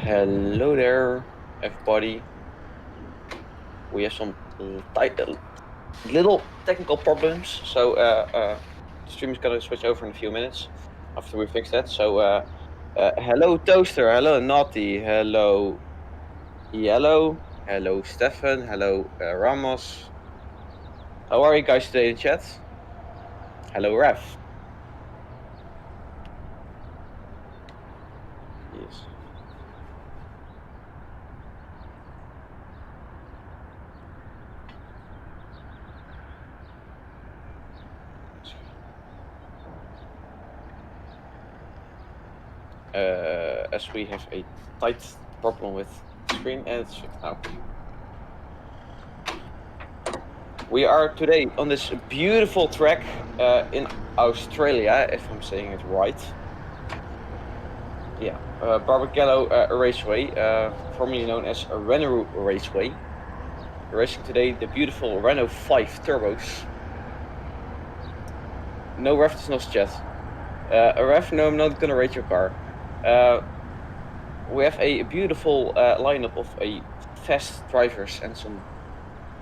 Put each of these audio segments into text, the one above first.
Hello there, everybody. We have some little technical problems, so the stream is gonna switch over in a few minutes after we fix that. So, hello Toaster, hello Naughty, hello Yellow, hello Stefan, hello Ramos. How are you guys today in chat? Hello Ref. Yes. As we have a tight problem with the screen, and it's fixed now. We are today on this beautiful track in Australia, if I'm saying it right. Yeah, Barbagello Raceway, formerly known as Renault Raceway. We're racing today the beautiful Renault 5 turbos. No ref does not chat. A ref, no, I'm not gonna rate your car. We have a beautiful lineup of fast drivers and some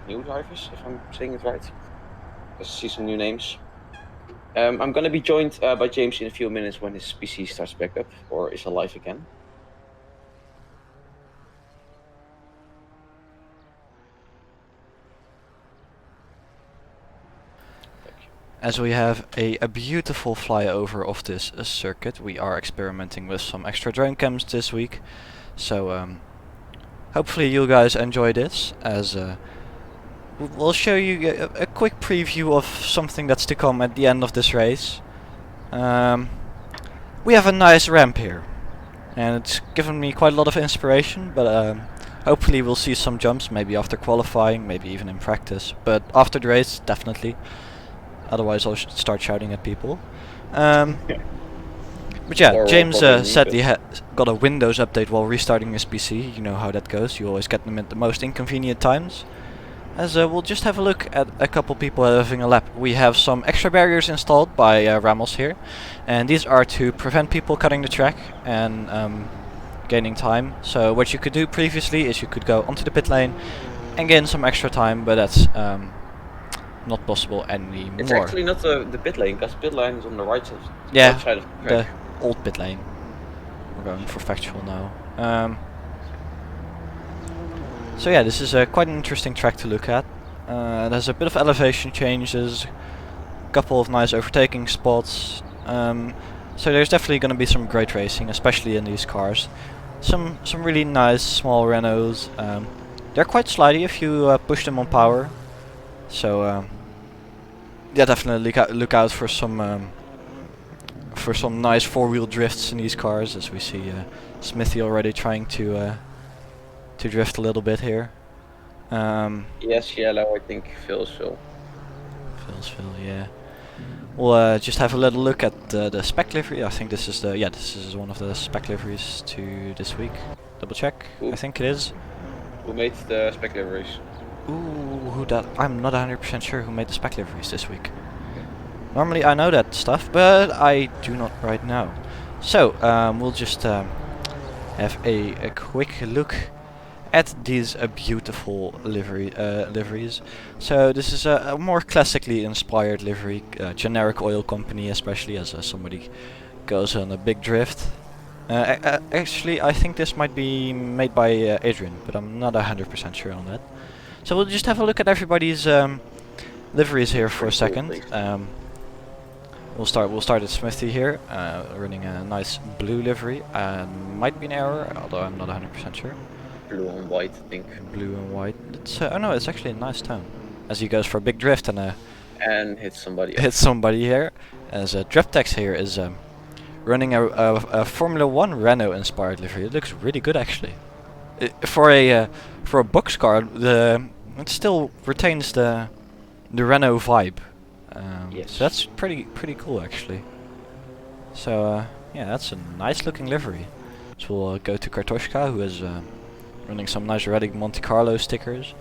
new drivers, if I'm saying it right. Let's see some new names. I'm gonna be joined by James in a few minutes when his PC starts back up or is alive again. As we have a beautiful flyover of this circuit, we are experimenting with some extra drone cams this week. So hopefully you guys enjoy this, as we'll show you a quick preview of something that's to come at the end of this race. We have a nice ramp here, and it's given me quite a lot of inspiration, but hopefully we'll see some jumps, maybe after qualifying, maybe even in practice, but after the race, definitely. Otherwise I'll start shouting at people. But yeah, James said he got a Windows update while restarting his PC. You know how that goes, you always get them at the most inconvenient times. As we'll just have a look at a couple people having a lap. We have some extra barriers installed by Ramos here, and these are to prevent people cutting the track and gaining time. So what you could do previously is you could go onto the pit lane and gain some extra time, but that's not possible anymore. It's actually not the pit lane, because pit lane is on the right side. Yeah, right side of the track. The old pit lane. We're going for factual now. So yeah, this is quite an interesting track to look at. There's a bit of elevation changes, a couple of nice overtaking spots. So there's definitely going to be some great racing, especially in these cars. Some really nice small Renaults. They're quite slidey if you push them on power. So yeah, definitely look out for some nice four-wheel drifts in these cars, as we see Smithy already trying to drift a little bit here. Yes, yellow. I think Phil. Phil, yeah. We'll just have a little look at the spec livery. I think this is this is one of the spec liveries to this week. Double check. Ooh. I think it is. Who made the spec liveries? Ooh, who that? I'm not 100% sure who made the spec liveries this week. Normally I know that stuff, but I do not right now. So we'll just have a quick look at these beautiful liveries. So this is a more classically inspired livery, generic oil company, especially as somebody goes on a big drift. Actually, I think this might be made by Adrian, but I'm not 100% sure on that. So we'll just have a look at everybody's liveries here for a second. We'll start at Smithy here, running a nice blue livery. Might be an error, although I'm not 100% sure. Blue and white, I think. Blue and white. It's oh no, it's actually a nice tone. As he goes for a big drift and hits somebody. Hits somebody here. As Dreptex here is running a Formula 1 Renault inspired livery. It looks really good actually. For a box car, it still retains the Renault vibe. Yes. So that's pretty cool actually. So yeah, that's a nice looking livery. So we'll go to Kartoshka, who is running some nice Reddick Monte Carlo stickers,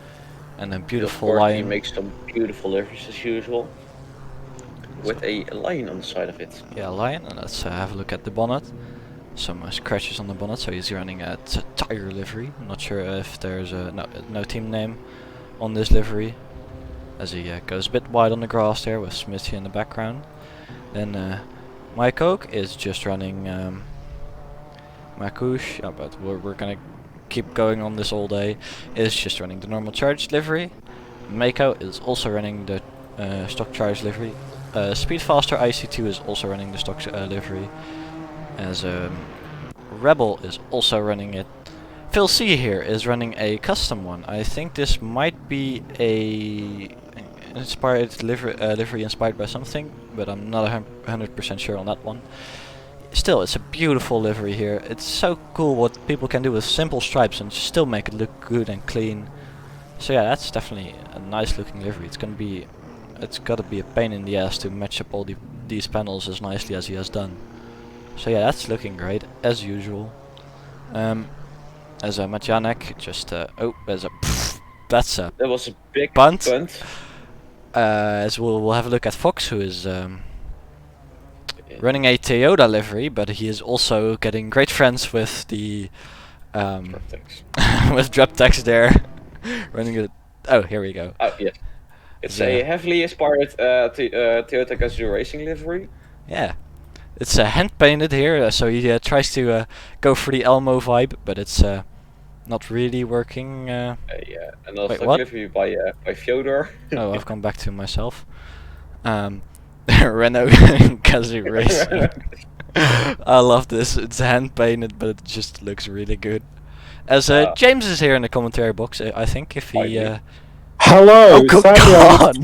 and a beautiful lion. He makes some beautiful liveries as usual, with a lion on the side of it. Yeah, a lion, and let's have a look at the bonnet. some scratches on the bonnet, so he's running a tire livery. I'm not sure if there's no team name on this livery, as he goes a bit wide on the grass there with Smithy in the background. Then Mike Oak is just running Makush, but we're gonna keep going on this all day, is just running the normal charge livery. Mako is also running the stock charge livery. Speedfaster IC2 is also running the stock livery, as Rebel is also running it. Phil C here is running a custom one. I think this might be a inspired livery inspired by something, but I'm not 100% sure on that one. Still, it's a beautiful livery here. It's so cool what people can do with simple stripes and still make it look good and clean. So yeah, that's definitely a nice looking livery. It's gotta be a pain in the ass to match up all these panels as nicely as he has done. So yeah, that's looking great as usual. As a Majanek, just oh, there's a that's a That was a big bunt. bunt. As we'll have a look at Fox, who is running a Toyota livery, but he is also getting great friends with the with Druptex there, running it. Oh, here we go. Oh yes, it's a heavily inspired Toyota Gazoo racing livery. Yeah, it's hand painted here, so he tries to go for the Elmo vibe, but it's not really working. Yeah, and also what? livery by Fyodor. Oh, I've gone back to myself. Renault Gazoo Racing. I love this. It's hand painted, but it just looks really good. As James is here in the commentary box, I think if he. Hello. Oh God!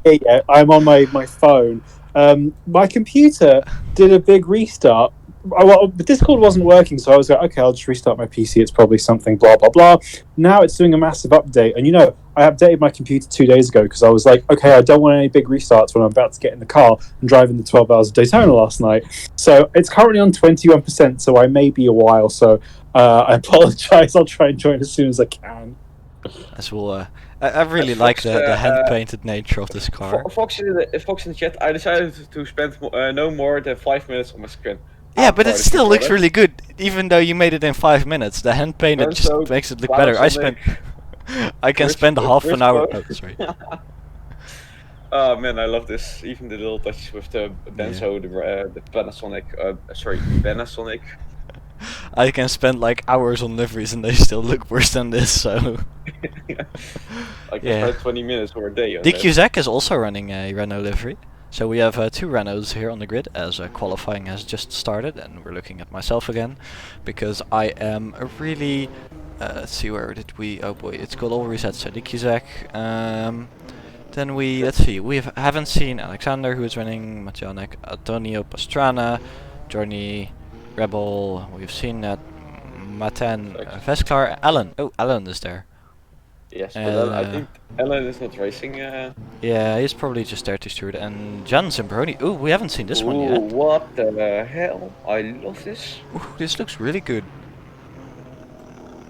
Yeah, I'm on my phone. My computer did a big restart. Well, the Discord wasn't working, so I was like, okay, I'll just restart my PC. It's probably something blah blah blah. Now it's doing a massive update, and I updated my computer 2 days ago because I was like, okay, I don't want any big restarts when I'm about to get in the car and driving the 12 hours of Daytona last night. So it's currently on 21%, so I may be a while. So I apologize. I'll try and join as soon as I can. As well, I really like the hand painted nature of this car. Fox in the chat, I decided to spend no more than 5 minutes on my screen. Yeah, but it still looks really good, even though you made it in 5 minutes. The hand painted just makes it look better. I can spend half an hour. Oh, sorry. Oh man, I love this. Even the little touches with the Benzo, the Panasonic. Panasonic. I can spend like hours on liveries and they still look worse than this. So. I can spend 20 minutes or a day. DQZek is also running a Renault livery. So we have two Renaults here on the grid as qualifying has just started, and we're looking at myself again because I am really. Let's see, where did we? Oh boy, it's got all reset. So DQZek. Then let's see. We haven't seen Alexander, who is running Matjanek, Antonio Pastrana, Johnny, Rebel. We've seen that Maten, Vesklar, Alan. Oh, Alan is there. Yes, but I think Alan is not racing. Yeah, he's probably just there to steward. And Jan Zimbroni. Ooh, we haven't seen this one yet. What the hell? I love this. Ooh, this looks really good.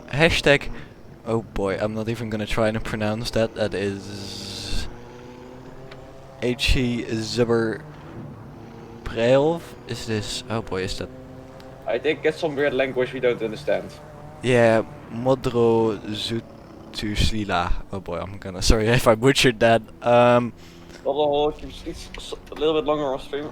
Hashtag. Oh boy, I'm not even gonna try and pronounce that. That is. H.E. Zubber. Breilv? Is this. Oh boy, is that. I think it's some weird language we don't understand. Yeah, Modro Zutuslila. Oh boy, I'm gonna. Sorry if I butchered that. Well, keep a little bit longer on stream.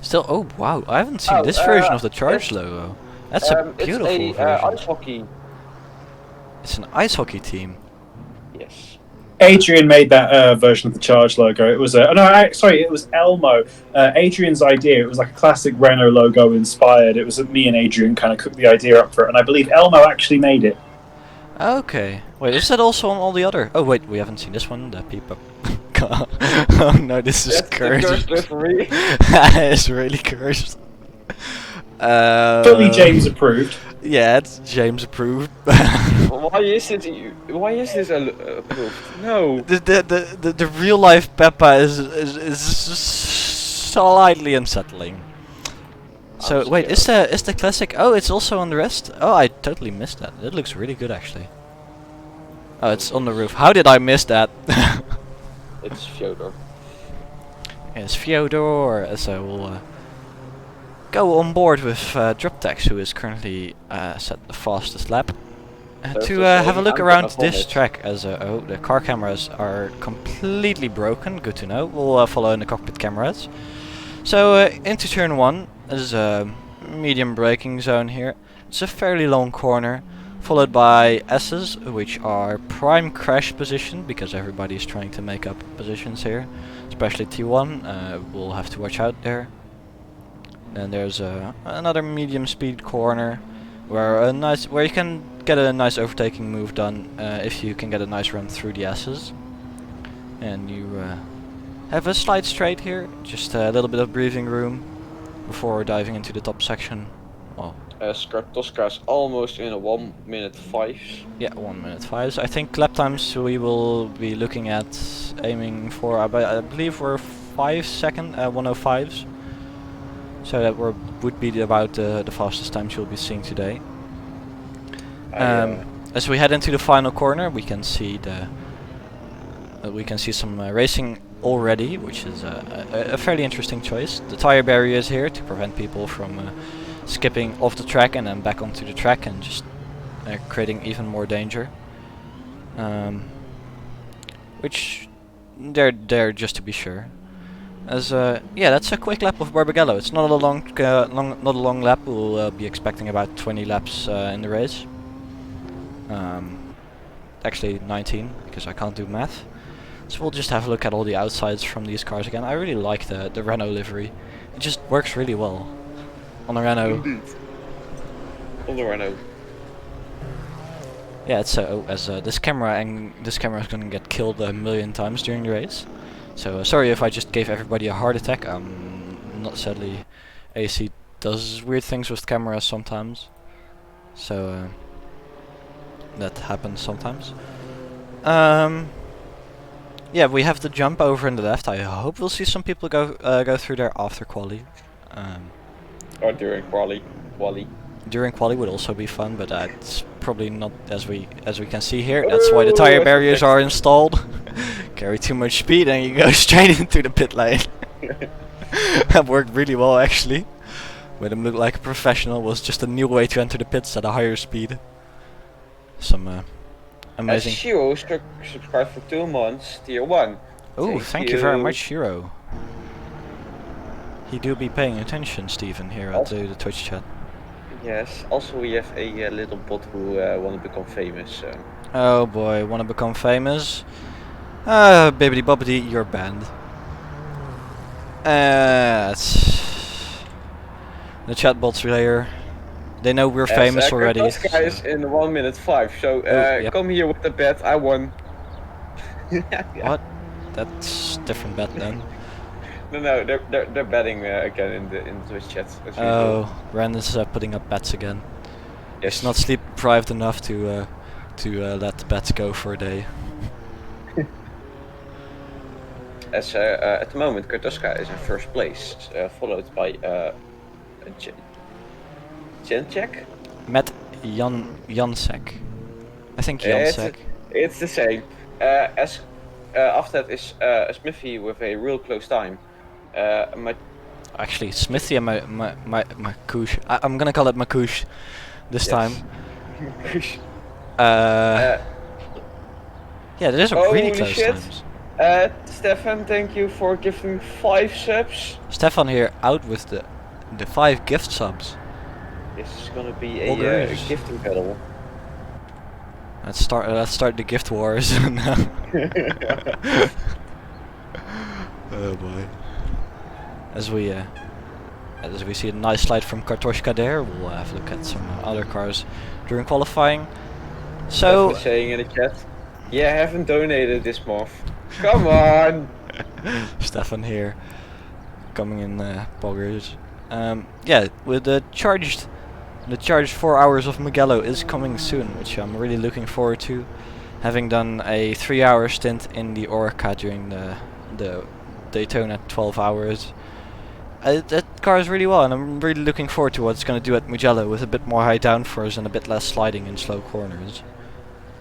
Still, oh wow, I haven't seen this version of the Charge logo. That's a beautiful it's a, version. ice hockey. It's an ice hockey team. Yes. Adrian made that version of the Charge logo. It was it was Elmo. Adrian's idea. It was like a classic Renault logo inspired. It was me and Adrian kind of cooked the idea up for it, and I believe Elmo actually made it. Okay. Wait, is that also on all the other? Oh wait, we haven't seen this one. The people. Oh no, this is cursed. It's really cursed. Fully James approved. Yeah, it's James approved. Why is this approved? No. The real life Peppa is slightly unsettling. So wait, is the classic? Oh, it's also on the rest. Oh, I totally missed that. It looks really good actually. Oh, it's on the roof. How did I miss that? It's Fyodor. is Fyodor, so we'll go on board with Droptex, who is currently set the fastest lap. To have a look around this track, as oh, the car cameras are completely broken. Good to know. We'll follow in the cockpit cameras. So into turn 1 is a medium braking zone here. It's a fairly long corner, followed by S's, which are prime crash position because everybody is trying to make up positions here, especially T1. We'll have to watch out there. Then there's another medium speed corner where you can get a nice overtaking move done if you can get a nice run through the S's. And you have a slight straight here, just a little bit of breathing room before diving into the top section. Well, Tosca is almost in a 1 minute 5. yeah, 1 minute 5. I think lap times we will be looking at aiming for, I believe we're 5-second 105s. So that would be about the fastest times you'll be seeing today. As we head into the final corner, we can see some racing already, which is a fairly interesting choice. The tire barrier is here to prevent people from skipping off the track and then back onto the track and just creating even more danger. Which they're there just to be sure. As yeah, that's a quick lap of Barbagello. It's not a long lap. We'll be expecting about 20 laps in the race. Actually 19 because I can't do math. So we'll just have a look at all the outsides from these cars again. I really like the Renault livery. It just works really well on a Renault. Indeed. On the Renault. Yeah, it's this camera is gonna get killed a million times during the race. So sorry if I just gave everybody a heart attack. Not sadly, AC does weird things with cameras sometimes. So that happens sometimes. Yeah, we have the jump over in the left. I hope we'll see some people go through there after quali. Or during quali. During quali would also be fun, but it's probably not as we can see here. That's why the tire barriers are installed. Carry too much speed and you go straight into the pit lane. That worked really well actually. Made him look like a professional. Was just a new way to enter the pits at a higher speed. Some amazing. Shiro subscribed for 2 months, tier 1. Oh, thank you very much, Shiro. He do be paying attention, Stephen, here at the Twitch chat. Yes, also we have a little bot who want to become famous. Oh boy, want to become famous? Bibbidi bobbidi, you're banned. The chatbots layer. They know we're famous already. Those guys in 1 minute 5. So yep. Come here with the bet. I won. Yeah. What? That's different bet then. No, they're betting again in the Twitch chat. Oh, Randon's putting up bets again. Yes. He's not sleep deprived enough to let the bets go for a day. As at the moment, Kartoska is in first place, followed by Jenchek? Matt Jansek. I think Jansek. It's the same. After that is Smithy with a real close time. Actually, Smithy and Makush. I'm gonna call it Makush this time. Yeah, there's a really close times. Stefan, thank you for giving 5 subs. Stefan here out with the 5 gift subs. This is gonna be a gifting battle. Let's start the gift wars now. Oh boy. As we see a nice slide from Kartoshka there, we'll have a look at some other cars during qualifying. So saying in the chat, yeah, I haven't donated this month. Come on. Stefan here, coming in poggers. Yeah, with the charged 4 hours of Mugello is coming soon, which I'm really looking forward to. Having done a 3-hour stint in the Orca during the Daytona 12 hours. That car is really well, and I'm really looking forward to what it's going to do at Mugello with a bit more high downforce and a bit less sliding in slow corners.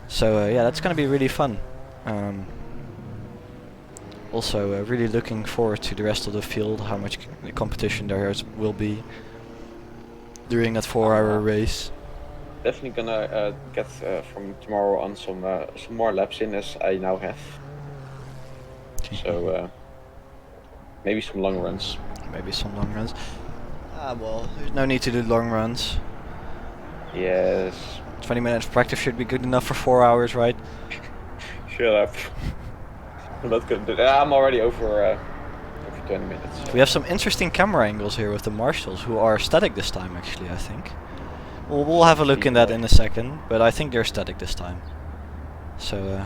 So yeah, that's going to be really fun. Also, really looking forward to the rest of the field, how much competition will be during that 4-hour race. Definitely gonna get from tomorrow on some more laps in, as I now have. So maybe some long runs. Maybe some long runs. Well, there's no need to do long runs. Yes. 20 minutes of practice should be good enough for 4 hours, right? Shut up. I'm not gonna do that. I'm already over 20 minutes. So. We have some interesting camera angles here with the marshals, who are static this time, actually, I think. We'll have a look in that in a second, but I think they're static this time. So,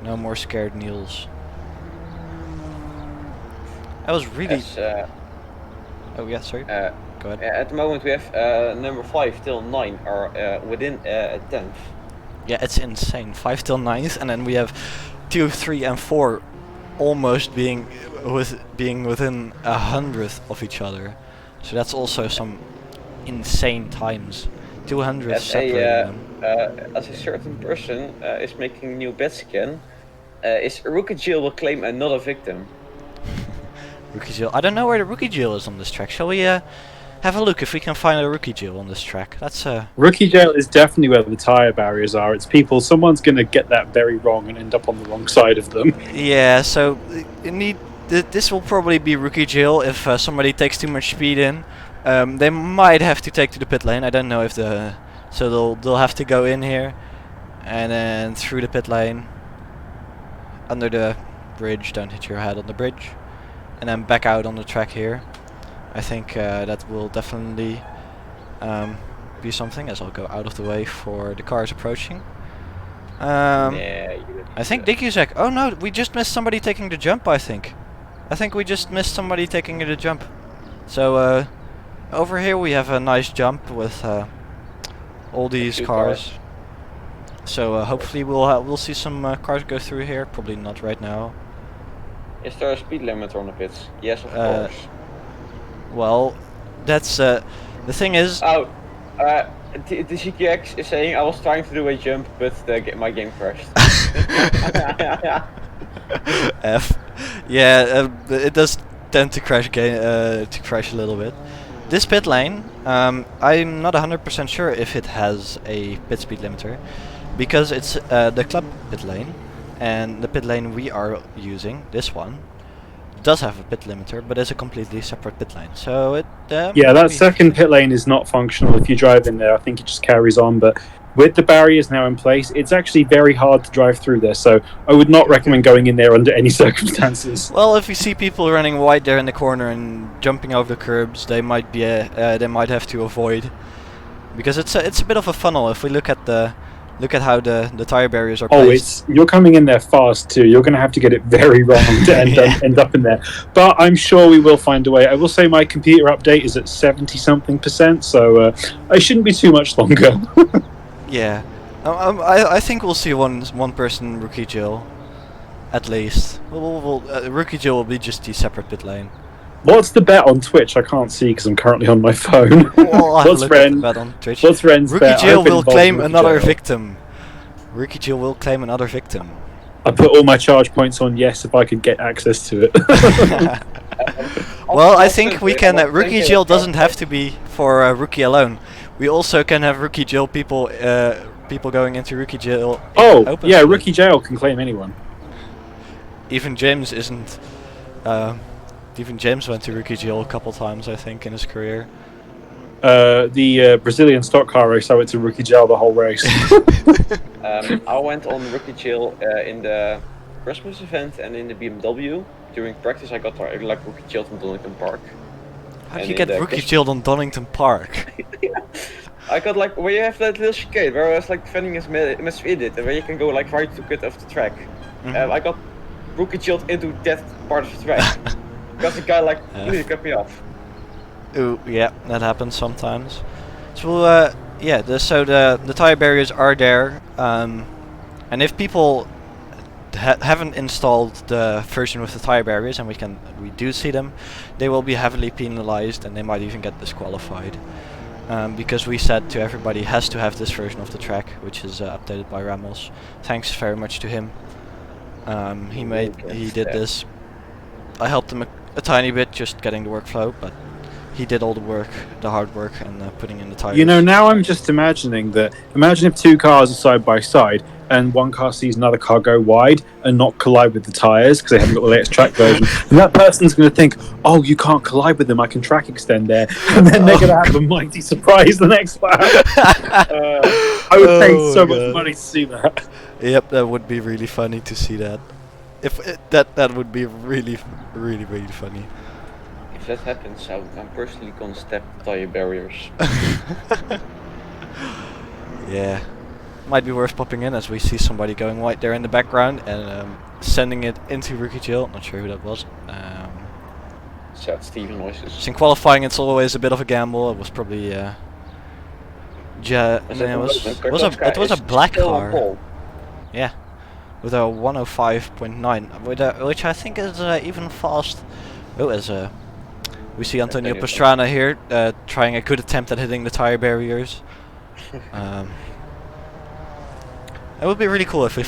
no more scared Niels. That was really... oh yeah, sorry. Go ahead. At the moment we have number 5 till 9 are within a 10th. Yeah, it's insane. 5 till 9th, and then we have 2, 3, and 4 almost being within 100th of each other. So that's also some insane times. 200 separating them. As a certain person is making new bets again, is Rookie Jill will claim another victim. Rookie Jill. I don't know where the Rookie Jill is on this track. Shall we have a look if we can find a Rookie Jill on this track? That's Rookie Jail is definitely where the tyre barriers are. It's people. Someone's going to get that very wrong and end up on the wrong side of them. Yeah. So this will probably be Rookie Jill if somebody takes too much speed in. They might have to take to the pit lane. I don't know if so they'll have to go in here and then through the pit lane under the bridge. Don't hit your head on the bridge. And then back out on the track here. I think that will definitely be something, as I'll go out of the way for the cars approaching. Yeah, I think Dickyzek. Oh no, we just missed somebody taking the jump, I think we just missed somebody taking the jump. So over here we have a nice jump with all these cars. So hopefully we'll see some cars go through here. Probably not right now. Is there a speed limit on the pits? Yes, of course. Well, that's the thing is. Oh, the GTX is saying I was trying to do a jump, but my game crashed. F. Yeah, it does tend to crash a little bit. This pit lane, I'm not 100% sure if it has a pit speed limiter, because it's the club pit lane. And the pit lane we are using, this one, does have a pit limiter, but it's a completely separate pit lane. So it yeah, that second pit lane is not functional. If you drive in there, I think it just carries on. But with the barriers now in place, it's actually very hard to drive through there. So I would not recommend going in there under any circumstances. Well, if you see people running wide there in the corner and jumping over the curbs, they might have to avoid, because it's a bit of a funnel. If we look at how the tire barriers are placed. You're coming in there fast too. You're going to have to get it very wrong to end up in there. But I'm sure we will find a way. I will say my computer update is at 70-something%, so I shouldn't be too much longer. Yeah, I think we'll see one person Rookie Jill, at least. Rookie Jill will be just the separate pit lane. What's the bet on Twitch? I can't see because I'm currently on my phone. Well, what's Ren's bet? Rookie Jill will claim another victim. Rookie Jill will claim another victim. I put all my charge points on yes if I could get access to it. Well, I think we can. Rookie Jill doesn't have to be for Rookie alone. We also can have Rookie Jill people going into Rookie Jill. Oh, yeah, Rookie Jail can claim anyone. Even James isn't. Even James went to Rookie Jill a couple times, I think, in his career. The Brazilian stock car race, I went to Rookie Jail the whole race. I went on Rookie Jail in the Christmas event and in the BMW. During practice, I got like Rookie Jail from Donington Park. How did you get Rookie Jail on Donington Park? I got like where you have that little chicane where I was like defending his misfitted and where you can go like right to get off the track. I got Rookie Jailed into that part of the track. Because the guy like completely cut me off. Ooh, yeah, that happens sometimes. So yeah, the tire barriers are there, and if people haven't installed the version with the tire barriers, and we do see them, they will be heavily penalized, and they might even get disqualified. Because we said to everybody has to have this version of the track, which is updated by Ramos. Thanks very much to him. He did this. I helped him a tiny bit, just getting the workflow, but he did all the work, the hard work, and putting in the tires. You know, now I'm just imagining that. Imagine if two cars are side by side, and one car sees another car go wide and not collide with the tires because they haven't got the latest track version, and that person's going to think, "Oh, you can't collide with them. I can track extend there," and then they're going to have a mighty surprise the next lap. I would pay so much money to see that. Yep, that would be really funny to see that. That would be really funny. If that happens, I'm personally gonna step tire barriers. Yeah, might be worth popping in as we see somebody going white there in the background and sending it into rookie jail. Not sure who that was. Sad Steven noises. In qualifying, it's always a bit of a gamble. It was probably it was a black car. Yeah, with a 105.9, which I think is even fast. Oh, we see Antonio Pastrana here trying a good attempt at hitting the tire barriers. It would be really cool if we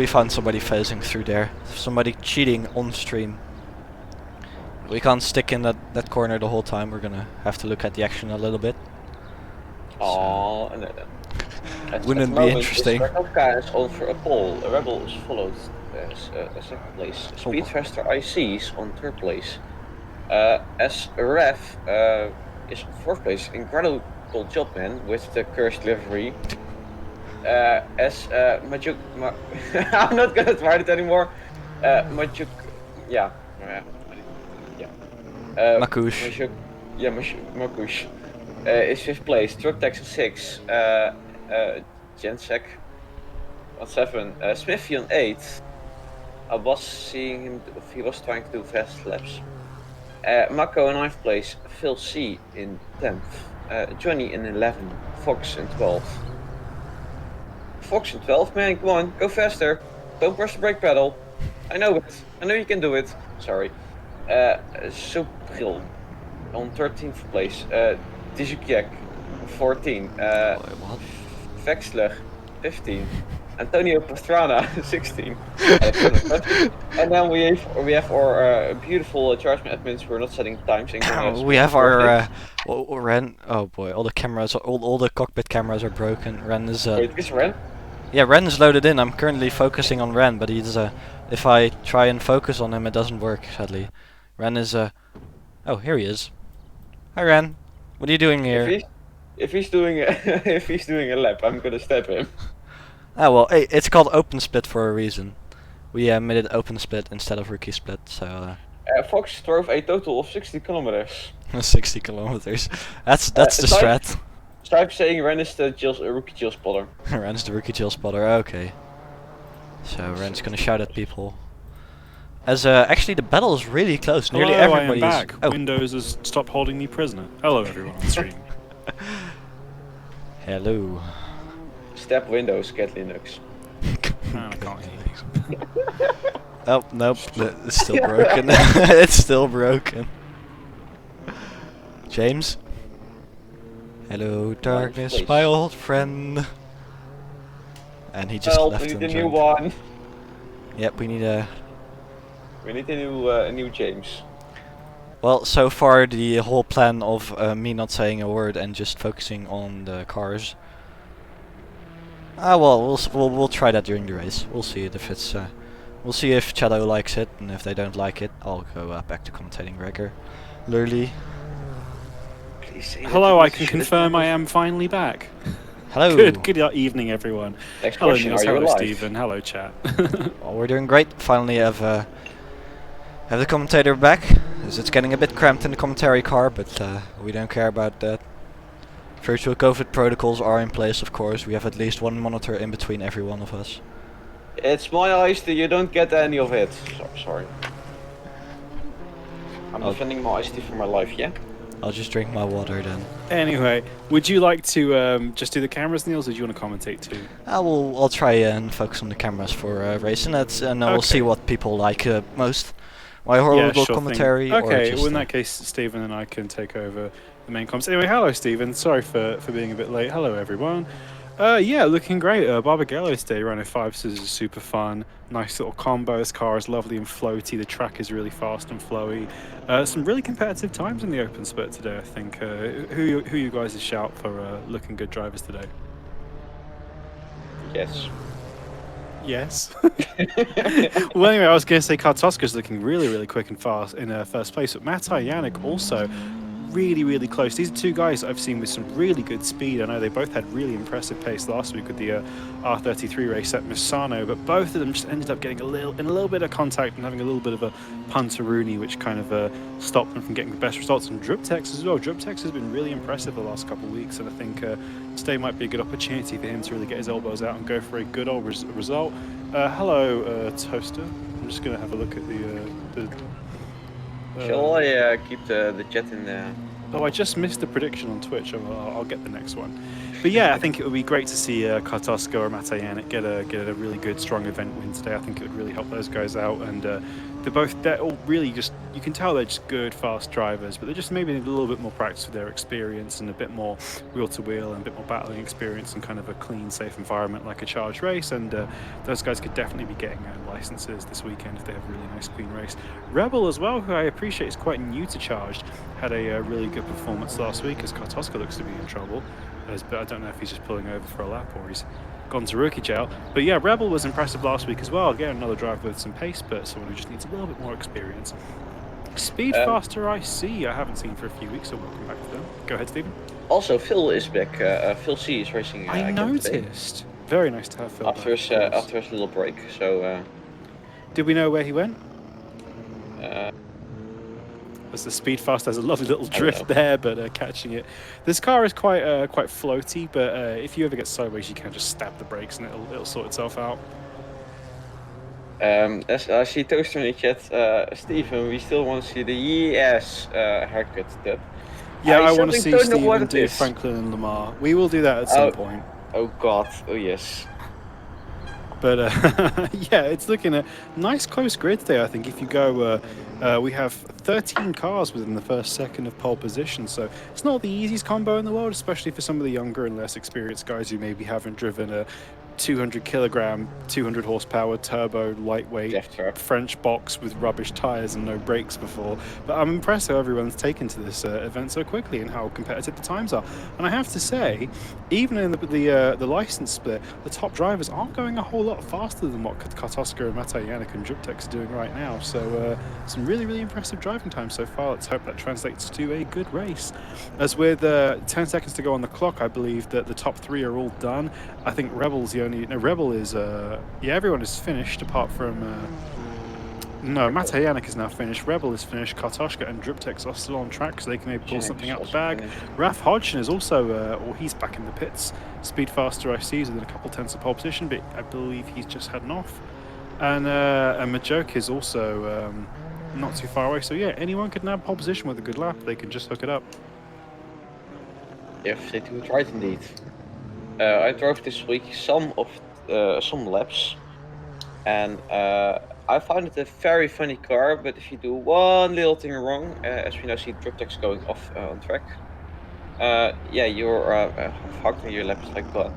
found somebody phasing through there, somebody cheating on stream. We can't stick in that corner the whole time. We're gonna have to look at the action a little bit. Oh, wouldn't it be interesting? Renault is on for a pole. Rebel is followed second place. Speedfaster ICs on third place. As Ref is fourth place. Incredible job, man, with the cursed livery. As Majuk, I'm not gonna try it anymore. Majuk, yeah. Makush. Makush is fifth place. Truck Tax is 6. Jensek on 7. Smithy on 8. I was seeing him. He was trying to do fast laps. Mako in 9th place. Phil C in 10th. Johnny in 11. Fox in 12th. Fox in 12th, man. Come on, go faster. Don't press the brake pedal. I know it. I know you can do it. Sorry. Supril on 13th place. Dijukiek 14. Vexler 15. Antonio Pastrana 16. And then we have our beautiful chargeman admins who are not setting times. We have our Ren. Oh boy, all the cameras, all the cockpit cameras are broken. Ren is. Wait, is Ren? Yeah, Ren is loaded in. I'm currently focusing on Ren, but he's if I try and focus on him, it doesn't work. Sadly, Ren is Oh, here he is. Hi, Ren. What are you doing here? If he's doing a lap, I'm gonna stab him. Ah well, hey, it's called open split for a reason. We made it open split instead of rookie split, so. Fox drove a total of 60 kilometers. 60 kilometers. That's the strat. Stop saying Ren is the rookie jail spotter. Ren's the rookie jail spotter. Okay. So Ren's gonna shout at people. As actually the battle is really close. Nearly everybody. I am back. Oh. Windows has stopped holding me prisoner. Hello everyone on stream. Hello. Step Windows, get Linux. I can't hear you. Oh, nope. It's still broken. It's still broken. James? Hello, darkness, my old friend. And he just left. We need and a new one. Yep, we need a new James. Well, so far the whole plan of me not saying a word and just focusing on the cars. Well, we'll try that during the race. We'll see it if it's. We'll see if Shadow likes it, and if they don't like it, I'll go back to commentating regularly. Hello, I can confirm I am finally back. Hello. Good evening, everyone. Hello, Niels. Hello, Stephen. Hello, chat. Well, we're doing great. Finally, have the commentator back. It's getting a bit cramped in the commentary car, but we don't care about that. Virtual COVID protocols are in place, of course. We have at least one monitor in between every one of us. It's my iced tea, you don't get any of it. Sorry. I'm defending my iced tea for my life, yeah? I'll just drink my water then. Anyway, would you like to just do the cameras, Niels, or do you want to commentate too? I'll try and focus on the cameras for racing, and we'll see what people like most. My horrible commentary. Okay, well in that case, Stephen and I can take over the main comments. Anyway, hello Stephen. Sorry for being a bit late. Hello everyone. Yeah, looking great. Barbagello today, Renault 5s is super fun. Nice little combo. This car is lovely and floaty. The track is really fast and flowy. Some really competitive times in the open split today, I think. Who you guys' shout for looking good drivers today? Yes. Yes. Well, anyway, I was going to say Kartoska's looking really quick and fast in first place, but Matai Yannick also really close. These are two guys I've seen with some really good speed. I know they both had really impressive pace last week with the R33 race at Misano, but both of them just ended up getting a little bit of contact and having a little bit of a punteroonie, which kind of stopped them from getting the best results. And Druptex as well. Druptex has been really impressive the last couple of weeks, and I think today might be a good opportunity for him to really get his elbows out and go for a good old result. Hello, Toaster. I'm just going to have a look at the Shall I keep the chat in there? Oh, I just missed the prediction on Twitch. I'll get the next one. But yeah, I think it would be great to see Kartoska or Matayanek get a really good, strong event win today. I think it would really help those guys out. And they're all really just, you can tell they're just good, fast drivers, but they just maybe need a little bit more practice with their experience and a bit more wheel to wheel and a bit more battling experience and kind of a clean, safe environment like a charged race. And those guys could definitely be getting licenses this weekend if they have a really nice, clean race. Rebel as well, who I appreciate is quite new to Charged, had a really good performance last week as Kartoska looks to be in trouble. But I don't know if he's just pulling over for a lap or he's gone to rookie jail. But yeah, Rebel was impressive last week as well. Again, another driver with some pace, but someone who just needs a little bit more experience. Speedfaster I haven't seen for a few weeks, so welcome back to them. Go ahead, Stephen. Also, Phil is back. Phil C is racing. I again today. noticed. Very nice to have Phil After his little break. So. Did we know where he went? Uh, As the Speedfast has a lovely little drift there, but catching it. This car is quite floaty, but if you ever get sideways, you can just stab the brakes and it'll sort itself out. As I see Toaster in the chat, Stephen, we still want to see the yes haircut tip. Yeah, I want to certainly see don't know what Stephen it do is. Franklin and Lamar. We will do that at some point. Oh God, oh yes. But yeah, it's looking a nice close grid today. I think if you go, we have 13 cars within the first second of pole position, so it's not the easiest combo in the world, especially for some of the younger and less experienced guys who maybe haven't driven a 200 kilogram, 200 horsepower turbo lightweight French box with rubbish tires and no brakes before. But I'm impressed how everyone's taken to this event so quickly and how competitive the times are. And I have to say, even in the license split, the top drivers aren't going a whole lot faster than what Kartoska and Matai Yannick and Druptex are doing right now. So some really impressive driving times so far. Let's hope that translates to a good race. As with 10 seconds to go on the clock, I believe that the top three are all done. I think Rebel's the only. No, Rebel is. Yeah, everyone is finished apart from. No, Matai Yannick is now finished. Rebel is finished. Kartoska and Druptex are still on track, so they can maybe pull something out the bag. Raf Hodgson is also, or he's back in the pits. Speedfaster IC is within a couple tenths of pole position, but I believe he's just heading off. And Majoke is also not too far away. So yeah, anyone can nab pole position with a good lap. They can just hook it up. If they do it right, indeed. I drove this week some laps, and I found it a very funny car. But if you do one little thing wrong, as we now see Druptex going off on track, yeah, you're fucking your laps like gone.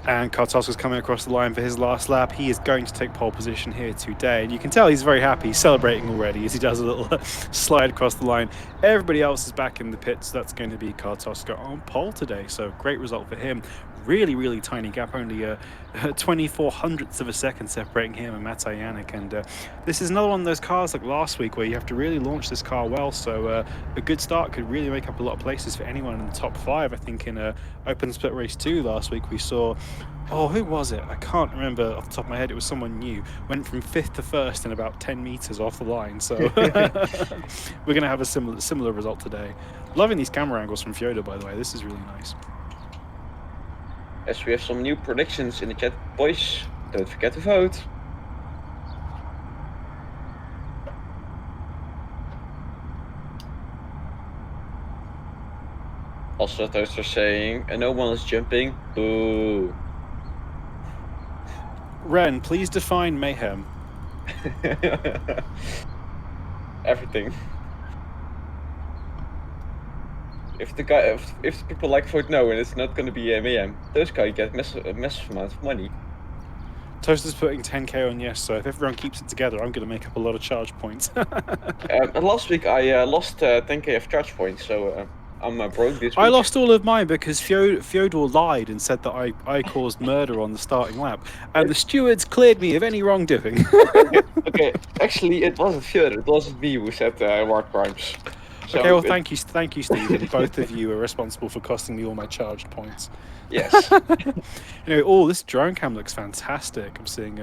And Kartoska's coming across the line for his last lap. He is going to take pole position here today. And you can tell he's very happy. He's celebrating already as he does a little slide across the line. Everybody else is back in the pits. That's going to be Kartoska on pole today. So great result for him. Really tiny gap, only 24 hundredths of a second separating him and Matai Yannick. And this is another one of those cars like last week where you have to really launch this car well. So a good start could really make up a lot of places for anyone in the top 5. I think in Open Split Race 2 last week we saw, oh, who was it? I can't remember off the top of my head. It was someone new. Went from 5th to 1st in about 10 meters off the line. So we're going to have a similar result today. Loving these camera angles from Fyoda, by the way. This is really nice. As we have some new predictions in the chat, boys, don't forget to vote. Also, those are saying, no one is jumping. Boo. Ren, please define mayhem. Everything. if the people like vote no and it's not going to be mayhem, those guys get massive amount of money. Toaster's putting 10k on yes, so if everyone keeps it together, I'm going to make up a lot of charge points. And last week I lost 10k of charge points, so I'm broke this week. I lost all of mine because Fyodor lied and said that I caused murder on the starting lap, and the stewards cleared me of any wrongdoing. Okay, actually it wasn't Fyodor, it wasn't me who said war crimes. So okay, well thank you, Stephen. Both of you are responsible for costing me all my charged points. Yes. This drone cam looks fantastic. I'm seeing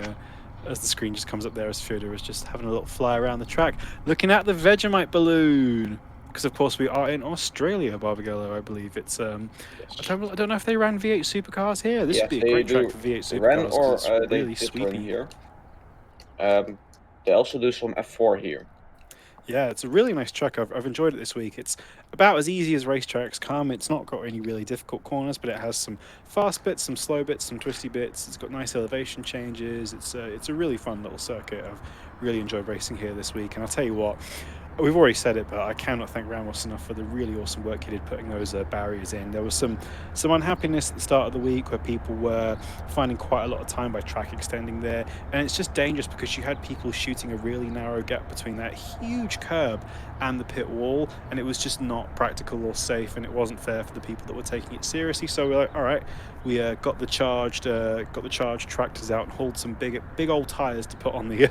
as the screen just comes up there as Fyodor is just having a little fly around the track, looking at the Vegemite balloon. Because of course we are in Australia, Barbagello, I believe. It's Yes. I don't know if they ran V8 supercars here. This would be a they great track do for V8 Ren supercars. or 'Cause they it's really did sweepy run here. They also do some F4 here. Yeah, it's a really nice track. I've enjoyed it this week. It's about as easy as racetracks come. It's not got any really difficult corners, but it has some fast bits, some slow bits, some twisty bits. It's got nice elevation changes. It's a really fun little circuit. I've really enjoyed racing here this week, and I'll tell you what, we've already said it, but I cannot thank Ramos enough for the really awesome work he did putting those barriers in. There was some unhappiness at the start of the week where people were finding quite a lot of time by track extending there, and it's just dangerous because you had people shooting a really narrow gap between that huge curb and the pit wall, and it was just not practical or safe, and it wasn't fair for the people that were taking it seriously. So we're like, all right, we got the charged tractors out and hauled some big old tires to put on the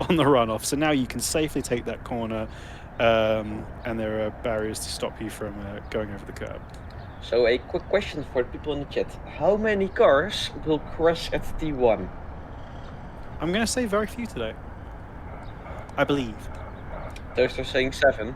on the runoff. So now you can safely take that corner, and there are barriers to stop you from going over the curb. So a quick question for the people in the chat: how many cars will crash at T1? I'm going to say very few today, I believe. Those are saying 7.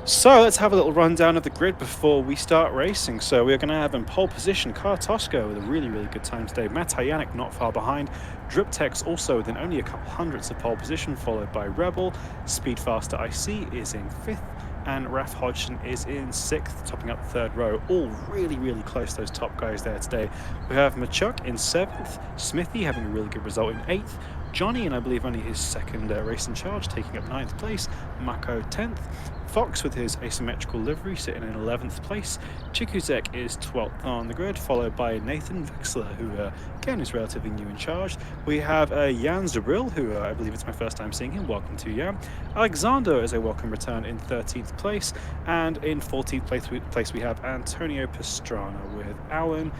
So let's have a little rundown of the grid before we start racing. So we're going to have in pole position Kartoshka with a really good time today. Matajanek not far behind. Driptex also within only a couple hundredths of pole position, followed by Rebel. Speedfaster IC is in 5th. And Raf Hodgson is in 6th, topping up the 3rd row. All really close, those top guys there today. We have Machuk in 7th. Smithy having a really good result in 8th. Johnny, and I believe only his 2nd race in charge, taking up 9th place. Mako 10th. Fox with his asymmetrical livery sitting in 11th place. Chikuzek is 12th on the grid, followed by Nathan Vexler, who again is relatively new in charge. We have Jan Zabril, who I believe it's my first time seeing him. Welcome to Jan. Alexander is a welcome return in 13th place, and in 14th place we have Antonio Pastrana with Alan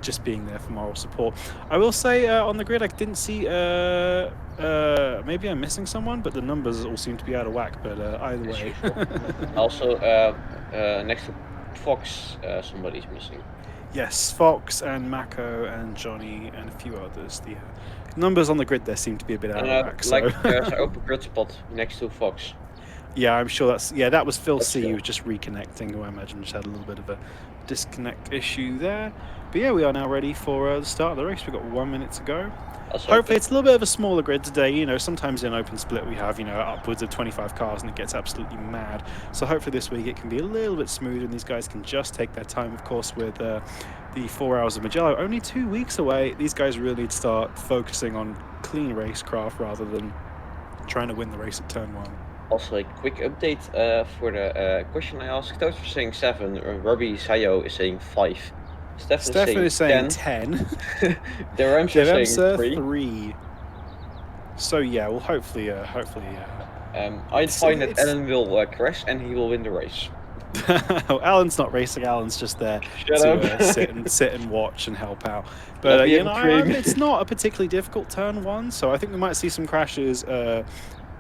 just being there for moral support. I will say on the grid I didn't see maybe I'm missing someone, but the numbers all seem to be out of whack, but either way. Also, next to Fox, somebody's missing. Yes, Fox and Mako and Johnny and a few others. The numbers on the grid there seem to be a bit out of whack. Like there's an open grid spot next to Fox. Yeah, I'm sure that was Phil C, who was just reconnecting, who I imagine just had a little bit of a disconnect issue there. But yeah, we are now ready for the start of the race. We've got 1 minute to go. Hopefully it's a little bit of a smaller grid today. Sometimes in open split we have, upwards of 25 cars and it gets absolutely mad. So hopefully this week it can be a little bit smoother and these guys can just take their time, of course, with the 4 hours of Mugello. Only 2 weeks away. These guys really need to start focusing on clean racecraft rather than trying to win the race at turn 1. Also, a quick update for the question I asked. Those are saying 7. Robbie Sayo is saying 5. Stefan is saying 10. The Rams are saying 3. So yeah, well hopefully. I find that Alan will crash and he will win the race. Alan's not racing. Alan's just there to sit and watch and help out. But it's not a particularly difficult turn 1, so I think we might see some crashes.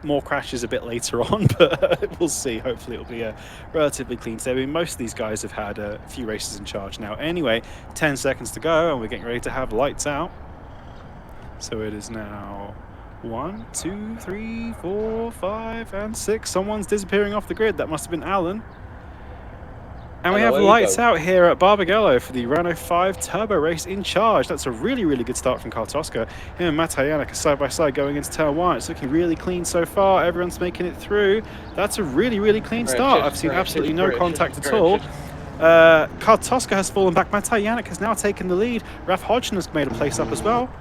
More crashes a bit later on, but we'll see. Hopefully it'll be a relatively clean day. I mean, most of these guys have had a few races in charge now. Anyway, 10 seconds to go and we're getting ready to have lights out. So it is now 1, 2, 3, 4, 5 and 6. Someone's disappearing off the grid. That must have been Alan. And we have lights out here at Barbagello for the Renault 5 Turbo race in charge. That's a really good start from Kartoshka. Him and Matajanek are side by side going into turn 1. It's looking really clean so far. Everyone's making it through. That's a really clean start. I've seen absolutely no contact at all. Kartoshka has fallen back. Matajanek has now taken the lead. Raf Hodgson has made a place up as well.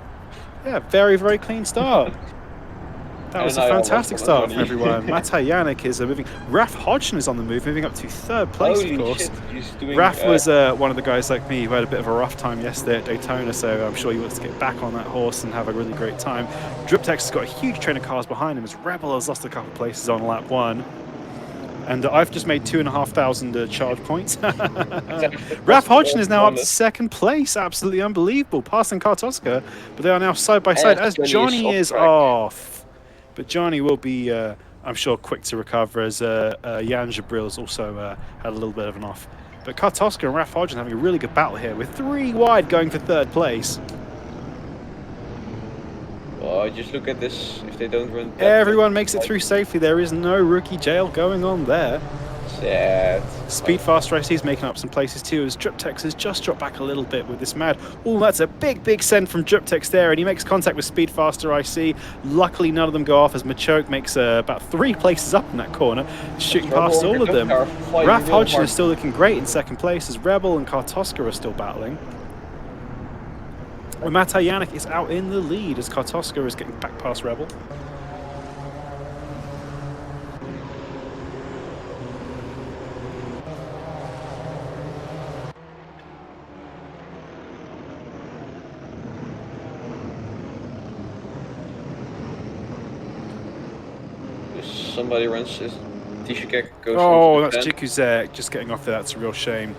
Yeah, very clean start. That was And a I almost fantastic got start Johnny. from everyone. Matej Jannik is moving. Raf Hodgson is on the move, moving up to 3rd place, Holy of course. shit, he's doing... Raf was one of the guys like me who had a bit of a rough time yesterday at Daytona, so I'm sure he wants to get back on that horse and have a really great time. Driptex has got a huge train of cars behind him as Rebel has lost a couple of places on lap 1. And I've just made 2,500 charge points. Raf Hodgson is now up to 2nd place. Absolutely unbelievable. Passing Kartoska, but they are now side by side as Johnny is off. But Johnny will be, I'm sure, quick to recover as Jan Jabril's also had a little bit of an off. But Kartoska and Raf Hodgson having a really good battle here with 3 wide going for 3rd place. Oh, just look at this. If they don't run... Everyone makes it through safely. There is no rookie jail going on there. Sad. Speedfaster IC is making up some places too as Driptex has just dropped back a little bit with this mad. Oh, that's a big send from Driptex there, and he makes contact with Speedfaster IC. Luckily, none of them go off as Machoke makes about 3 places up in that corner, shooting past all of them. Raf Hodgson is still looking great in 2nd place as Rebel and Kartoska are still battling. Matej Jannik is out in the lead as Kartoska is getting back past Rebel. Somebody runs his T-Shikek goes. Oh, that's Jikuzek just getting off there. That's a real shame.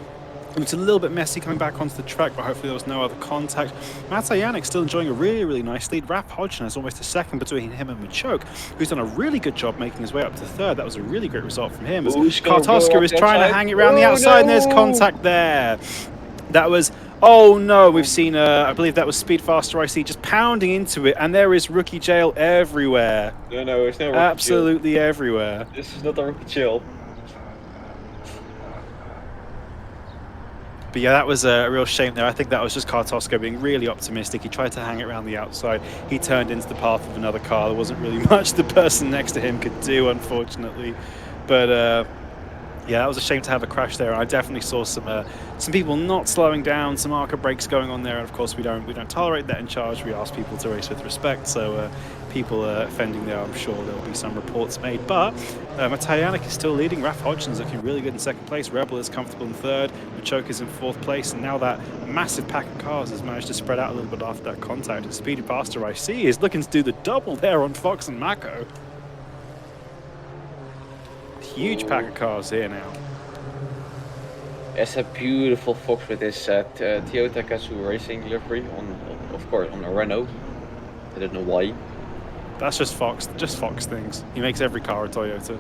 It's a little bit messy coming back onto the track, but hopefully there was no other contact. Matej Jannik still enjoying a really nice lead. Raf Hodgson has almost a second between him and Machoke, who's done a really good job making his way up to 3rd. That was a really great result from him. As Kartoska is trying to hang it around the outside, and there's contact there. That was... Oh no, we've seen, I believe that was Speedfaster IC just pounding into it, and there is rookie jail everywhere. No, it's not rookie Absolutely jail. Everywhere. This is not a rookie jail. But yeah, that was a real shame there. I think that was just Kartoska being really optimistic. He tried to hang it around the outside. He turned into the path of another car. There wasn't really much the person next to him could do, unfortunately. But yeah, that was a shame to have a crash there. I definitely saw some people not slowing down, some marker brakes going on there, and of course we don't tolerate that in charge. We ask people to race with respect. So people offending there, I'm sure there will be some reports made. But Matej Jannik is still leading. Raf Hodgson is looking really good in 2nd place. Rebel is comfortable in 3rd. Machoke is in 4th place, and now that massive pack of cars has managed to spread out a little bit after that contact. And Speedfaster IC is looking to do the double there on Fox and Mako. Huge pack of cars here now. It's a beautiful Fox with this Toyota Gazoo Racing livery of course, on a Renault. I don't know why. That's just Fox things. He makes every car a Toyota.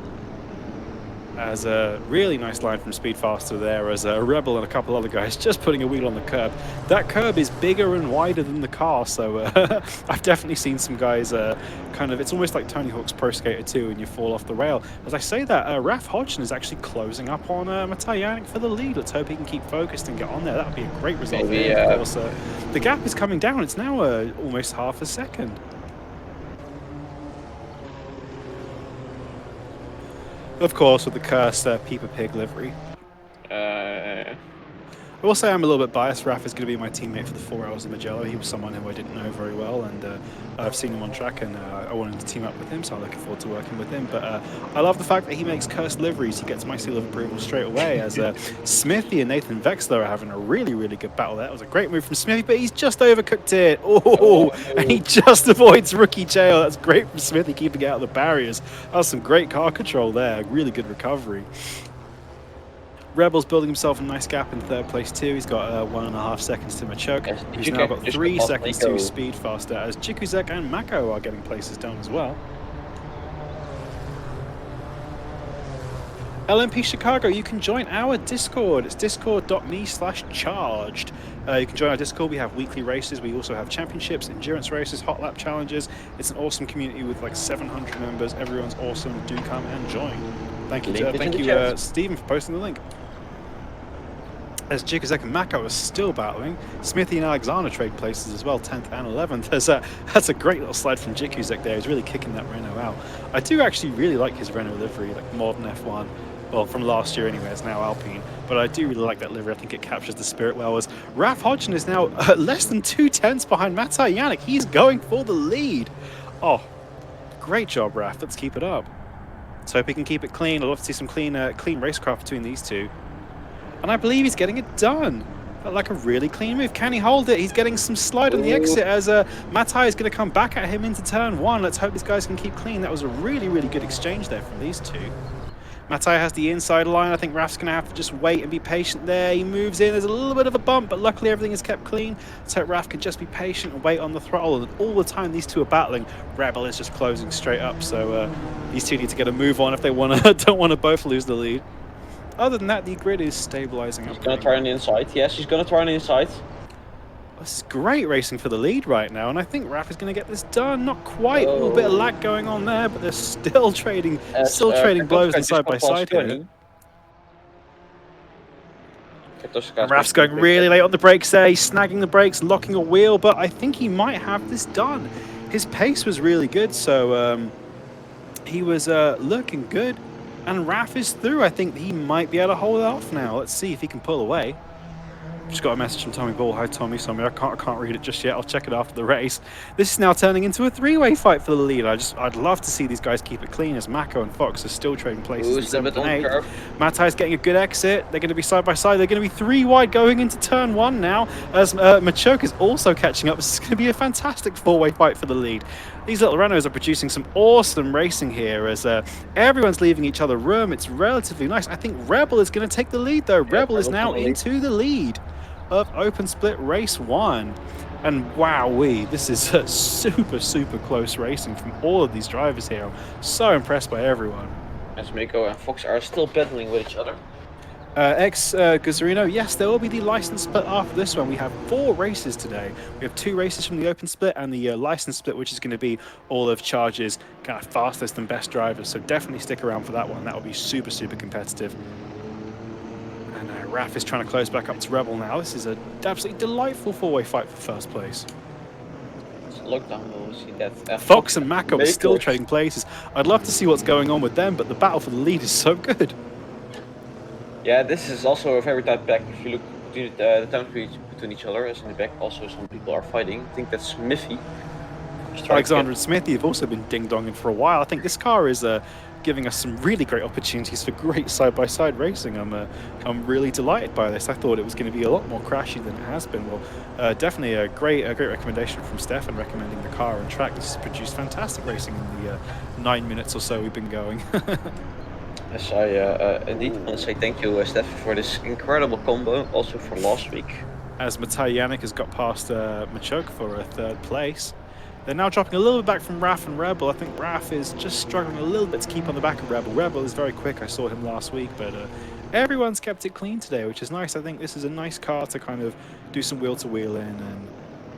As a really nice line from Speedfaster there, as a Rebel and a couple other guys just putting a wheel on the curb. That curb is bigger and wider than the car, so I've definitely seen some guys kind of, it's almost like Tony Hawk's Pro Skater 2 and you fall off the rail. As I say that, Raf Hodgson is actually closing up on Matej Jannik for the lead. Let's hope he can keep focused and get on there. That would be a great result. Maybe, of course, the gap is coming down. It's now almost half a second. Of course, with the cursed Peppa Pig livery. I will say I'm a little bit biased. Raf is going to be my teammate for the 4 hours of Magello. He was someone who I didn't know very well, and I've seen him on track, and I wanted to team up with him, so I'm looking forward to working with him. But I love the fact that he makes cursed liveries. He gets my seal of approval straight away, as Smithy and Nathan Vexler are having a really good battle there. That was a great move from Smithy, but he's just overcooked it. Oh, and he just avoids rookie jail. That's great from Smithy, keeping it out of the barriers. That was some great car control there. Really good recovery. Rebel's building himself a nice gap in 3rd place too. He's got 1.5 seconds to Machoke. He's now got 3 seconds to Speedfaster, as Jikuzek and Mako are getting places down as well. LMP Chicago, you can join our Discord. It's discord.me/charged. You can join our Discord. We have weekly races. We also have championships, endurance races, hot lap challenges. It's an awesome community with like 700 members. Everyone's awesome. Do come and join. Thank you, Stephen, for posting the link. As Jikuzek and Mako are still battling, Smithy and Alexander trade places as well, 10th and 11th. That's a great little slide from Jikuzek there. He's really kicking that Renault out. I do actually really like his Renault livery, like modern F1. Well, from last year anyway, it's now Alpine. But I do really like that livery. I think it captures the spirit well. As Raf Hodgson is now less than 2 tenths behind Matej Jannik. He's going for the lead. Oh, Great job, Raf. Let's keep it up. Let's hope he can keep it clean. I'd love to see some clean racecraft between these two. And I believe he's getting it done. Felt like a really clean move. Can he hold it? He's getting some slide on the exit as Matai is going to come back at him into turn 1. Let's hope these guys can keep clean. That was a really, really good exchange there from these two. Matai has the inside line. I think Raf's going to have to just wait and be patient there. He moves in. There's a little bit of a bump, but luckily everything is kept clean. So Raf can just be patient and wait on the throttle. And all the time these two are battling, Rebel is just closing straight up. So these two need to get a move on if they don't want to both lose the lead. Other than that, the grid is stabilizing up. He's going to try on the inside. Yes, he's going to try on the inside. This is great racing for the lead right now, and I think Raf is going to get this done. Not quite, a little bit of lag going on there, but they're still trading, blows and side by side here. And Raf's going really late on the brakes there. He's snagging the brakes, locking a wheel, but I think he might have this done. His pace was really good, so he was looking good. And Raf is through. I think he might be able to hold it off now. Let's see if he can pull away. Just got a message from Tommy Ball. Hi Tommy, sorry, I can't read it just yet. I'll check it after the race. This is now turning into a three-way fight for the lead. I'd love to see these guys keep it clean as Mako and Fox are still trading places. Matai's getting a good exit. They're going to be side by side. They're going to be 3 wide going into turn 1 now as Machoke is also catching up. This is going to be a fantastic 4-way fight for the lead. These little Renaults are producing some awesome racing here as everyone's leaving each other room. It's relatively nice. I think Rebel is going to take the lead though. Rebel is now into the lead of Open Split Race 1. And wowee, this is super close racing from all of these drivers here. I'm so impressed by everyone. As Mako and Fox are still battling with each other. Gazarino, yes, there will be the license split after this one. We have 4 races today. We have 2 races from the open split and the license split, which is going to be all of Charge's kind of fastest and best drivers. So definitely stick around for that one. That will be super competitive. And Raf is trying to close back up to Rebel now. This is an absolutely delightful 4-way fight for first place. Lockdown, we'll see that. Fox and Mako are still trading places. I'd love to see what's going on with them, but the battle for the lead is so good. Yeah, this is also a very tight back. If you look between the time between each other, as in the back also some people are fighting. I think that's Smithy. Alexander and Smithy have also been ding-donging for a while. I think this car is giving us some really great opportunities for great side-by-side racing. I'm really delighted by this. I thought it was going to be a lot more crashy than it has been. Well, definitely a great recommendation from Stefan recommending the car and track. This has produced fantastic racing in the 9 minutes or so we've been going. Yes, I indeed want to say thank you, Stefan, for this incredible combo, also for last week. As Matai Yannick has got past Machoke for a 3rd place. They're now dropping a little bit back from Raf and Rebel. I think Raf is just struggling a little bit to keep on the back of Rebel. Rebel is very quick. I saw him last week, but everyone's kept it clean today, which is nice. I think this is a nice car to kind of do some wheel-to-wheel in. And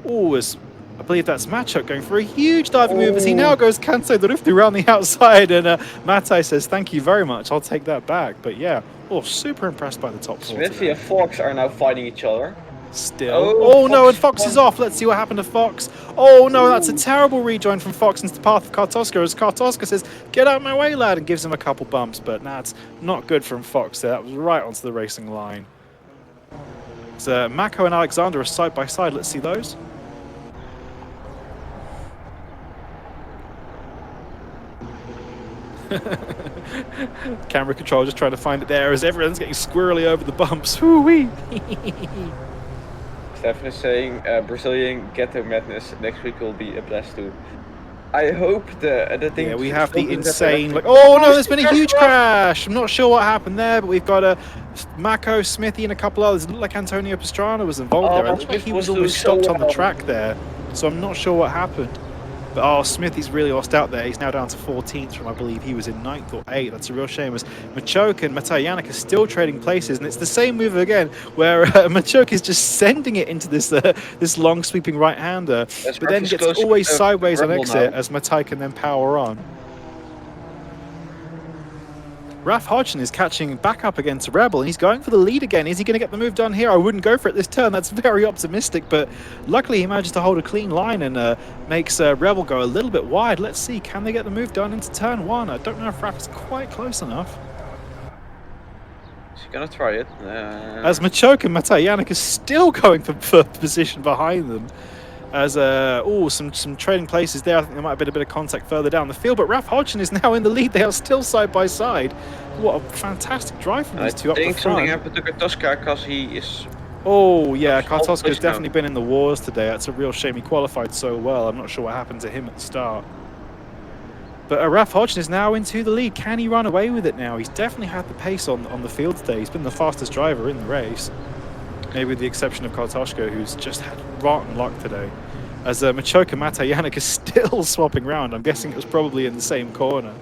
always, I believe that's Machoke going for a huge diving move as he now goes Kanso the Rifty around the outside. And Matai says, thank you very much. I'll take that back. But yeah, super impressed by the top 4. Smithy and Fox are now fighting each other. Still. Oh no, and Fox is off. Let's see what happened to Fox. Oh no, that's a terrible rejoin from Fox into the path of Kartoska as Kartoska says, get out of my way, lad, and gives him a couple bumps. But that's not good from Fox there. That was right onto the racing line. So Mako and Alexander are side by side. Let's see those. Camera control just trying to find it there as everyone's getting squirrely over the bumps. Woo-wee. Stefan is saying Brazilian ghetto madness next week will be a blast too. I hope the thing. Yeah, we have the insane. Oh no, there's been a huge crash. I'm not sure what happened there, but we've got Mako, Smithy, and a couple others. It looked like Antonio Pastrana was involved there. It looked like he was almost stopped on the track there, so I'm not sure what happened. But Smithy's really lost out there. He's now down to 14th from, I believe, he was in 9th or 8th. That's a real shame as Machoke and Matai Yannick are still trading places. And it's the same move again where Machoke is just sending it into this this long sweeping right-hander. But then gets always sideways on exit as Matai can then power on. Raf Hodgson is catching back up against Rebel, and he's going for the lead again. Is he going to get the move done here? I wouldn't go for it this turn. That's very optimistic, but luckily he manages to hold a clean line and makes Rebel go a little bit wide. Let's see, can they get the move done into turn 1? I don't know if Raf is quite close enough. She's going to try it. As Machoke and Matai Yannick is still going for 1st position behind them. As some trading places there. I think there might have been a bit of contact further down the field, but Ralph Hodgson is now in the lead. They are still side by side. What a fantastic drive from these two up the I think something front. happened to Kartoska because he is. Oh yeah, Kartoska has now. definitely been in the wars today. That's a real shame. He qualified so well. I'm not sure what happened to him at the start. But Ralph Hodgson is now into the lead. Can he run away with it now? He's definitely had the pace on the field today. He's been the fastest driver in the race. Maybe with the exception of Kartoshka, who's just had rotten luck today. As Machoka Matajanek is still swapping around. I'm guessing it was probably in the same corner.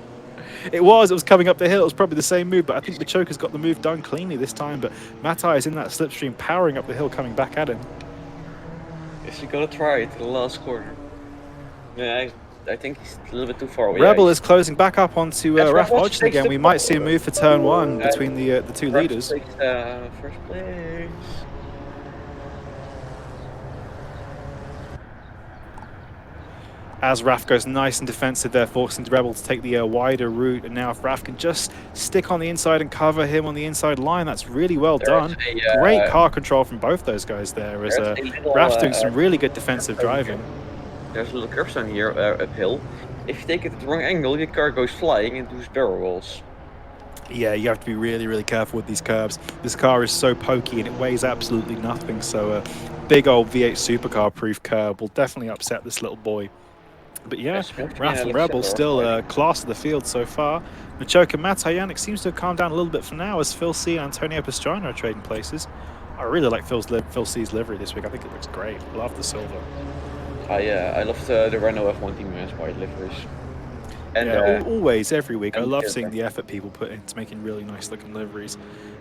It was coming up the hill. It was probably the same move, but I think Machoka's got the move done cleanly this time. But Matai is in that slipstream, powering up the hill, coming back at him. Is he gonna try it in the last corner? Yeah, I think he's a little bit too far away. Rebel is closing back up onto Ralph Hodgson again. We might see a pole. move for turn one between the two leaders. Takes, first place. As Raf goes nice and defensive there, forcing Rebel to take the wider route. And now if Raf can just stick on the inside and cover him on the inside line, that's really well done. Great car control from both those guys there, as Raf's doing some really good defensive driving. There's a little curbstone here uphill. If you take it at the wrong angle, your car goes flying into his barrel walls. Yeah, you have to be really, really careful with these curbs. This car is so pokey and it weighs absolutely nothing. So a big old V8 supercar proof curb will definitely upset this little boy. But yeah, Raf and Rebel still class of the field so far. Machoka Matajanek seems to have calmed down a little bit for now as Phil C and Antonio Pastrana are trading places. I really like Phil C's livery this week. I think it looks great. Love the silver. I love the Renault F1 team as white liveries. And yeah, always, every week. I love seeing the effort people put into making really nice looking liveries.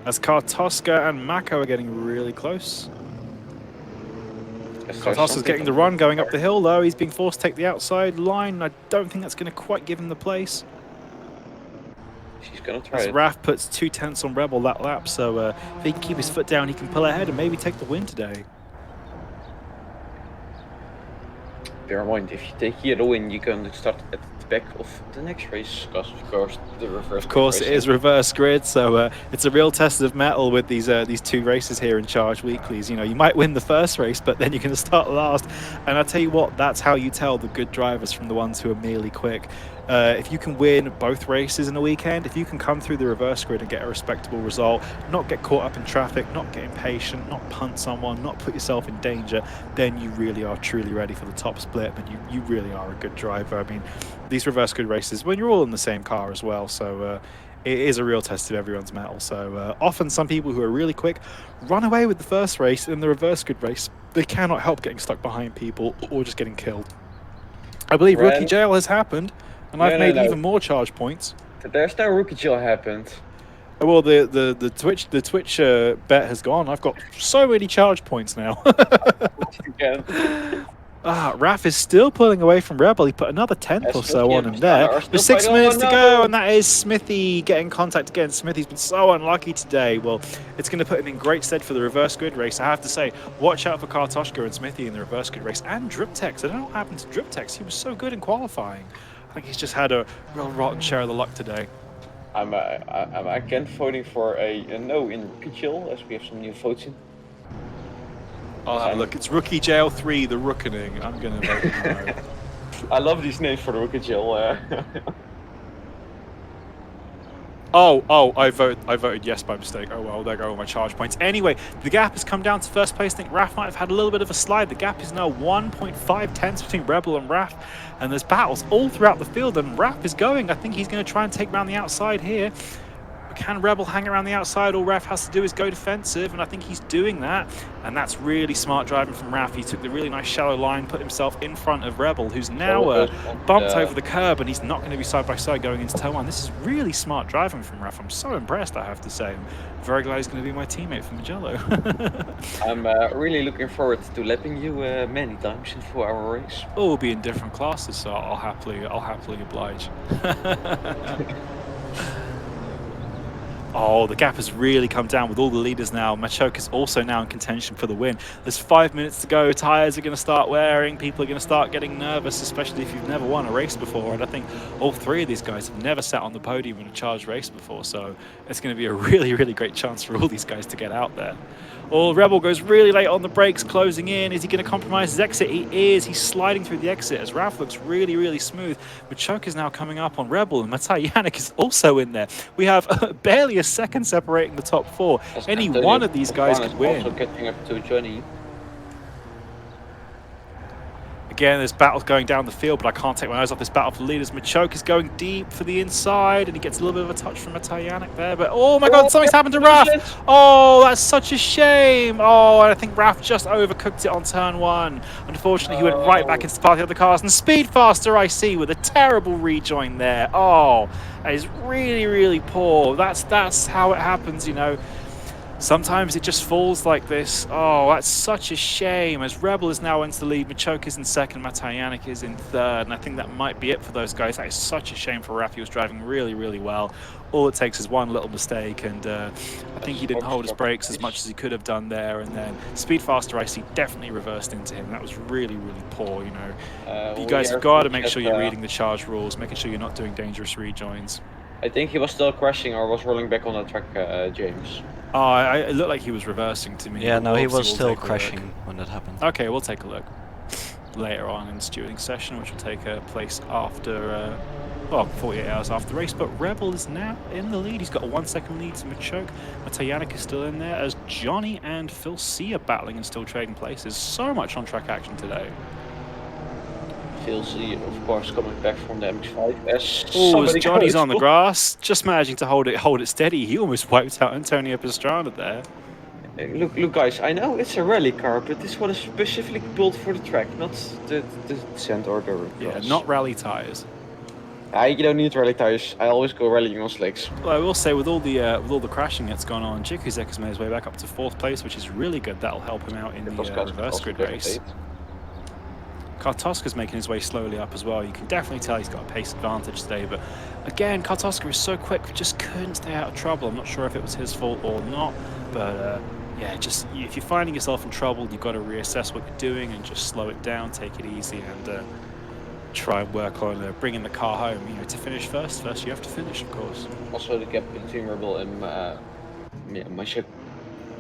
As Kartoska and Mako are getting really close. Kartoska's getting the run going up the hill though. He's being forced to take the outside line. I don't think that's going to quite give him the place. She's going to try as it. Raf puts 2 tenths on Rebel that lap, so if he can keep his foot down, he can pull ahead and maybe take the win today. Bear in mind, if you take here the win, you can start at the back of the next race, because of course the reverse. Of course, it is reverse grid, so it's a real test of mettle with these 2 races here in Charge Weeklies. You know, you might win the first race, but then you're going to start last. And I tell you what, that's how you tell the good drivers from the ones who are merely quick. If you can win both races in a weekend, if you can come through the reverse grid and get a respectable result, not get caught up in traffic, not get impatient, not punt someone, not put yourself in danger, then you really are truly ready for the top split, and you really are a good driver. I mean, these reverse grid races, when you're all in the same car as well, so it is a real test of everyone's mettle. So often some people who are really quick run away with the first race. In the reverse grid race, they cannot help getting stuck behind people or just getting killed. I believe rookie jail has happened. And I've made even more charge points. There's no rookie jail happened. Well, the Twitch bet has gone. I've got so many charge points now. Raf is still pulling away from Rebel. He put another 10th or so on him there. With 6 minutes to go, and that is Smithy getting contact again. Smithy's been so unlucky today. Well, it's going to put him in great stead for the reverse grid race. I have to say, watch out for Kartoshka and Smithy in the reverse grid race. And Driptex. I don't know what happened to Driptex. He was so good in qualifying. I think he's just had a real rotten share of the luck today. I'm again voting for a no in rookie jail, as we have some new votes in. I'll have a look. It's Rookie Jail 3, the Rookening. I'm going to vote no. I love these names for the rookie jail. I voted yes by mistake. Oh well, there go all my charge points. Anyway, the gap has come down to first place. I think Raf might have had a little bit of a slide. The gap is now 1.5 tenths between Rebel and Raf, and there's battles all throughout the field, and Raf is going. I think he's going to try and take around the outside here. Can Rebel hang around the outside? All Raf has to do is go defensive, and I think he's doing that. And that's really smart driving from Raf. He took the really nice shallow line, put himself in front of Rebel, who's now bumped over the curb, and he's not going to be side by side going into turn 1. This is really smart driving from Raf. I'm so impressed, I have to say. I'm very glad he's going to be my teammate for Mugello. I'm really looking forward to lapping you many times in 4-hour race. Oh, we'll be in different classes, so I'll happily oblige. Oh, the gap has really come down with all the leaders now. Machoke is also now in contention for the win. There's 5 minutes to go. Tyres are going to start wearing. People are going to start getting nervous, especially if you've never won a race before. And I think all 3 of these guys have never sat on the podium in a charged race before. So it's going to be a really, really great chance for all these guys to get out there. Oh, Rebel goes really late on the brakes, closing in. Is he going to compromise his exit? He is. He's sliding through the exit as Raf looks really, really smooth. Machoke is now coming up on Rebel, and Matai Yannick is also in there. We have barely a second separating the top 4. As Any Antonio one of these guys Pastrana could is win. also catching up to Johnny. Again, there's battles going down the field, but I can't take my eyes off this battle for the leaders. Machoke is going deep for the inside, and he gets a little bit of a touch from Matai Yannick there. But oh my God, something's happened to Raf! Oh, that's such a shame! Oh, and I think Raf just overcooked it on turn 1. Unfortunately, he went right back into the path of the other cars. And Speed Faster, I see, with a terrible rejoin there. Oh, that is really, really poor. That's how it happens, you know. Sometimes it just falls like this. Oh, that's such a shame. As Rebel is now into the lead, Machoke is in second, Matai Yannick is in third, and I think that might be it for those guys. That is such a shame for Raf. He was driving really, really well. All it takes is one little mistake, and I think he didn't hold his brakes as much as he could have done there. And then Speed Faster, I see, definitely reversed into him. That was really, really poor, you know. You guys have got to make sure you're reading the charge rules, making sure you're not doing dangerous rejoins. I think he was still crashing or was rolling back on the track, James. Oh, it looked like he was reversing to me. Yeah, no, he was We'll still take a look. crashing when that happened. Okay, we'll take a look later on in the stewarding session, which will take place after, well, 48 hours after the race. But Rebel is now in the lead. He's got a 1 second lead to Machoke. Matai Yannick is still in there as Johnny and Phil C are battling and still trading places. So much on-track action today. Phil C, of course, coming back from the MX-5. As Johnny's on the grass, just managing to hold it steady. He almost wiped out Antonio Pastrana there. Look, guys, I know it's a rally car, but this one is specifically built for the track, not the descent or the Yeah, not rally tires. You don't need rally tires. I always go rallying on slicks. Well, I will say, with all the crashing that's gone on, Jikuzek has made his way back up to 4th place, which is really good. That'll help him out in the reverse grid race. Kartoska's making his way slowly up as well. You can definitely tell he's got a pace advantage today, but again, Kartoska is so quick, just couldn't stay out of trouble. I'm not sure if it was his fault or not, but yeah, just if you're finding yourself in trouble, you've got to reassess what you're doing and just slow it down, take it easy, and try and work on bringing the car home. You know, to finish first you have to finish, of course. Also, the gap between Rebel and my ship.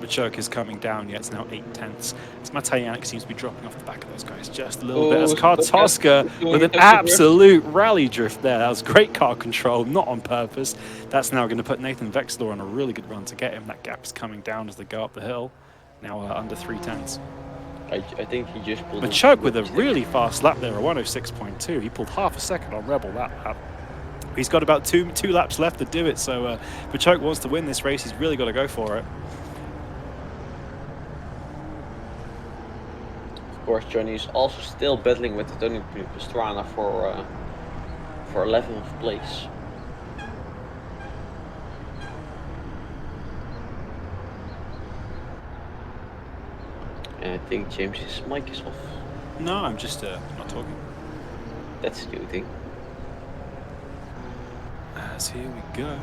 Machoke is coming down, yeah, it's now 8/10. As Matai Yannick seems to be dropping off the back of those guys just a little bit. As Kartoska with an absolute rally drift there. That was great car control, not on purpose. That's now going to put Nathan Vexler on a really good run to get him. That gap is coming down as they go up the hill. Now under 3/10. I think he just pulled Machoke with a really fast lap there, a 106.2. He pulled half a second on Rebel that lap. He's got about two laps left to do it, so Machoke wants to win this race. He's really got to go for it. Of course, Johnny is also still battling with Antonio Pastrana for 11th place. And I think James's mic is off. No, I'm just not talking. That's a new thing. As here we go.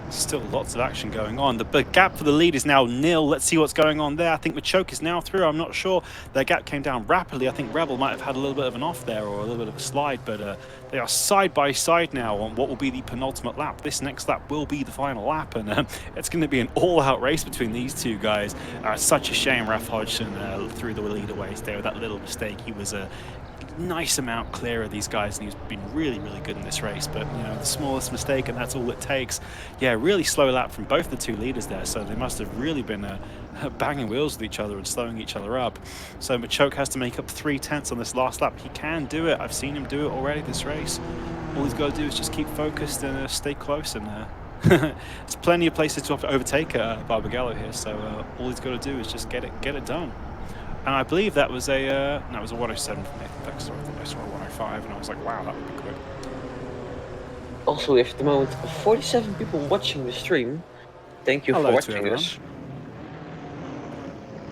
Still lots of action going on. The gap for the lead is now nil. Let's see what's going on there. I think Machoke is now through. I'm not sure. Their gap came down rapidly. I think Rebel might have had a little bit of an off there or a little bit of a slide, but they are side by side now on what will be the penultimate lap. This next lap will be the final lap, and it's going to be an all-out race between these two guys. Such a shame Raf Hodgson threw the lead away there with that little mistake. He was a nice amount clear of these guys, and he's been really, really good in this race, but you know, the smallest mistake and that's all it takes. Yeah, really slow lap from both the two leaders there, so they must have really been banging wheels with each other and slowing each other up. So Machoke has to make up 3/10 on this last lap. He can do it. I've seen him do it already this race. All he's got to do is just keep focused and stay close, and there's plenty of places to overtake Barbagello here, so all he's got to do is just get it done. And I believe that was a 107 from Nathan Vexler. I think I saw a 105, and I was like, wow, that would be quick. Also, we have at the moment 47 people watching the stream. Thank you for watching us.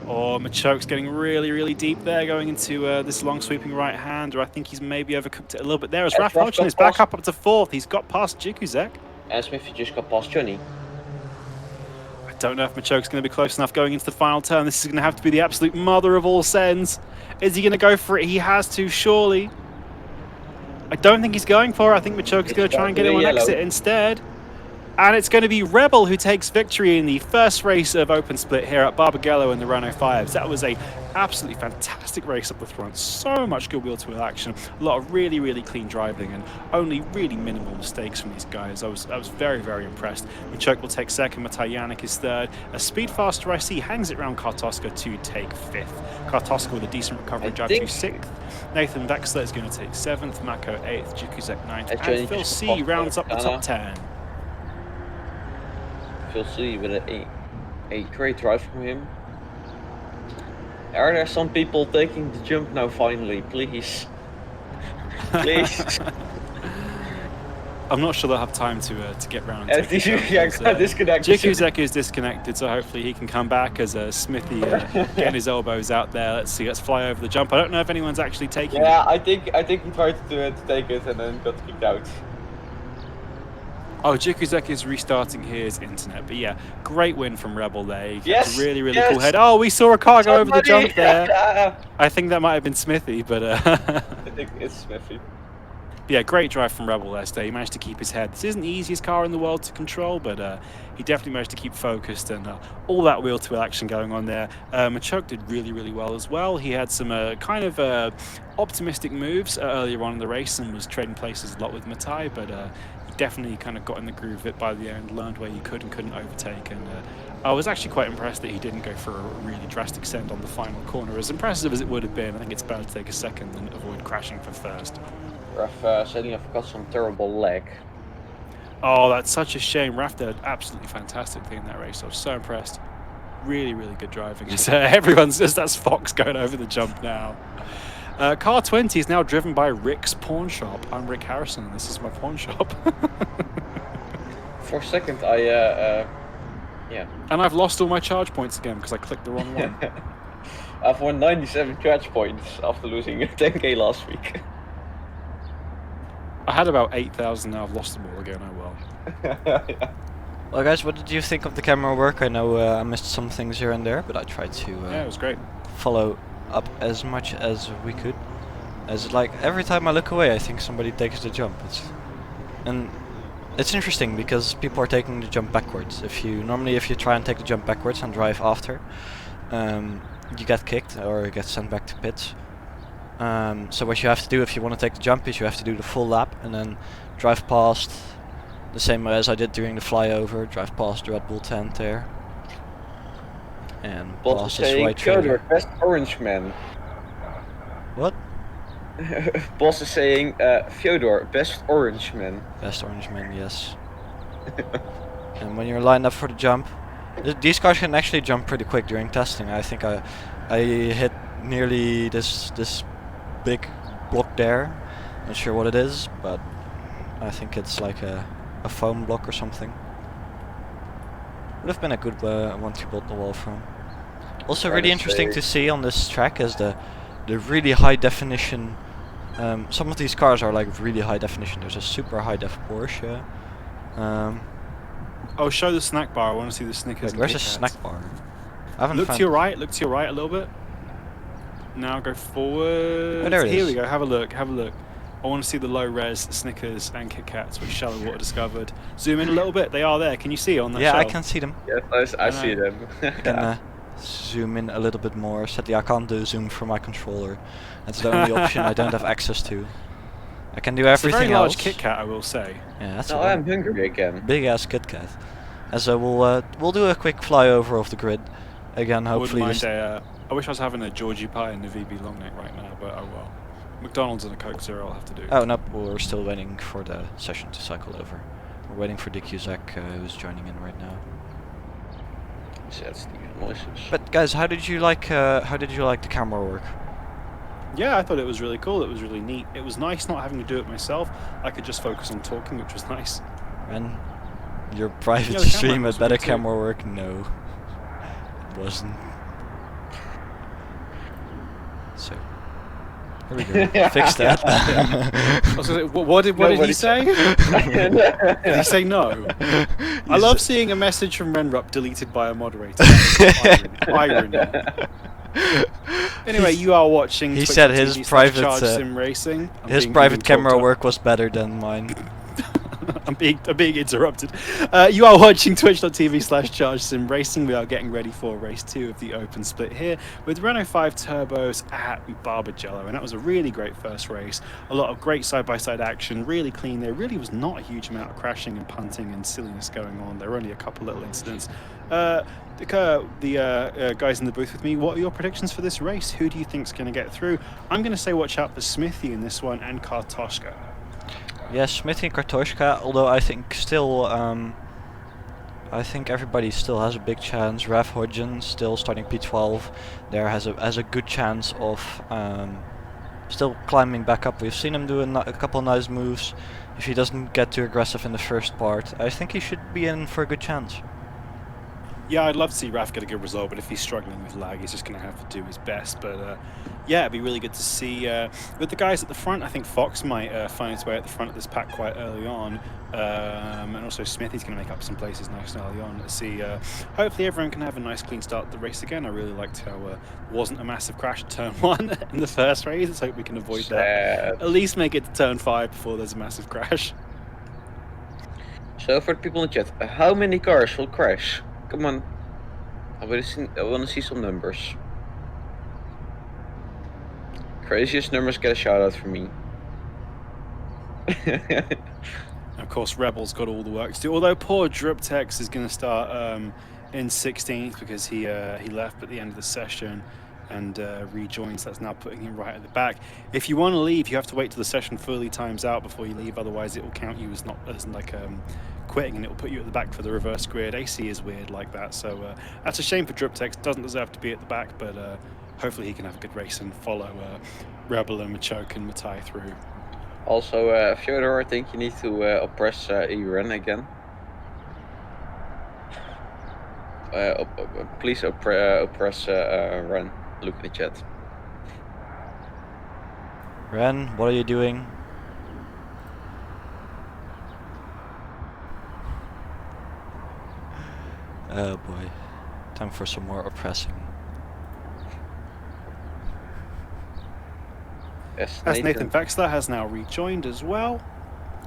Oh, Machoke's getting really, really deep there, going into this long sweeping right hand, or I think he's maybe overcooked it a little bit there. As Raf Hodgson is back up to 4th. He's got past Jikuzek. And Smith just got past Johnny. Don't know if Machoke's going to be close enough going into the final turn. This is going to have to be the absolute mother of all sends. Is he going to go for it? He has to, surely. I don't think he's going for it. I think Machoke's going to try and get him on exit instead. And it's going to be Rebel who takes victory in the first race of Open Split here at Barbagello in the Renault 5s. That was a absolutely fantastic race up the front. So much good wheel-to-wheel action. A lot of really, really clean driving and only really minimal mistakes from these guys. I was very, very impressed. Michok will take second. Mataj Yannick is third. A Speedfaster I see hangs it round Kartoska to take fifth. Kartoska with a decent recovery drive to sixth. Nathan Vexler is going to take seventh. Mako eighth. Jukuzek ninth. And Phil C rounds up the top 10. Phil C with a great drive from him. Are there some people taking the jump now finally? Please. Please. I'm not sure they'll have time to get round and take the jump. Disconnected. Jukuzek is disconnected, so hopefully he can come back as Smithy getting his elbows out there. Let's see, let's fly over the jump. I don't know if anyone's actually taking it. Yeah, I think he tried to take it and then got kicked out. Oh, Jukuzek is restarting his internet, but yeah, great win from Rebel there. Yes, really, really cool head. Oh, we saw a car go over the jump there. I think that might have been Smithy, but I think it's Smithy. Yeah, great drive from Rebel there today. He managed to keep his head. This isn't the easiest car in the world to control, but he definitely managed to keep focused and all that wheel-to-wheel action going on there. Michok did really, really well as well. He had some kind of optimistic moves earlier on in the race and was trading places a lot with Mataj, but he definitely kind of got in the groove of it by the end, learned where he could and couldn't overtake, and I was actually quite impressed that he didn't go for a really drastic send on the final corner. As impressive as it would have been, I think it's better to take a second than avoid crashing for first. Raf suddenly I've got some terrible lag. Oh, that's such a shame. Raf did an absolutely fantastic thing in that race. I was so impressed. Really, really good driving. Everyone's just, that's Fox going over the jump now. Car 20 is now driven by Rick's Pawn Shop. I'm Rick Harrison, and this is my pawn shop. For a second, yeah. And I've lost all my charge points again because I clicked the wrong one. I've won 97 charge points after losing 10k last week. I had about 8,000, now I've lost them all again, oh well. Yeah. Well guys, what did you think of the camera work? I know I missed some things here and there, but I tried to yeah, it was great. Follow up as much as we could. As like every time I look away I think somebody takes the jump. It's interesting because people are taking the jump backwards. If you try and take the jump backwards and drive after, you get kicked or get sent back to pits. So what you have to do if you want to take the jump is you have to do the full lap and then drive past, the same as I did during the flyover, drive past the Red Bull tent there. And Boss past is this saying white trailer. Fyodor, best orange man. What? Boss is saying Fyodor, best orange man. Best orange man, yes. And when you're lined up for the jump, these cars can actually jump pretty quick during testing. I think I hit nearly this big block there. Not sure what it is, but I think it's like a foam block or something. Would have been a good one to build the wall from. Also really interesting to see on this track is the really high definition. Some of these cars are like really high definition. There's a super high def Porsche. Oh, show the snack bar. I want to see the Snickers. Wait, where's the snack bar? I haven't look found to your right. Look to your right a little bit. Now go forward. Oh, there it Here is. we go. Have a look. Have a look. I want to see the low-res Snickers and Kit Kats, which Shallow Water discovered. Zoom in a little bit. They are there. Can you see on that Yeah, shelf? I can see them. Yes, I see them. I can zoom in a little bit more. Sadly, I can't do zoom from my controller. That's the only option I don't have access to. I can do It's a everything very large else. Kit Kat, I will say. Yeah, that's Now I'm hungry again. big ass Kit Kat. And so we'll do a quick flyover of the grid. Again, hopefully. I wouldn't mind I wish I was having a Georgie pie and a VB long neck right now, but oh well. McDonald's and a Coke Zero I'll have to do. Oh no, we're still waiting for the session to cycle over. We're waiting for Dick Cusack, who's joining in right now. But guys, how did you like the camera work? Yeah, I thought it was really cool. It was really neat. It was nice not having to do it myself. I could just focus on talking, which was nice. And your private Yeah, the camera stream was had better good too. camera work? No, it wasn't. So here we go. Fix that. I was gonna say, what did he say? Did he say no? I love seeing a message from Renrup deleted by a moderator. Irony. Anyway, you are watching. He said his private Charge Sim Racing. his private camera work was better than mine. I'm being interrupted. You are watching twitch.tv/ChargeSim Racing. We are getting ready for race 2 of the open split here with Renault 5 turbos at Barbagello, and that was a really great first race. A lot of great side-by-side action, really clean. There really was not a huge amount of crashing and punting and silliness going on. There were only a couple little incidents. The guys in the booth with me, what are your predictions for this race? Who do you think's going to get through? I'm going to say watch out for Smithy in this one and Kartoshka. Yes, Smithy and Kartoshka, although I think still, I think everybody still has a big chance. Rav Hodgen still starting P12 there has a good chance of still climbing back up. We've seen him do a couple nice moves. If he doesn't get too aggressive in the first part, I think he should be in for a good chance. Yeah, I'd love to see Raf get a good result, but if he's struggling with lag, he's just going to have to do his best. But yeah, it'd be really good to see. With the guys at the front, I think Fox might find his way at the front of this pack quite early on. And also Smithy's going to make up some places nice and early on. Let's see. Hopefully everyone can have a nice clean start to the race again. I really liked how it wasn't a massive crash at turn 1 in the first race. Let's hope we can avoid that. At least make it to turn 5 before there's a massive crash. So for the people in the chat, how many cars will crash? Come on, I want to see some numbers. Craziest numbers get a shout out from me. Of course, Rebel's got all the work to do. Although poor Druptex is going to start in 16th because he left at the end of the session and rejoins. That's now putting him right at the back. If you want to leave, you have to wait till the session fully times out before you leave. Otherwise, it will count you as quitting, and it will put you at the back for the reverse grid. AC is weird like that, so that's a shame for Druptex. Doesn't deserve to be at the back, but hopefully he can have a good race and follow Rebel and Machoke and Matai through. Also, Fyodor, I think you need to oppress Eren again. Please oppress Ren. Look in the chat. Ren, what are you doing? Oh boy, time for some more oppressing. Yes, As Nathan Vexler has now rejoined as well.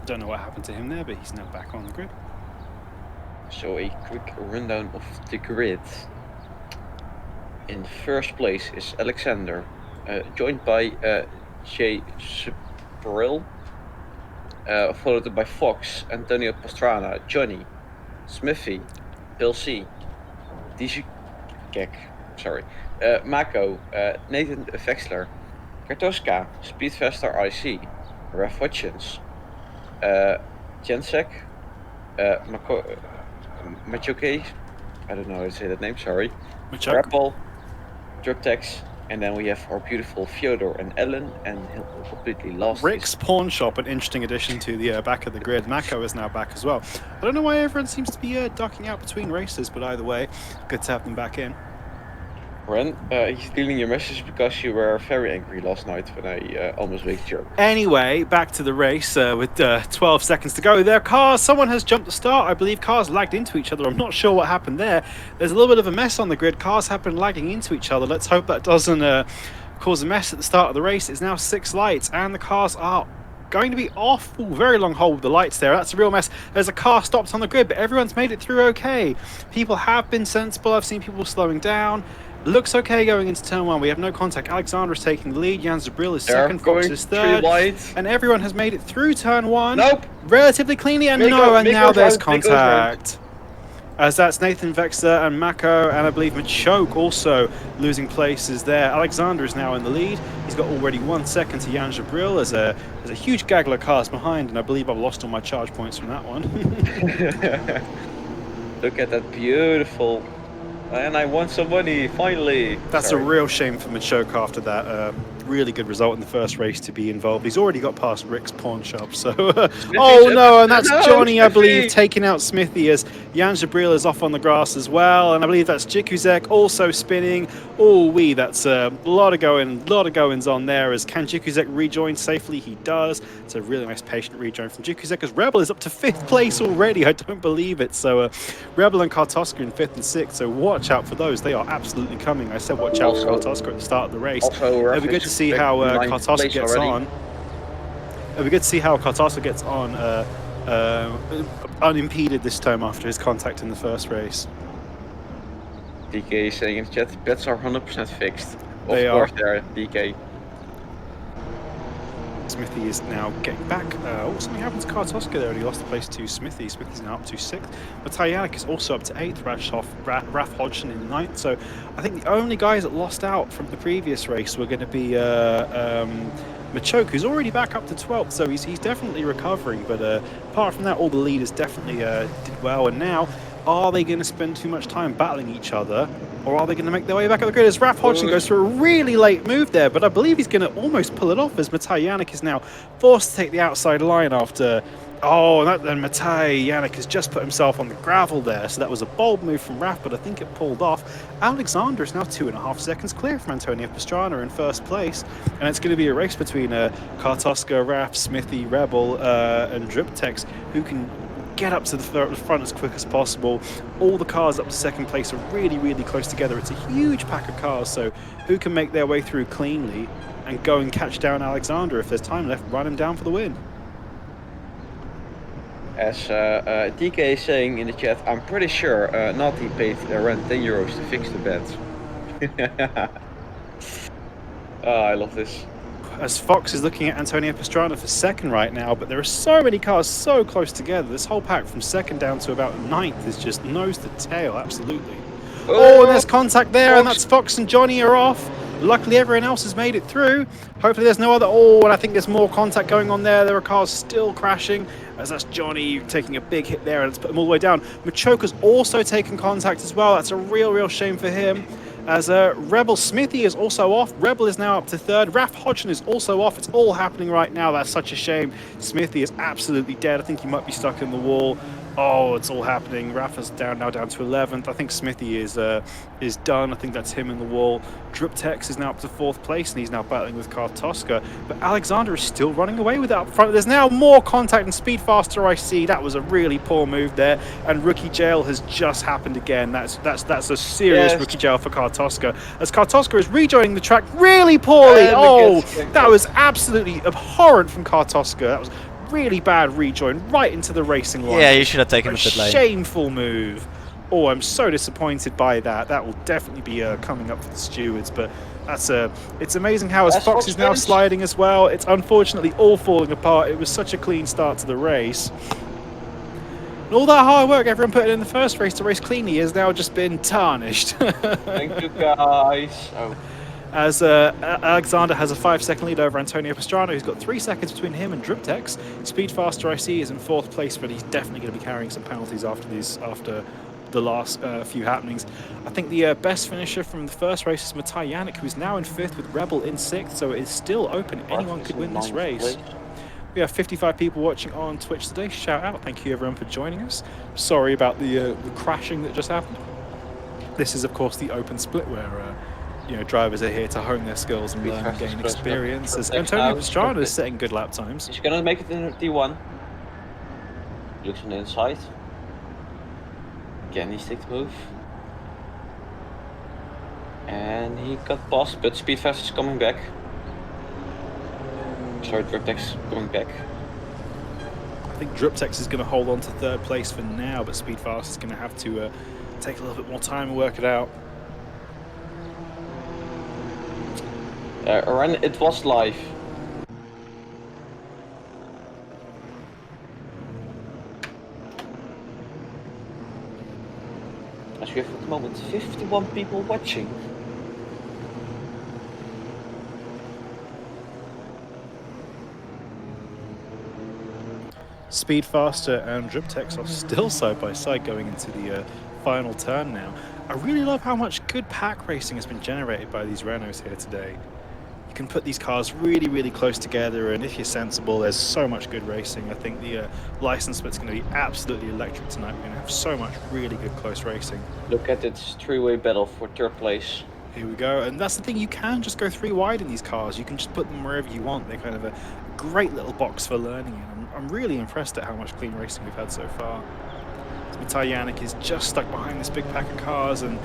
Don't know what happened to him there, but he's now back on the grid. So a quick rundown of the grid. In first place is Alexander, joined by Jay Spril, followed by Fox, Antonio Pastrana, Johnny, Smithy, Bill C, Dijikek, sorry, Mako, Nathan Vexler, Kartoska, Speedfaster IC, Raf Hutchins, Jensek, Machoke, I don't know how to say that name, sorry, Rappel, Druptex, and then we have our beautiful Fyodor and Ellen, and he'll completely lost. Rick's Pawn Shop, an interesting addition to the back of the grid. Mako is now back as well. I don't know why everyone seems to be ducking out between races, but either way, good to have them back in. Ren, he's stealing your message because you were very angry last night when I almost waked you up. Anyway, back to the race with 12 seconds to go. Their cars, someone has jumped the start. I believe cars lagged into each other. I'm not sure what happened there. There's a little bit of a mess on the grid. Cars have been lagging into each other. Let's hope that doesn't cause a mess at the start of the race. It's now 6 lights and the cars are going to be off. Ooh, very long hold with the lights there. That's a real mess. There's a car stopped on the grid, but everyone's made it through okay. People have been sensible. I've seen people slowing down. Looks okay going into turn 1. We have no contact. Alexander is taking the lead. Jan Zabril is second. Fox is third. And everyone has made it through turn 1. Nope. Relatively cleanly. And now there's contact. As that's Nathan Vexler and Mako, and I believe Machoke also losing places there. Alexander is now in the lead. He's got already 1 second to Jan Zabril. There's a huge gaggle of cars behind, and I believe I've lost all my charge points from that one. Look at that beautiful. And I won some money, finally. That's a real shame for Machoke after that really good result in the first race to be involved. He's already got past Rick's Pawn Shop, so... oh no, and that's Johnny, I believe, taking out Smithy as Jan Zabril is off on the grass as well, and I believe that's Jikuzek also spinning. Oh wee, that's a lot of goings on there. As can Jikuzek rejoin safely? He does. It's a really nice patient rejoin from Jikuzek as Rebel is up to 5th place already. I don't believe it. So Rebel and Kartoska in 5th and 6th, so watch out for those. They are absolutely coming. I said watch out for Kartoska at the start of the race. It'll be good to see how Kartoska gets on. It'll be good to see how Kartoska gets on unimpeded this time after his contact in the first race. DK is saying in the chat, bets are 100% fixed. They of course they are, DK. Smithy is now getting back. Something happened to Kartoska there, and he lost the place to Smithy. Smithy's now up to 6th. Matajanik is also up to 8th. Raf Hodgson in 9th. So I think the only guys that lost out from the previous race were going to be Machoke, who's already back up to 12th. So he's definitely recovering. But apart from that, all the leaders definitely did well. And now, are they going to spend too much time battling each other? Or are they going to make their way back up the grid? As Raf Hodgson goes for a really late move there, but I believe he's going to almost pull it off as Matajanik is now forced to take the outside line after... Oh, and Matajanik has just put himself on the gravel there, so that was a bold move from Raf, but I think it pulled off. Alexander is now 2.5 seconds clear from Antonio Pastrana in first place, and it's going to be a race between Kartoska, Raf, Smithy, Rebel, and Driptex, who can get up to the front as quick as possible. All the cars up to second place are really, really close together. It's a huge pack of cars, so who can make their way through cleanly and go and catch down Alexander? If there's time left, run him down for the win. As DK is saying in the chat, I'm pretty sure Nati paid around €10 to fix the bed. I love this. As Fox is looking at Antonio Pastrana for second right now, but there are so many cars so close together. This whole pack from second down to about 9th is just nose to tail, absolutely. Oh, and there's contact there, and that's Fox and Johnny are off. Luckily, everyone else has made it through. Hopefully there's no other... Oh, and I think there's more contact going on there. There are cars still crashing, as that's Johnny taking a big hit there, and it's put him all the way down. Machoka's also taken contact as well. That's a real shame for him. As Rebel Smithy is also off. Rebel is now up to 3rd. Raf Hodgson is also off. It's all happening right now. That's such a shame. Smithy is absolutely dead. I think he might be stuck in the wall. Oh, it's all happening. Raf is now down to 11th. I think Smithy is done. I think that's him in the wall. Driptex is now up to 4th place, and he's now battling with Kartoska. But Alexander is still running away with that up front. There's now more contact, and Speedfaster I see. That was a really poor move there. And rookie jail has just happened again. That's a serious rookie jail for Kartoska. As Kartoska is rejoining the track really poorly. Oh, that was absolutely abhorrent from Kartoska. That was really bad rejoin right into the racing line. Yeah, you should have taken the pit lane. Shameful move. Oh, I'm so disappointed by that. That will definitely be coming up for the stewards, but it's amazing how as Fox is now sliding as well. It's unfortunately all falling apart. It was such a clean start to the race. And all that hard work everyone put in the first race to race cleanly has now just been tarnished. Thank you, guys. Oh. As Alexander has a 5-second lead over Antonio Pastrana, who's got 3 seconds between him and Driptex. Speedfaster IC is in 4th place, but he's definitely going to be carrying some penalties after the last few happenings. I think the best finisher from the first race is Matajanik, who is now in 5th with Rebel in 6th, so it is still open. Anyone could win this race. We have 55 people watching on Twitch today. Shout out. Thank you everyone for joining us. Sorry about the crashing that just happened. This is, of course, the open split where drivers are here to hone their skills and learn and gain experience. As Antonio Pastrana is setting good lap times. He's gonna make it in T1. Looks on the inside. Again, he stick move. And he got past, but Speedfast is coming back. Sorry, Driptex coming back. I think Driptex is going to hold on to 3rd place for now, but Speedfast is going to have to take a little bit more time and work it out. It was live. As we have at the moment 51 people watching. Speedfaster and Driptex are still side by side going into the final turn now. I really love how much good pack racing has been generated by these Renaults here today. You can put these cars really close together, and if you're sensible, there's so much good racing. I think the license split's going to be absolutely electric tonight. We're going to have so much really good close racing. Look at this 3-way battle for 3rd place. Here we go, and that's the thing, you can just go 3 wide in these cars. You can just put them wherever you want. They're kind of a great little box for learning, and I'm really impressed at how much clean racing we've had so far. Matajanik is just stuck behind this big pack of cars, and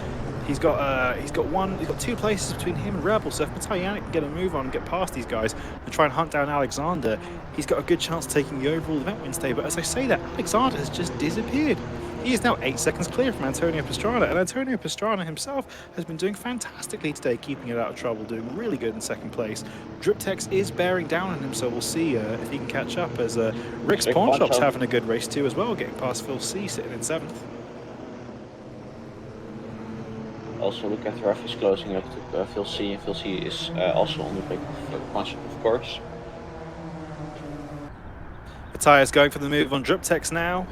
He's got two places between him and Rebel, so if Mattei Yannick can get a move on and get past these guys and try and hunt down Alexander, he's got a good chance of taking the overall event win today. But as I say that, Alexander has just disappeared. He is now 8 seconds clear from Antonio Pastrana, and Antonio Pastrana himself has been doing fantastically today, keeping it out of trouble, doing really good in second place. Driptex is bearing down on him, so we'll see if he can catch up, as Rick's Pawnshop's having a good race too as well, getting past Phil C, sitting in 7th. Also, look at the ref is closing up to Phil C, and Phil C is also on the back of Pawnshop, of course. Matthias going for the move on Driptex now.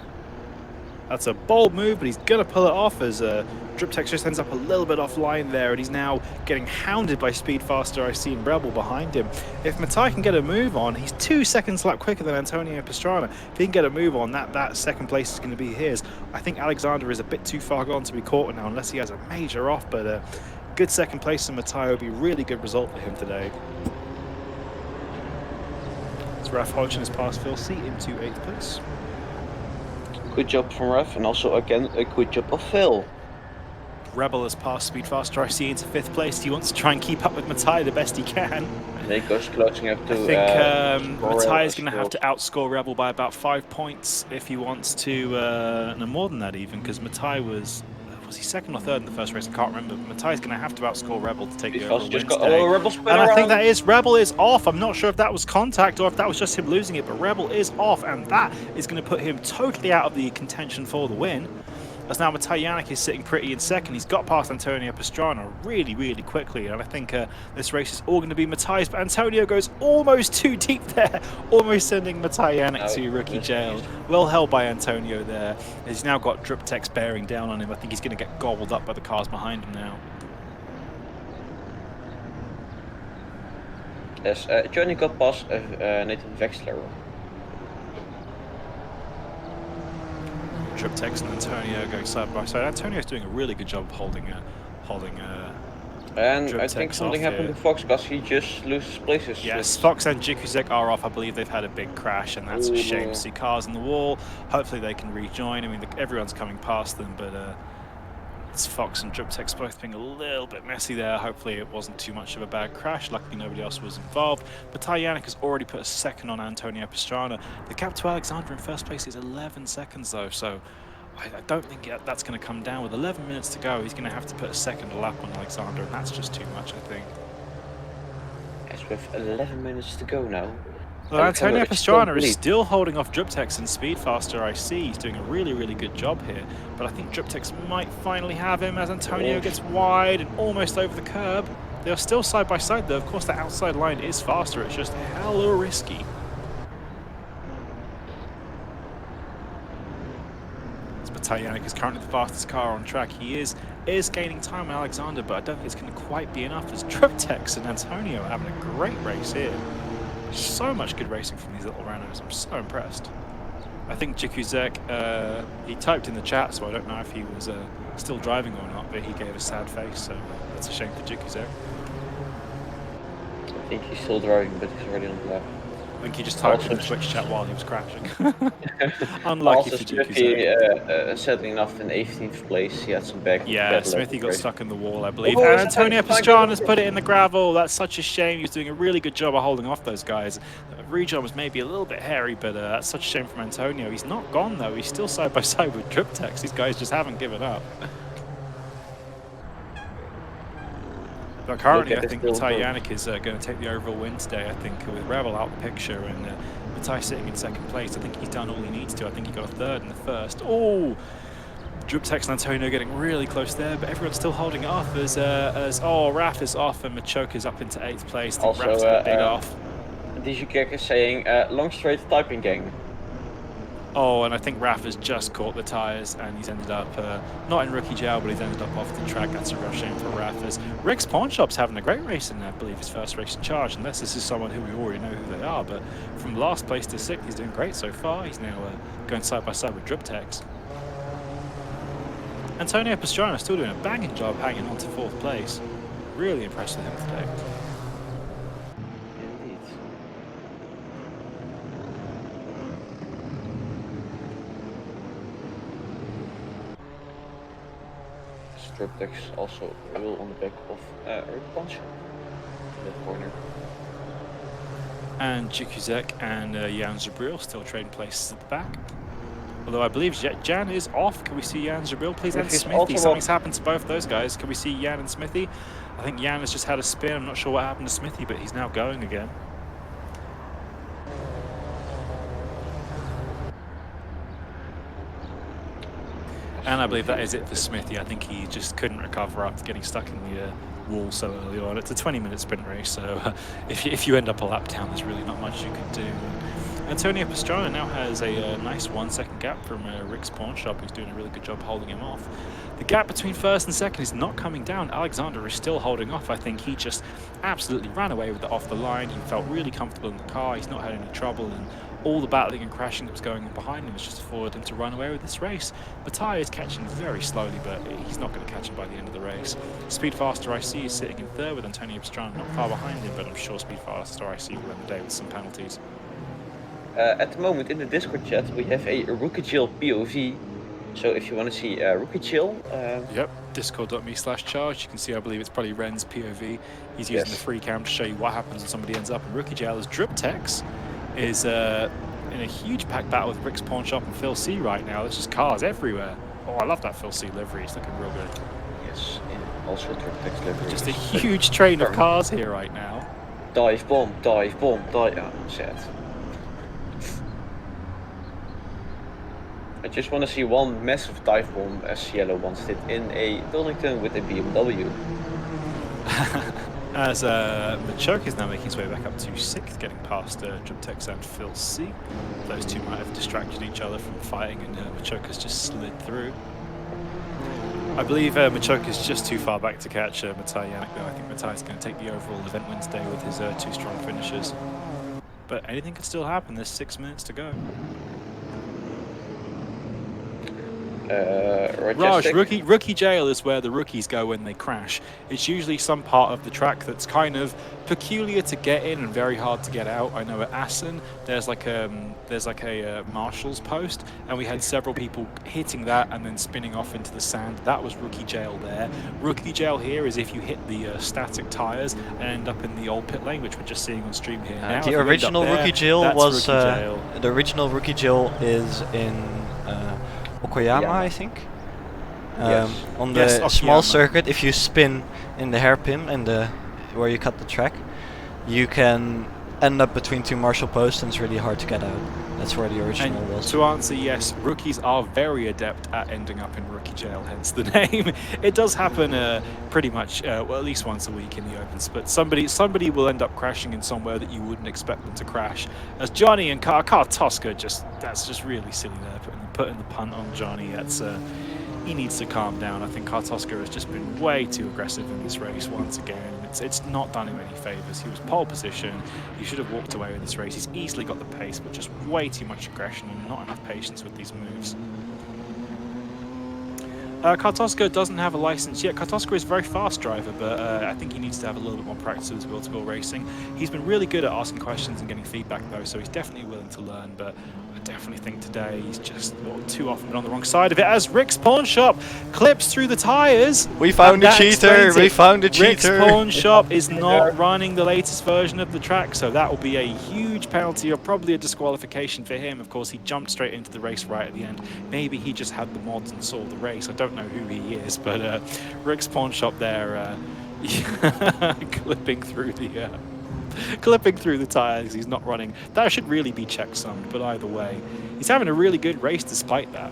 That's a bold move, but he's going to pull it off as Driptex just ends up a little bit offline there, and he's now getting hounded by Speedfaster IC and Rebel behind him. If Mattei can get a move on, he's 2 seconds lap quicker than Antonio Pastrana. If he can get a move on, that second place is going to be his. I think Alexander is a bit too far gone to be caught now, unless he has a major off, but good second place from Mattei would be a really good result for him today. As Raf Hodgson has passed Phil C into 8th place. Good job from Ref, and also again a good job of Phil. Rebel has passed Speedfaster IC into 5th place. He wants to try and keep up with Mattei the best he can. And he goes closing up to. I think Mattei is going to have to outscore Rebel by about 5 points if he wants to. No, more than that even, because Mattei was he second or third in the first race? I can't remember. But Mattei's going to have to outscore Rebel to take the overall win today. And I think that is Rebel is off. I'm not sure if that was contact or if that was just him losing it, but Rebel is off, and that is going to put him totally out of the contention for the win. As now Mattei Yannick is sitting pretty in second. He's got past Antonio Pastrana really, really quickly, and I think this race is all going to be Mattei's, but Antonio goes almost too deep there, almost sending Mattei Yannick to rookie jail. Well held by Antonio there. He's now got Driptex bearing down on him. I think he's going to get gobbled up by the cars behind him now. Yes, Johnny got past Nathan Wexler. Driptex and Antonio going side by side. Antonio's doing a really good job of holding and Driptex I think something happened to Fox because he just loses places. Yes, Fox and Jikuzek are off. I believe they've had a big crash, and that's a shame to see cars in the wall. Hopefully they can rejoin. I mean, everyone's coming past them, but it's Fox and Driptex both being a little bit messy there. Hopefully it wasn't too much of a bad crash. Luckily nobody else was involved. But Mattei Yannick has already put a second on Antonio Pastrana. The gap to Alexander in first place is 11 seconds though, so I don't think that's going to come down. With 11 minutes to go, he's going to have to put a second lap on Alexander, and that's just too much, I think. Yes, with 11 minutes to go now. Well, Antonio Pastrana is still holding off Driptex and Speedfaster IC. He's doing a really, really good job here. But I think Driptex might finally have him as Antonio gets wide and almost over the curb. They are still side by side though. Of course, the outside line is faster. It's just hella risky. Mattei Yannick is currently the fastest car on track. He is gaining time on Alexander, but I don't think it's going to quite be enough, as Driptex and Antonio are having a great race here. So much good racing from these little Renaults. I'm so impressed. I think Jikuzek, he typed in the chat, so I don't know if he was still driving or not, but he gave a sad face, so that's a shame for Jikuzek. I think he's still driving, but he's already on the lap. I think he just typed in the Twitch chat while he was crashing. Unlucky for Jikuzek. Sadly enough, in 18th place, he had some back. Yeah, Smithy got stuck in the wall, I believe. And Antonio Pastrana's put it in the gravel. That's such a shame. He was doing a really good job of holding off those guys. Rejoin was maybe a little bit hairy, but that's such a shame from Antonio. He's not gone, though. He's still side by side with Driptex. These guys just haven't given up. But currently, I think Mattei Yannick is going to take the overall win today, I think, with Rebel out the picture, and Mattei sitting in second place. I think he's done all he needs to. I think he got a third in the first. Oh! Driptex and Antonio getting really close there, but everyone's still holding it off as Raf is off and Machoke is up into 8th place. I think Raf's got a big off. Dijikek is saying, long straight typing gang. Oh, and I think Raf has just caught the tyres and he's ended up, not in rookie jail, but he's ended up off the track. That's a real shame for Raf. As Rick's Pawnshop's having a great race in, I believe, his first race in charge, unless this is someone who we already know who they are. But from last place to 6th, he's doing great so far. He's now going side by side with Driptex. Antonio Pastrana still doing a banging job hanging on to 4th place. Really impressed with him today. Striptex also will on the back of Rick Punch in that corner. And Jukuzek and Jan Zabril still trading places at the back. Although I believe Jan is off. Can we see Jan Zabril, please? And He's Smithy. also Something's off. happened to both those guys. Can we see Jan and Smithy? I think Jan has just had a spin. I'm not sure what happened to Smithy, but he's now going again. And I believe that is it for Smithy. I think he just couldn't recover after getting stuck in the wall so early on. It's a 20-minute sprint race, so if you end up a lap down, there's really not much you can do. Antonio Pastrana now has a nice 1 second gap from Rick's pawn shop, who's doing a really good job holding him off. The gap between first and second is not coming down. Alexander is still holding off. I think he just absolutely ran away with it off the line. He felt really comfortable in the car. He's not had any trouble, and all the battling and crashing that was going on behind him was just afforded him to run away with this race. Mattei is catching very slowly, but he's not going to catch him by the end of the race. Speedfaster IC is sitting in third with Antonio Pastrana not far behind him, but I'm sure Speedfaster IC will end the day with some penalties. At the moment in the Discord chat we have a Rookie Chill POV, so if you want to see Rookie Chill... Yep, discord.me/charge. You can see, I believe it's probably Ren's POV. He's using the free cam to show you what happens when somebody ends up in Rookie Jail, as Driptex is in a huge pack battle with Rick's Pawn Shop and Phil C right now. There's just cars everywhere. Oh, I love that Phil C livery. It's looking real good. Yes, also Driptex livery. Just a huge train of cars here right now. Dive bomb, dive bomb, dive... Oh, sad. I just want to see one massive dive bomb as Yellow once did in a Donington with a BMW. As Machoke is now making his way back up to 6th, getting past Driptex and Phil C. Those two might have distracted each other from fighting, and Machoke has just slid through. I believe Machoke is just too far back to catch Mattei Yannick, though. I think Mattei is going to take the overall event win today with his 2 strong finishes. But anything could still happen. There's 6 minutes to go. Raj, rookie jail is where the rookies go when they crash. It's usually some part of the track that's kind of peculiar to get in and very hard to get out. I know at Assen there's like a marshal's post, and we had several people hitting that and then spinning off into the sand. That was rookie jail there. Rookie jail here is if you hit the static tires and end up in the old pit lane, which we're just seeing on stream here. Now, the original rookie jail was the original rookie jail is in Okoyama, I think. On the small circuit, if you spin in the hairpin and where you cut the track, you can end up between 2 marshal posts, and it's really hard to get out. That's where the original was. To answer, yes, rookies are very adept at ending up in rookie jail, hence the name. It does happen pretty much, well, at least once a week in the opens, but somebody will end up crashing in somewhere that you wouldn't expect them to crash. As Johnny and Kartoska, that's just really silly there, putting the punt on Johnny. That's he needs to calm down. I think Kartoska has just been way too aggressive in this race once again. It's not done him any favours. He was pole position. He should have walked away with this race. He's easily got the pace, but just way too much aggression and not enough patience with these moves. Kartoska doesn't have a license yet. Kartoska is a very fast driver, but I think he needs to have a little bit more practice with his wheel-to-wheel racing. He's been really good at asking questions and getting feedback, though, so he's definitely willing to learn, but I definitely think today he's just too often been on the wrong side of it, as Rick's Pawn Shop clips through the tyres. We found a cheater! We found a cheater! Rick's Pawn Shop is not running the latest version of the track, so that will be a huge penalty, or probably a disqualification for him. Of course, he jumped straight into the race right at the end. Maybe he just had the mods and saw the race. I don't know who he is, but Rick's Pawn Shop there clipping through the tyres. He's not running. That should really be checksummed, but either way, he's having a really good race despite that.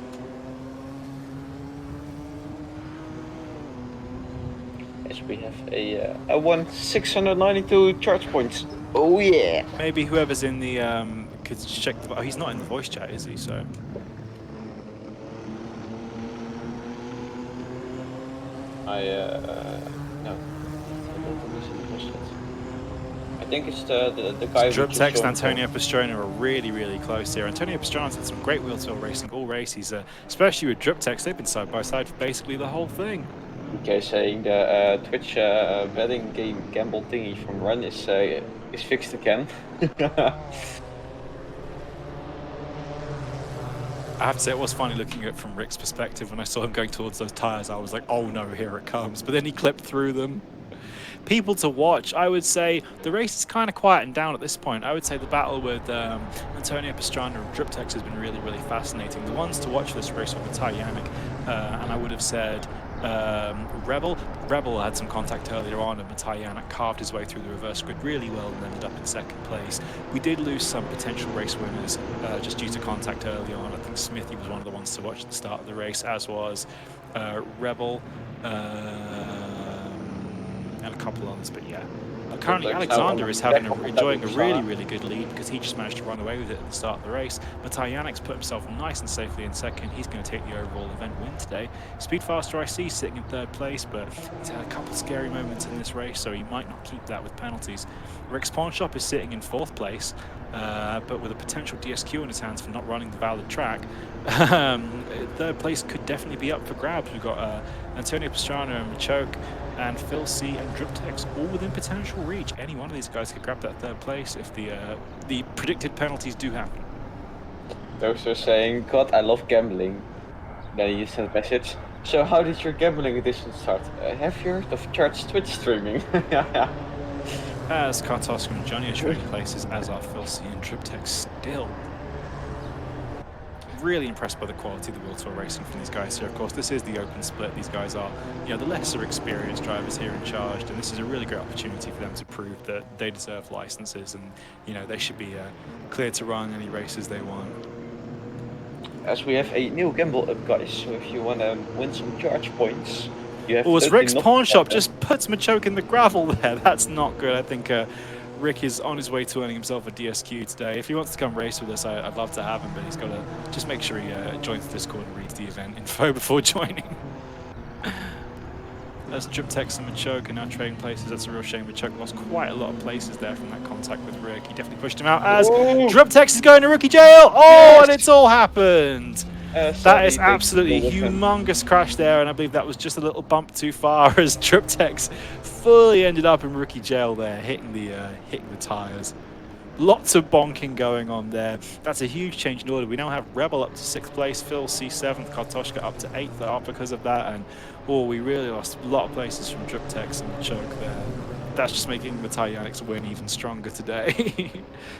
Yes, we have a 692 charge points. Oh yeah. Maybe whoever's in the could check the. Oh, he's not in the voice chat, is he? So. No. I think it's the guy. Driptex and Antonio Pastrana are really close here. Antonio Pastrana's had some great wheel-to-wheel racing all race. He's especially with Driptex, they've been side by side for basically the whole thing. Okay, saying the Twitch betting game gamble thingy from Run is fixed again. I have to say, it was funny looking at it from Rick's perspective. When I saw him going towards those tyres, I was like, oh no, here it comes. But then he clipped through them. People to watch, I would say the race is kind of quieting down at this point. I would say the battle with Antonio Pastrana and Driptex has been really, really fascinating. The ones to watch this race were Mataj Yannick, and I would have said Rebel. Rebel had some contact earlier on, and Mataj Yannick carved his way through the reverse grid really well and ended up in second place. We did lose some potential race winners just due to contact early on. I think Smithy was one of the ones to watch at the start of the race, as was Rebel. And a couple others, but yeah. Currently, Alexander is enjoying a really, really good lead because he just managed to run away with it at the start of the race. Mataj Yannick's put himself nice and safely in second. He's going to take the overall event win today. Speedfaster IC sitting in third place, but he's had a couple scary moments in this race, so he might not keep that with penalties. Rick's Pawn Shop is sitting in fourth place, but with a potential DSQ in his hands for not running the valid track. Third place could definitely be up for grabs. We've got Antonio Pastrana and Machoke and Phil C and Driptex all within potential reach. Any one of these guys could grab that third place if the predicted penalties do happen. Those are saying, God, I love gambling. Then you send a message. So how did your gambling edition start? Have you heard of Charged Twitch streaming? As Kartosk and Johnny are trading places, as are Phil C and Driptex still. Really impressed by the quality of the World Tour racing from these guys here. Of course, this is the open split. These guys are, the lesser experienced drivers here in Charged, and this is a really great opportunity for them to prove that they deserve licenses and, they should be cleared to run any races they want. As we have a new gamble up, guys, so if you want to win some charge points, you have. Oh, as Rick's Pawn Shop just puts Machoke in the gravel there. That's not good. I think Rick is on his way to earning himself a DSQ today. If he wants to come race with us, I'd love to have him, but he's got to just make sure he joins the Discord and reads the event info before joining. As Driptex and Machoke are now trading places, that's a real shame. Machoke lost quite a lot of places there from that contact with Rick. He definitely pushed him out as Driptex is going to rookie jail. Oh, and it's all happened. That is absolutely humongous crash there, and I believe that was just a little bump too far as Driptex fully ended up in rookie jail there, hitting the tyres. Lots of bonking going on there. That's a huge change in order. We now have Rebel up to 6th place, Phil C 7th, Kartoshka up to 8th up because of that, and we really lost a lot of places from Driptex and Choke there. That's just making Mataj Yannick's win even stronger today.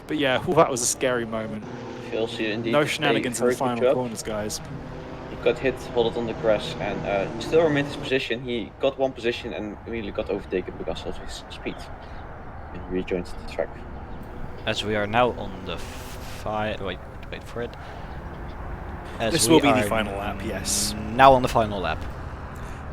But yeah, that was a scary moment. Phil C indeed. No shenanigans in the final corners, guys. He got hit, hold it on the grass, and still remained his position. He got one position and immediately got overtaken because of his speed. And he rejoined the track. As we are now on the wait for it. As this will be the final lap, yes. Now on the final lap.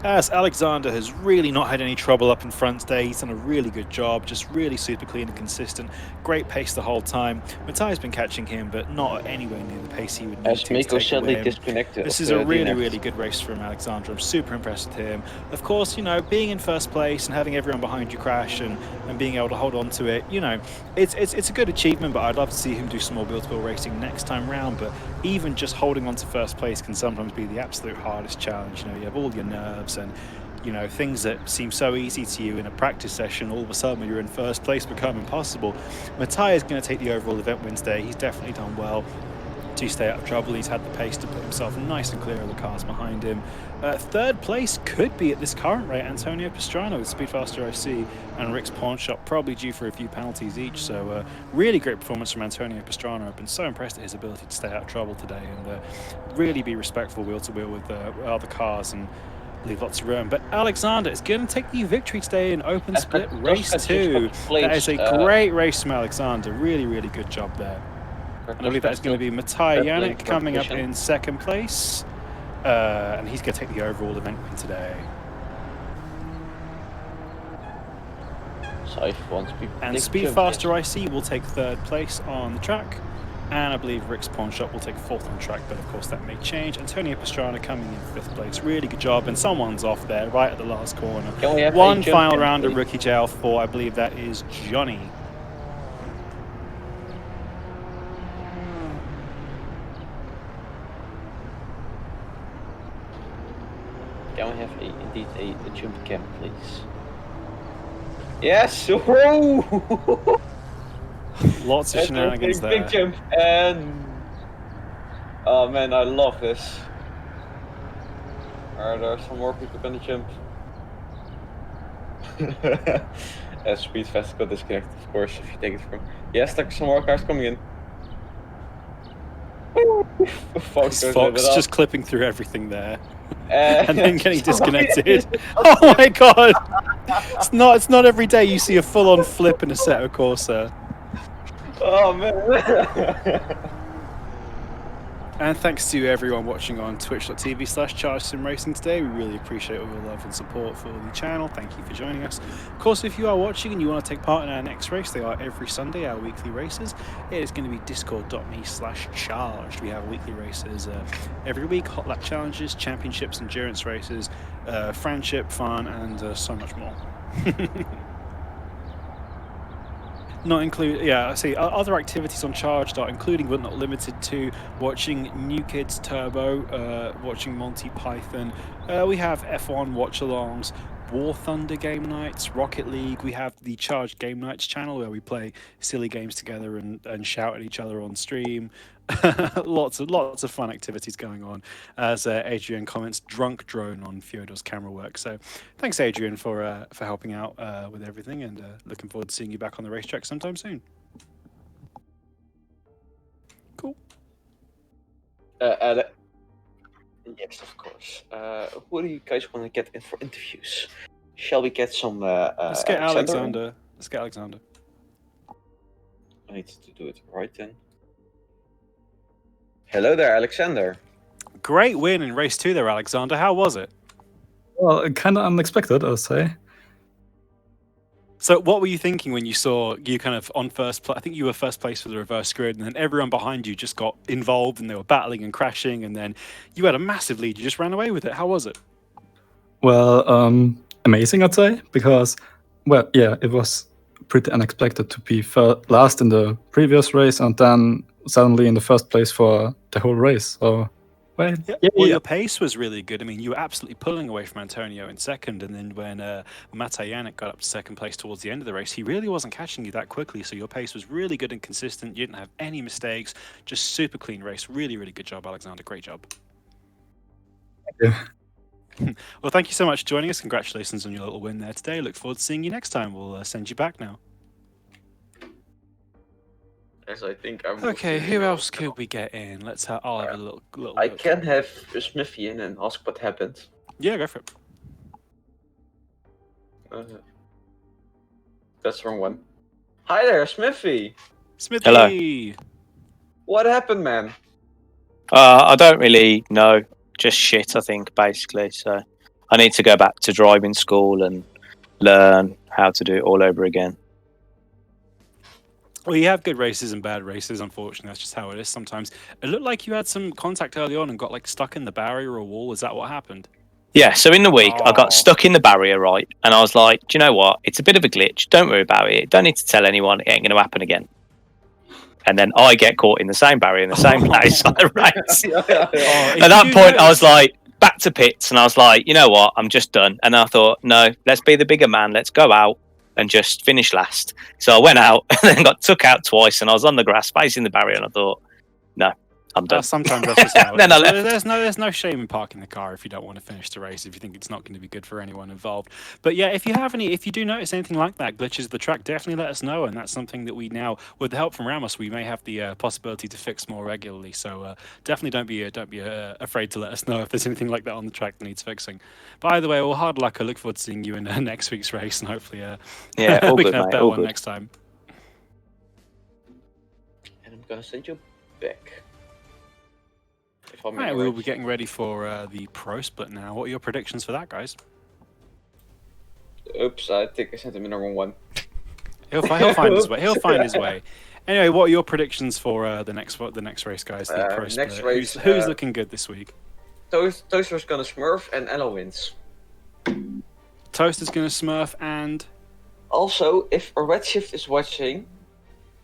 As Alexander has really not had any trouble up in front today. He's done a really good job, just really super clean and consistent. Great pace the whole time. Mattai's been catching him, but not anywhere near the pace he would need to Miko take sadly the win. disconnected. This is a really, really good race from Alexander. I'm super impressed with him. Of course, being in first place and having everyone behind you crash and being able to hold on to it, it's a good achievement, but I'd love to see him do some more World Tour racing next time round. But even just holding on to first place can sometimes be the absolute hardest challenge. You have all your nerves and things that seem so easy to you in a practice session, all of a sudden when you're in first place become impossible. Matai is going to take the overall event win today. He's definitely done well to stay out of trouble. He's had the pace to put himself nice and clear of the cars behind him. Third place could be at this current rate Antonio Pastrana with Speedfaster IC and Rick's Pawn Shop, probably due for a few penalties each. So really great performance from Antonio Pastrana. I've been so impressed at his ability to stay out of trouble today and really be respectful wheel to wheel with other cars and leave lots of room. But Alexander is going to take the victory today in open split race 2. That is a great race from Alexander. Really, really good job there. And I believe that's going to be Mataj Yannick coming up in second place. And he's going to take the overall event win today. And Speedfaster IC will take third place on the track. And I believe Rick's Pawn Shop will take fourth on track, but of course that may change. Antonio Pastrana coming in fifth place. Really good job. And someone's off there right at the last corner. One final round of rookie jail for, I believe that is Johnny. Can we have indeed a jump cam, please? Yes! Whoa! Lots of shenanigans there. Big jump and Oh man, I love this. There are some more people gonna jump. Speed fast got disconnected, of course, if you take it from. Yes, there's some more cars coming in. Fox goes a little bit Fox up. just clipping through everything there. And And then getting disconnected. Oh my god! It's not every day you see a full-on flip in a Assetto Corsa. Oh man. And thanks to everyone watching on twitch.tv/ChargeSimRacing today. We really appreciate all your love and support for the channel. Thank you for joining us. Of course, if you are watching and you want to take part in our next race, they are every Sunday, our weekly races. It is going to be discord.me/charged. We have weekly races every week, hot lap challenges, championships, endurance races, friendship, fun, and so much more. Not include, yeah, I see. Other activities on Charged are including but not limited to watching New Kids Turbo, watching Monty Python. We have F1 watch-alongs, War Thunder game nights, Rocket League. We have the Charged Game Nights channel where we play silly games together and shout at each other on stream. lots of fun activities going on. As Adrian comments, drunk drone on Fyodor's camera work. So thanks, Adrian, for helping out with everything, and looking forward to seeing you back on the racetrack sometime soon. Cool. Yes, of course. Who do you guys want to get in for interviews? Shall we get some? Let's get Alexander. Let's get Alexander. I need to do it right then. Hello there, Alexander. Great win in race 2 there, Alexander. How was it? Well, kind of unexpected, I would say. So what were you thinking when you saw you kind of on first place? I think you were first place for the reverse grid, and then everyone behind you just got involved and they were battling and crashing, and then you had a massive lead. You just ran away with it. How was it? Well, amazing, I'd say, because, well, yeah, it was pretty unexpected to be last in the previous race and then suddenly in the first place for the whole race. So, well, Well, your pace was really good. I mean, you were absolutely pulling away from Antonio in second, and then when Matej Jannik got up to second place towards the end of the race, he really wasn't catching you that quickly, so your pace was really good and consistent. You didn't have any mistakes, just super clean race. Really, really good job, Alexander. Great job. Thank you. Well, thank you so much for joining us. Congratulations on your little win there today. Look forward to seeing you next time. We'll send you back now. Yes, I think I'm. Okay, who else could we get in? Let's have. I'll have a little I look. can have Smithy in and ask what happened. Yeah, go for it. That's the wrong one. Hi there, Smithy. Smithy. Hello. What happened, man? I don't really know. Just shit, I think, basically. So I need to go back to driving school and learn how to do it all over again. Well, you have good races and bad races, unfortunately. That's just how it is sometimes. It looked like you had some contact early on and got like stuck in the barrier or wall. Is that what happened? Yeah, so in the week, I Oh. got stuck in the barrier, right? And I was like, do you know what? It's a bit of a glitch. Don't worry about it. Don't need to tell anyone. It ain't going to happen again. And then I get caught in the same barrier in the same place on the race. At that point, I was like, back to pits. And I was like, you know what? I'm just done. And I thought, no, let's be the bigger man. Let's go out and just finish last. So I went out and then got took out twice. And I was on the grass facing the barrier. And I thought, no, I'm done. Sometimes that's just how it Then is. I left. There's no shame in parking the car if you don't want to finish the race, if you think it's not going to be good for anyone involved. But yeah, if you do notice anything like that, glitches of the track, definitely let us know, and that's something that we now, with the help from Ramos, we may have the possibility to fix more regularly. So definitely don't be afraid to let us know if there's anything like that on the track that needs fixing. But either way, well, hard luck. I look forward to seeing you in next week's race, and hopefully Yeah, all we good, can have a mate. better All one good. next time. And I'm gonna send you back. If I'm Right, in we'll right. be getting ready for the pro split now. What are your predictions for that, guys? Oops, I think I sent him in the wrong one. He'll find his way. He'll find his way. Anyway, what are your predictions for the next race, guys? The pro next split. race, Who's looking good this week? Toaster's gonna smurf and Ella wins. Toaster's going to smurf, and Also, if a Redshift is watching,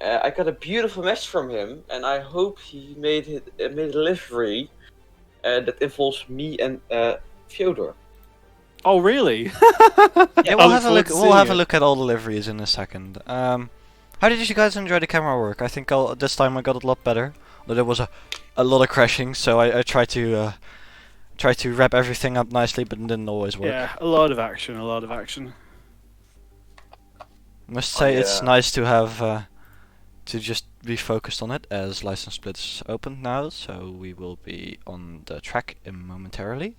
I got a beautiful message from him, and I hope he made a livery that involves me and Fyodor. oh really? Yeah, we'll have a look. We'll have a look at all the liveries in a second. How did you guys enjoy the camera work? I think this time I got it a lot better. But there was a a lot of crashing, so I try to wrap everything up nicely, but it didn't always work. Yeah, a lot of action, a lot of action. Must say it's yeah. nice to have to just be focused on it, as license split is opened now, so we will be on the track momentarily.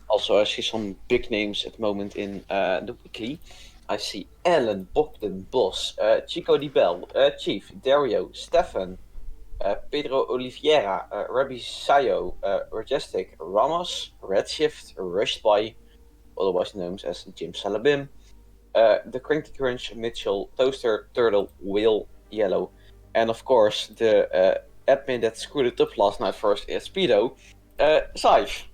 Also, I see some big names at the moment in the weekly. I see Alan, Bogdan, Bos, Chico Di Bell, Chief, Dario, Stefan, Pedro Oliveira, Rabbi Sayo, Majestic, Ramos, Redshift, Rushed By, otherwise known as Jim Salabim, the Cranky Crunch, Mitchell, Toaster, Turtle, Will, Yellow, and of course the admin that screwed it up last night for us is Speedo, Saif.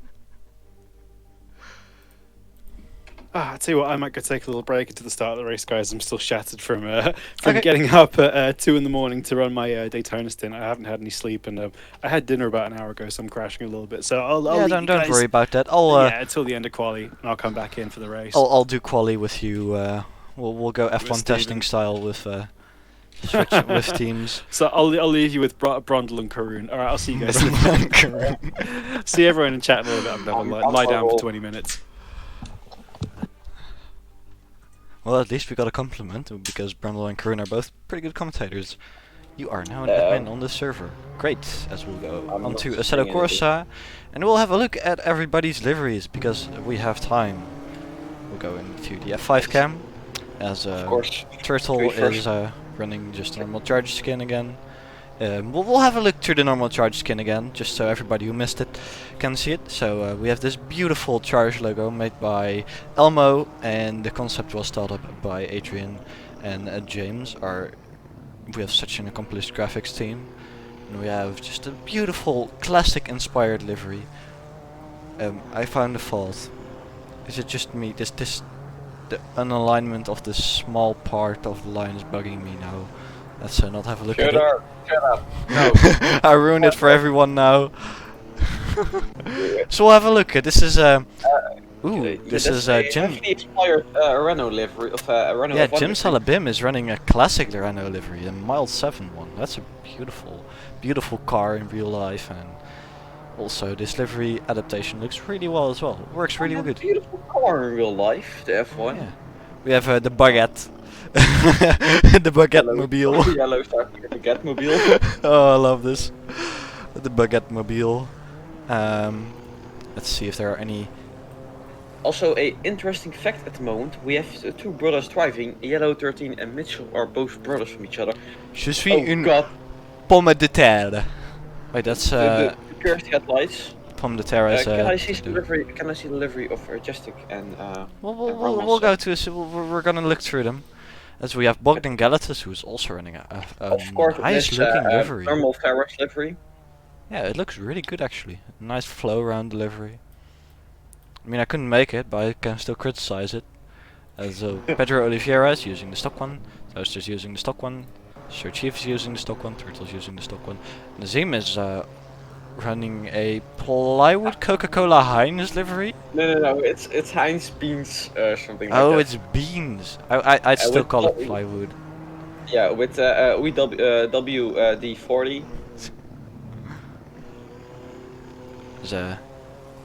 I tell you what, I might go take a little break into the start of the race, guys. I'm still shattered from Okay. getting up at 2 in the morning to run my Daytona stint. I haven't had any sleep, and I had dinner about an hour ago, so I'm crashing a little bit. So I'll Yeah, leave don't you guys, worry about that. I'll until the end of quali, and I'll come back in for the race. I'll do quali with you. We'll go F1 Steven. testing style with switch with teams. So I'll leave you with Brondel and Karoon. All right, I'll see you guys. See everyone in chat in a little bit. I'm gonna lie down for 20 minutes. Well, at least we got a compliment, because Brundle and Karun are both pretty good commentators. You are now an Yeah. admin on the server. Great, as we'll go I'm on not to saying Assetto anything. Corsa, and we'll have a look at everybody's liveries, because we have time. We'll go into the F5 cam, as Of course. Turtle Go first. is running just a normal charge skin again. We'll have a look through the normal charge skin again, just so everybody who missed it can see it. So we have this beautiful charge logo made by Elmo, and the concept was thought up by Adrian and James. We have such an accomplished graphics team, and we have just a beautiful classic inspired livery. I found a fault. Is it just me? The unalignment of this small part of the line is bugging me now. Let's not have a look at it. Shut up. No. I ruined it for everyone now. So we'll have a look. This is this is Jim. Heavily inspired Renault livery of Renault. Yeah, F1 Jim livery. Salabim is running a classic Renault livery, a Mile 7 one. That's a beautiful car in real life, and also this livery adaptation looks really well as well. Works really Yeah, good. Beautiful car in real life, the F1. Yeah. We have the baguette. The baguette mobile. Yellow starting with the Baguette-mobile. Oh, I love this. The baguette mobile. Let's see if there are any. Also, a interesting fact at the moment, we have two brothers driving. Yellow 13 and Mitchell are both brothers from each other. Je suis Oh une god, pomme de terre. Wait, that's the Purity headlights. pomme de terre is. Can I see the livery? Can I see the livery of Majestic and We'll go to. We're gonna look through them, as we have Bogdan Galatas, who's also running a of course, nice looking livery. normal Ferris livery. Yeah, it looks really good actually. Nice flow around the livery. I mean, I couldn't make it, but I can still criticize it. As Pedro Oliveira is using the stock one, Toaster's using the stock one, Sir Chief is using the stock one, Turtle's using the stock one. Nazim is running a plywood Coca-Cola Heinz livery. No, it's Heinz Beans something like Oh, that. it's beans. I'd still with call it ply- plywood. Yeah, with WD-40. There's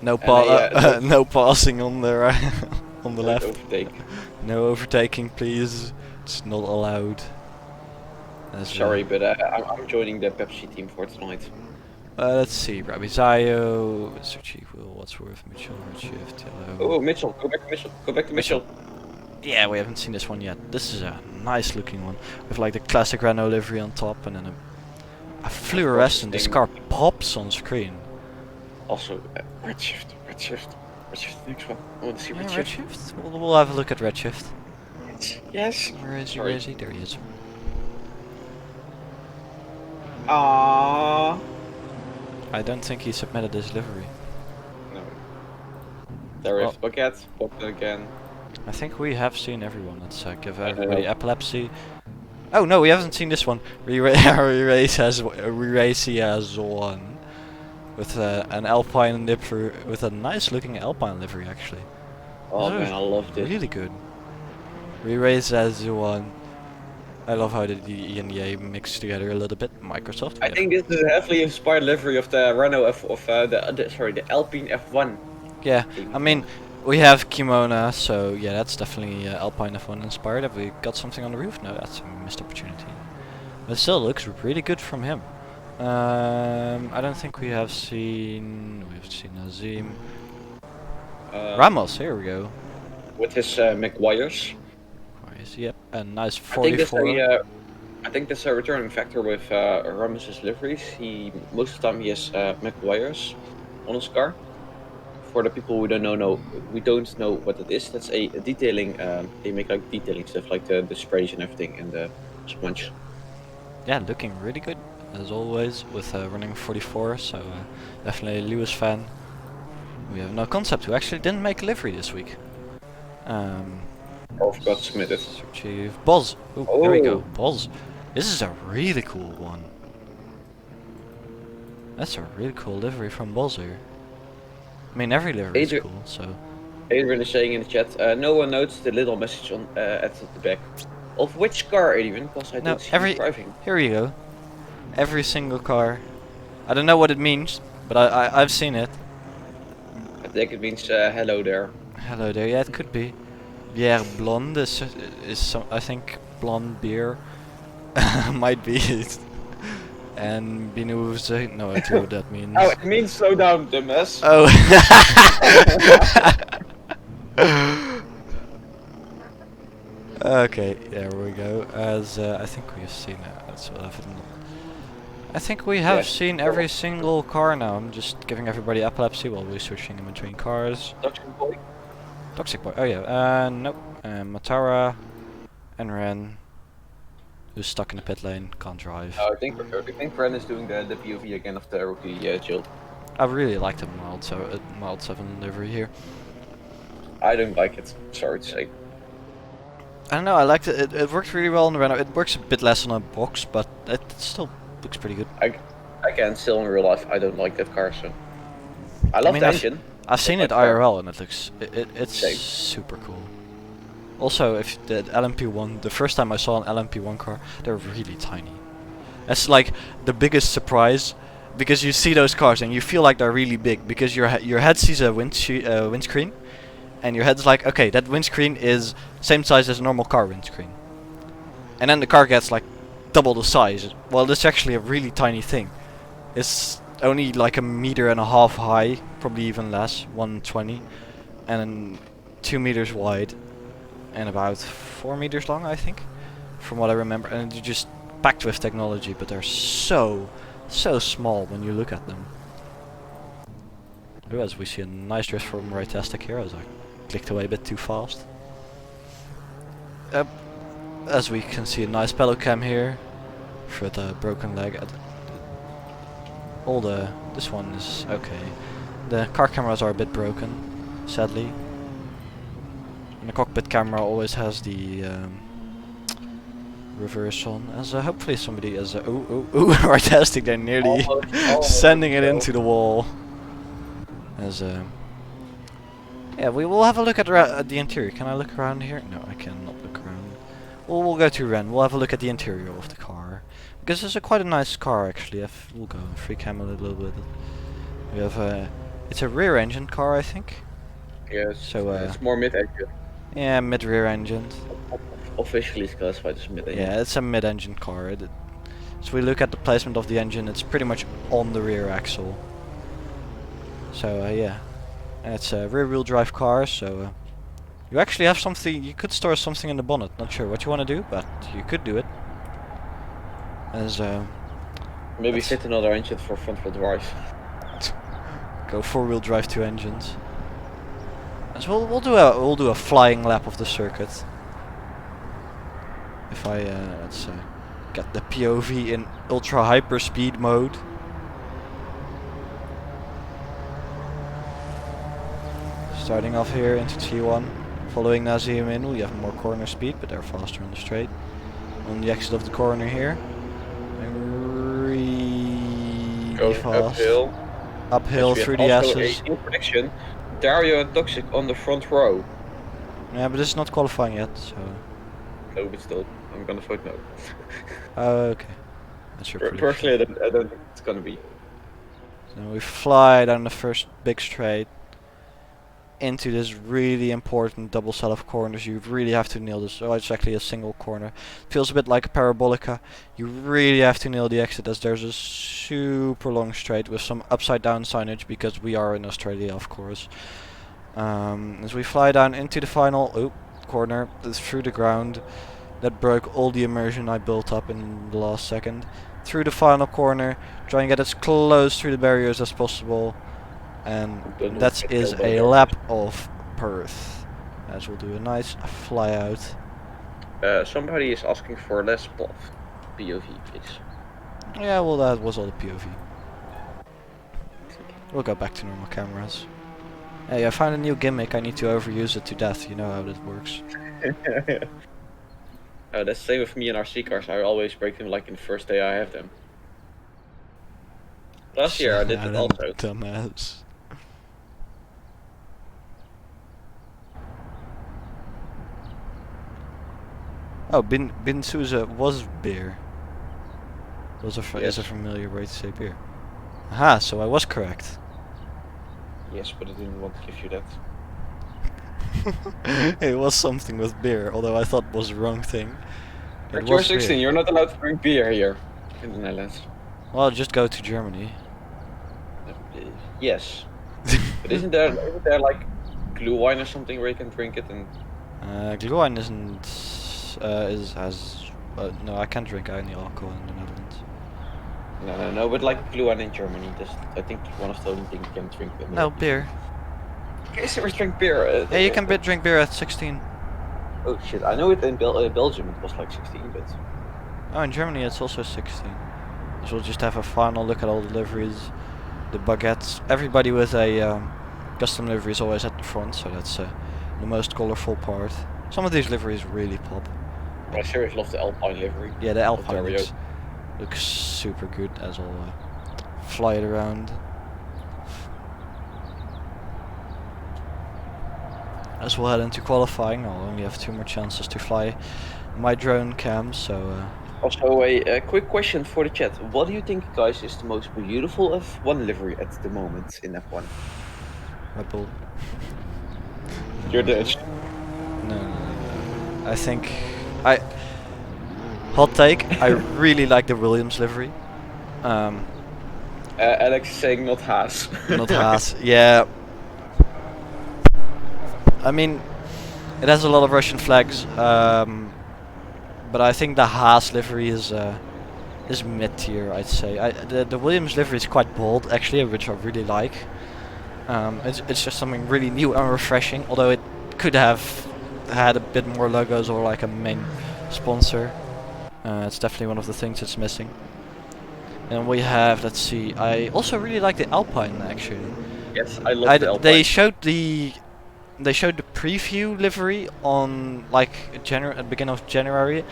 no yeah, no passing on the on the Don't left. overtake. No overtaking, please. It's not allowed. Sorry, but I'm joining the Pepsi team for tonight. Let's see. Rabizayo, Mr. Chief Will, Wadsworth, Mitchell, Redshift, Yellow. Oh, Mitchell, go back to Mitchell. Go back to Mitchell. Yeah, we haven't seen this one yet. This is a nice looking one with like the classic Renault livery on top, and then a fluorescent. This car pops on screen. Also, Redshift. Next one. I want to see Yeah, Redshift. Redshift. We'll have a look at Redshift. Yes. Where is he? Sorry. Where is he? There he is. Ah. I don't think he submitted his livery. No. There is Well- Baguette. Bogdan again. I think we have seen everyone. Let's give I everybody know. epilepsy. Oh no, we haven't seen this one. Re-race has one with an Alpine livery, with a nice looking Alpine livery actually. Oh This man, is I love this. Really good. Re-race has one. I love how the E and the A mix together a little bit. Microsoft. I think this is a heavily inspired livery of the Renault the Alpine F1. Yeah, I mean, we have Kimona, so yeah, that's definitely Alpine F1 inspired. Have we got something on the roof? No, that's a missed opportunity. But it still looks really good from him. I don't think we have seen... We've seen Nazim. Ramos, here we go. With his McGuire's. Yep, a nice 44. I think that's a returning factor with Ramos's liveries. Most of the time he has McGuire's on his car. For the people who don't know what it is. That's a detailing. They make like detailing stuff, like the sprays and everything, and the sponge. Yeah, looking really good as always with running 44. So definitely a Lewis fan. We have no concept who actually didn't make a livery this week. Or forgot to submit it. Achieve Boz. Ooh, There we go. Boz. This is a really cool one. That's a really cool livery from Boz here. I mean, every livery is cool, so... Adrian is saying in the chat, no one noticed the little message on at the back. Of which car, Adrian? Because I don't see you driving. Here you go. Every single car. I don't know what it means, but I've seen it. I think it means hello there. Hello there, yeah, it could be. Bière blonde is some, I think, blonde beer. Might be it. And Binouze, no idea what that means. Oh, it means slow down, dumbass. Oh. Okay, there we go. As I think we've seen it. That's what I think we have seen every single car now. I'm just giving everybody epilepsy while we're switching in between cars. Toxic Boy? Toxic Boy, oh yeah. Nope. Matara and Ren, who's stuck in the pit lane, can't drive. I think Ren is doing the POV again of the rookie Jill. I really like the mild 7 livery here. I don't like it, sorry to say. I don't know, I liked it. It worked really well on the Renault. It works a bit less on a box, but it still looks pretty good. I can still in real life, I don't like that car, so... I love the engine. I've seen it IRL and it looks... It's super cool. Also, if the LMP1, the first time I saw an LMP1 car, they're really tiny. That's like the biggest surprise, because you see those cars and you feel like they're really big, because your head sees a windscreen, and your head's like, okay, that windscreen is same size as a normal car windscreen. And then the car gets like double the size. Well, this is actually a really tiny thing. It's only like 1.5 meters high, probably even less, 120, and 2 meters wide, and about 4 meters long, I think, from what I remember. And they're just packed with technology, but they're so small when you look at them. As we see a nice drift from Rightastic here, as I clicked away a bit too fast. As we can see a nice pedal cam here for the broken leg. This one is okay. The car cameras are a bit broken, sadly. And the cockpit camera always has the reverse on. As hopefully somebody is Rightastic, they're nearly almost sending it into the wall. As yeah, we will have a look at the interior. Can I look around here? No, I cannot look around. Well, we'll go to Ren. We'll have a look at the interior of the car, because it's quite a nice car actually. We'll go free cam a little bit. We have it's a rear engine car, I think. Yes. So it's more mid-engine. Yeah, mid-rear engine. Officially it's classified as mid-engine. Yeah, it's a mid-engine car. So we look at the placement of the engine. It's pretty much on the rear axle. So yeah, it's a rear-wheel drive car. So you actually have something. You could store something in the bonnet. Not sure what you want to do, but you could do it. As maybe fit another engine for front-wheel drive. Go 4-wheel drive 2 engines. So we'll do a flying lap of the circuit. If I let's get the POV in ultra hyper speed mode. Starting off here into T1, following Nazim in, we have more corner speed, but they're faster on the straight. On the exit of the corner here, really fast. Uphill through the S's. Prediction, Dario and Toxic on the front row. Yeah, but this is not qualifying yet, so... No, but still. I'm gonna vote no. Okay. That's your prediction. Personally, I don't think it's gonna be. So we fly down the first big straight into this really important double set of corners. You really have to nail this. Oh, it's actually a single corner. Feels a bit like a parabolica. You really have to nail the exit, as there's a super long straight with some upside down signage, because we are in Australia, of course. As we fly down into the final corner, through the ground. That broke all the immersion I built up in the last second. Through the final corner, try and get as close through the barriers as possible. And that is a lap of Perth. As we'll do a nice fly out. Somebody is asking for less POV, please. Yeah, well, that was all the POV. We'll go back to normal cameras. Hey, I found a new gimmick. I need to overuse it to death. You know how that works. That's the same with me and RC cars. I always break them like in the first day I have them. Last year I did it also. Dumbass. Oh, Bin Souza was beer. Is a familiar way to say beer. Aha, so I was correct. Yes, but I didn't want to give you that. It was something with beer, although I thought was the wrong thing. But you're 16, beer. You're not allowed to drink beer here in the Netherlands. Well, just go to Germany. Yes. But isn't there like glue wine or something where you can drink it and... glue wine isn't... no, I can't drink any alcohol in the Netherlands. No, but like glue wine in Germany, I think one of the only things you can drink. No, beer. You can drink beer. Yeah, you can drink beer at 16. Oh shit, I know it in Belgium it was like 16, but... Oh, in Germany it's also 16. So we'll just have a final look at all the liveries, the baguettes. Everybody with a custom livery is always at the front, so that's the most colorful part. Some of these liveries really pop. I seriously love the Alpine livery. Yeah, the Alpine looks super good, as I'll fly it around. As we'll head into qualifying, I'll only have 2 more chances to fly my drone cam, so... Also, a quick question for the chat. What do you think, guys, is the most beautiful F1 livery at the moment in F1? Red Bull. You're Dutch. No. I think... Hot take, I really like the Williams livery. Alex is saying not Haas. Not Haas, yeah. I mean, it has a lot of Russian flags, but I think the Haas livery is mid-tier, I'd say. The Williams livery is quite bold, actually, which I really like. It's just something really new and refreshing, although it could have had a bit more logos or like a main sponsor. It's definitely one of the things it's missing. And we have, let's see, I also really like the Alpine, actually. Yes, I love the Alpine. They showed the preview livery on like at the beginning of January,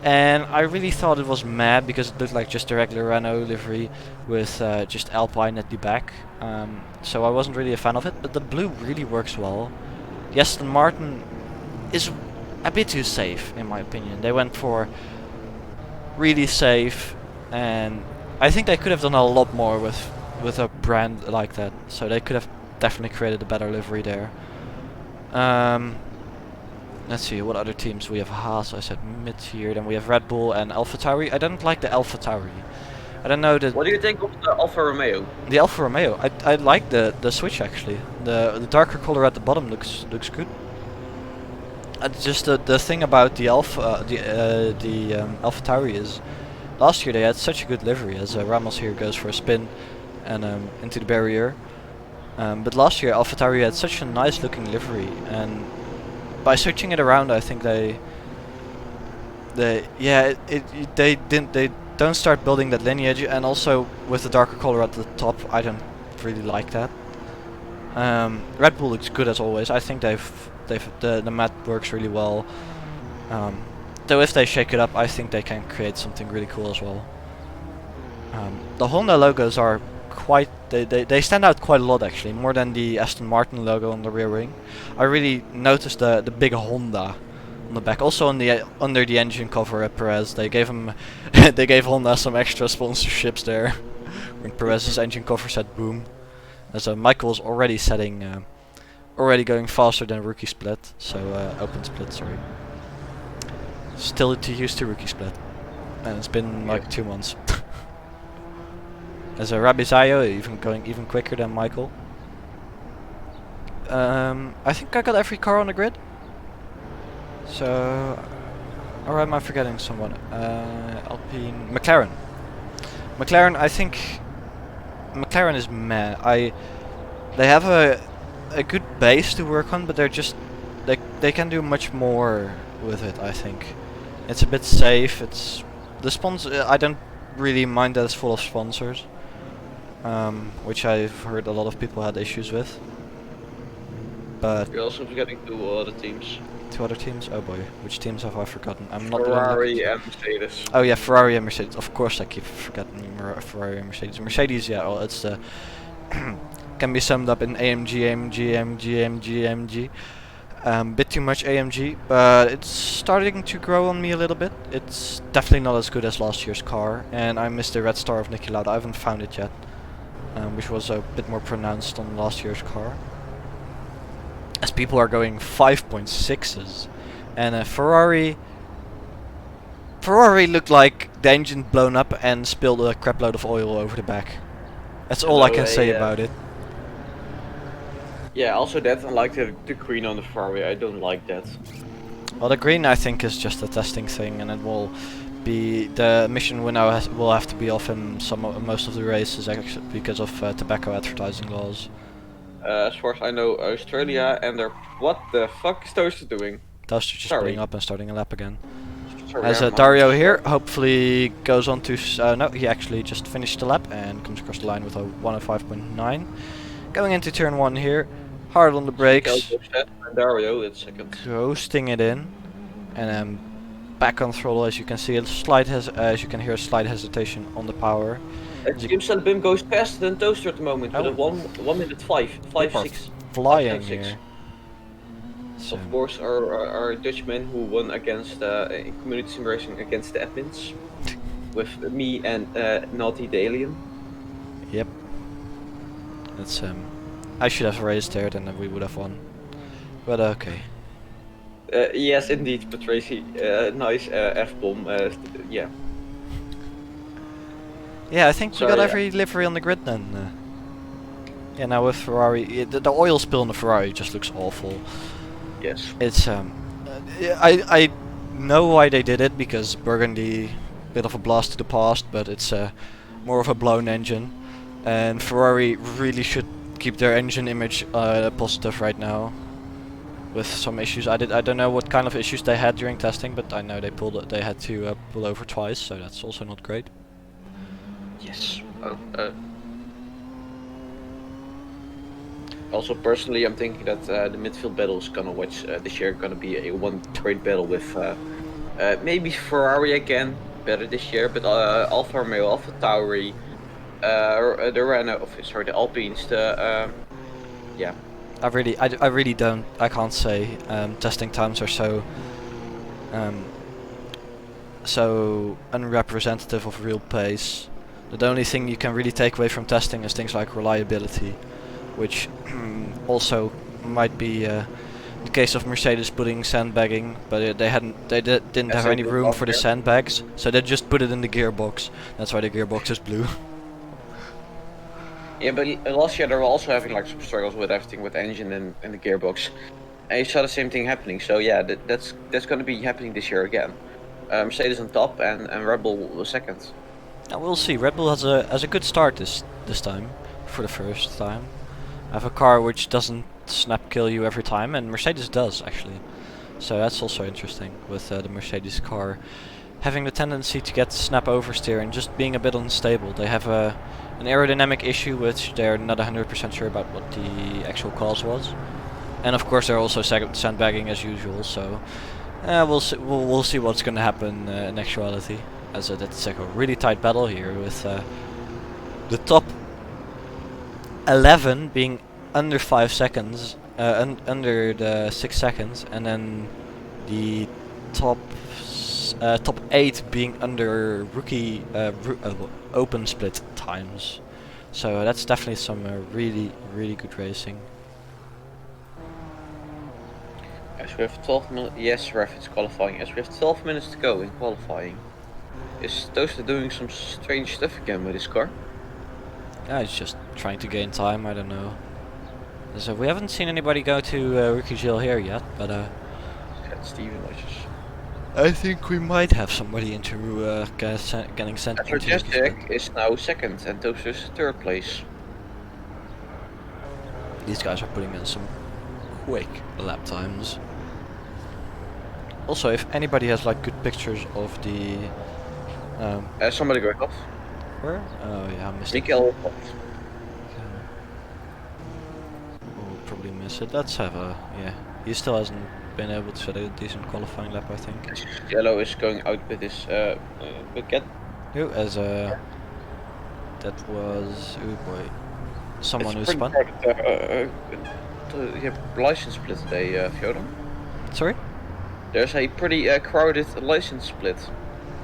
and I really thought it was mad because it looked like just a regular Renault livery with just Alpine at the back. So I wasn't really a fan of it, but the blue really works well. The Aston Martin is a bit too safe, in my opinion. They went for really safe, and I think they could have done a lot more with a brand like that. So they could have definitely created a better livery there. Let's see, what other teams? We have Haas, I said mid-tier, then we have Red Bull and AlphaTauri. I don't like the AlphaTauri. I don't know that... What do you think of the Alfa Romeo? The Alfa Romeo, I like the switch actually. The darker color at the bottom looks good. Just the thing about the AlphaTauri is, last year they had such a good livery, as Ramos here goes for a spin and into the barrier. But last year AlphaTauri had such a nice looking livery, and by switching it around, I think they don't start building that lineage, and also with the darker color at the top, I don't really like that. Red Bull looks good as always. I think the matte works really well. Though if they shake it up, I think they can create something really cool as well. The Honda logos are quite... They stand out quite a lot actually, more than the Aston Martin logo on the rear wing. I really noticed the big Honda on the back. Also on the under the engine cover at Perez, they gave him they gave Honda some extra sponsorships there. When Perez's engine cover said boom. As Michael was already setting, already going faster than rookie split. So open split, sorry. Still too used to rookie split, and it's been like 2 months. As a Rabizayo, even going even quicker than Michael. I think I got every car on the grid. So, or am I forgetting someone? Alpine, McLaren. McLaren, I think McLaren is meh. They have a good base to work on, but they're just they can do much more with it. I think it's a bit safe. It's the sponsor. I don't really mind that it's full of sponsors, which I've heard a lot of people had issues with. But You're also forgetting 2 other teams. 2 other teams? Oh boy, which teams have I forgotten? I'm not Ferrari and Mercedes. Oh yeah, Ferrari and Mercedes. Of course, I keep forgetting Ferrari and Mercedes. Mercedes, yeah, well, it's can be summed up in AMG. Bit too much AMG, but it's starting to grow on me a little bit. It's definitely not as good as last year's car, and I missed the red star of Niki Lauda. I haven't found it yet, which was a bit more pronounced on last year's car. As people are going 5.6s, and Ferrari looked like the engine blown up and spilled a crap load of oil over the back. That's all I can say about it. Yeah, also that, and like the green on the Ferrari, I don't like that. Well, the green I think is just a testing thing, and it will be the mission winnow will have to be off in most of the races actually because of tobacco advertising laws. As far as I know, Australia and their what the fuck is Toaster doing? Toaster just putting up and starting a lap again. Sorry, As Dario here hopefully goes on to no, he actually just finished the lap and comes across the line with a 105.9. Going into turn 1 here, hard on the brakes, And Dario in second. coasting it in, and then back on throttle. As you can see, as you can hear, a slight hesitation on the power. Jim Salabim goes faster than Toaster at the moment, Oh. with a 1 minute 5, People are 6. flying 5.6. here. So, Of course, our Dutchman who won against in community sim racing against the admins, with me and Naughty the Alien. yep. That's I should have raced there, then we would have won. But okay. Yes, indeed, but Tracy, nice F-bomb. Yeah. Yeah, I think we So, got yeah. every livery on the grid then. Yeah, now with Ferrari, the oil spill in the Ferrari just looks awful. Yes. It's I know why they did it, because Burgundy, bit of a blast to the past, but it's more of a blown engine, and Ferrari really should keep their engine image positive right now. With some issues, I don't know what kind of issues they had during testing, but I know they had to pull over twice, so that's also not great. Yes. Also, personally, I'm thinking that the midfield battle is gonna watch this year gonna be a one great battle with maybe Ferrari again, better this year, but Alfa Romeo, Alfa Tauri, the Renault, sorry, the Alpines, yeah. I really don't. I can't say. Testing times are so unrepresentative of real pace. The only thing you can really take away from testing is things like reliability, which also might be the case of Mercedes putting sandbagging, but they didn't have any room for the sandbags, so they just put it in the gearbox. That's why the gearbox is blue. Yeah, but last year they were also having like some struggles with everything, with engine and the gearbox, and you saw the same thing happening. So yeah, that's going to be happening this year again. Mercedes on top and Red Bull second. Now we'll see. Red Bull has a good start this time, for the first time. Have a car which doesn't snap kill you every time, and Mercedes does actually. So that's also interesting with the Mercedes car having the tendency to get snap oversteer and just being a bit unstable. They have an aerodynamic issue which they're not 100% sure about what the actual cause was, and of course they're also sandbagging as usual. So we'll see what's going to happen in actuality. As it's like a really tight battle here with the top 11 being under 5 seconds, under the 6 seconds, and then the top 8 being under rookie open split times. So that's definitely some really good racing. As we have 12 minutes. Yes, ref, it's qualifying. As we have 12 minutes to go in qualifying. Is Toaster doing some strange stuff again with his car? Yeah, he's just trying to gain time. I don't know. So we haven't seen anybody go to rookie jail here yet, but Got Steven Ledges. I think we might have somebody into getting sent into rookie split. Majestic is now second and Toaster's third place. These guys are putting in some quick lap times. Also, if anybody has like good pictures of the Somebody going off. where? Oh yeah, I missed it. Mikael. We'll probably miss it. Let's have a He still hasn't been able to set a decent qualifying lap, I think. Yellow is going out with his bucket. Who as that was boy, someone who spun. License split today, Fyodor. Sorry. There's a pretty crowded license split.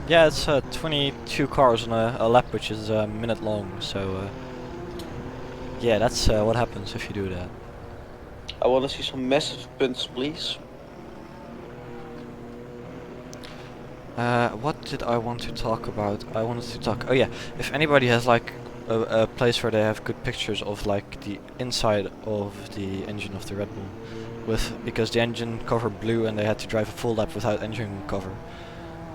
Yeah, it's 22 cars on a lap, which is a minute long. So yeah, that's what happens if you do that. I want to see some massive punts, please. What did I want to talk about? I wanted to talk. Oh yeah, if anybody has like a place where they have good pictures of like the inside of the engine of the Red Bull, because the engine cover blew and they had to drive a full lap without engine cover.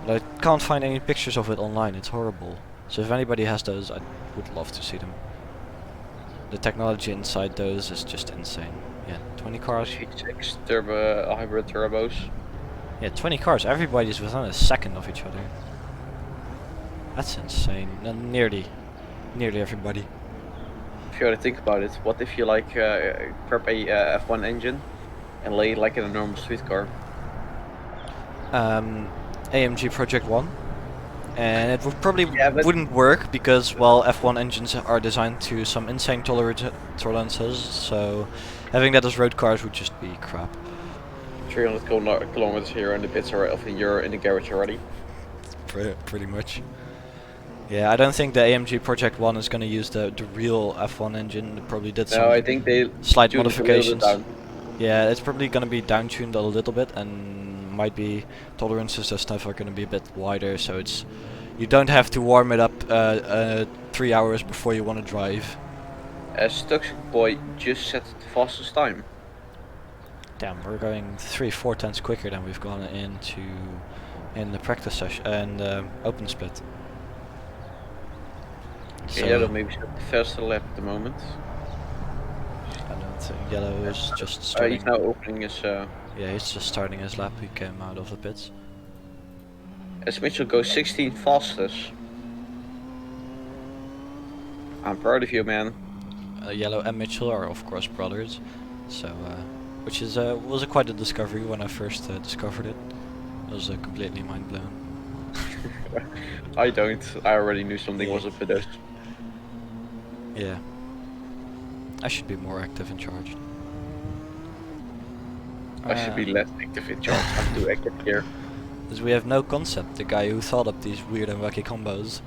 But I can't find any pictures of it online. It's horrible. So if anybody has those, I would love to see them. The technology inside those is just insane. Yeah, 20 cars. V6 turbo hybrid turbos. Yeah, 20 cars. Everybody's within a second of each other. That's insane. Nearly everybody. If you want to think about it, what if you like prep a F1 engine and lay it like in a normal street car? AMG Project 1. And it would probably Yeah, but wouldn't work because, well, F1 engines are designed to some insane tolerances, so having that as road cars would just be crap. 300 kilometers here and the bits are you're in the garage already. Pretty much. Yeah, I don't think the AMG Project 1 is going to use the real F1 engine. It probably did some No, I think they slight tuned it a little bit modifications. down. Yeah, it's probably going to be down-tuned a little bit, and might be tolerances and stuff are going to be a bit wider, so you don't have to warm it up 3 hours before you want to drive. Toxic Boy just set the fastest time. Damn, we're going 3-4 tenths quicker than we've gone in the practice session and open split. So Yellow maybe set the faster lap at the moment. I don't think Yellow is just starting. He's now opening his. Yeah, he's just starting his lap. He came out of the pits. As Mitchell goes 16 fastest. I'm proud of you, man. Yellow and Mitchell are of course brothers, so which is was quite a discovery when I first discovered it. I was completely mind blown. I don't. I already knew something was up with this. Yeah, I should be more active in charge. I should be less active in charge. I'm too active here. Because we have no concept. The guy who thought up these weird and wacky combos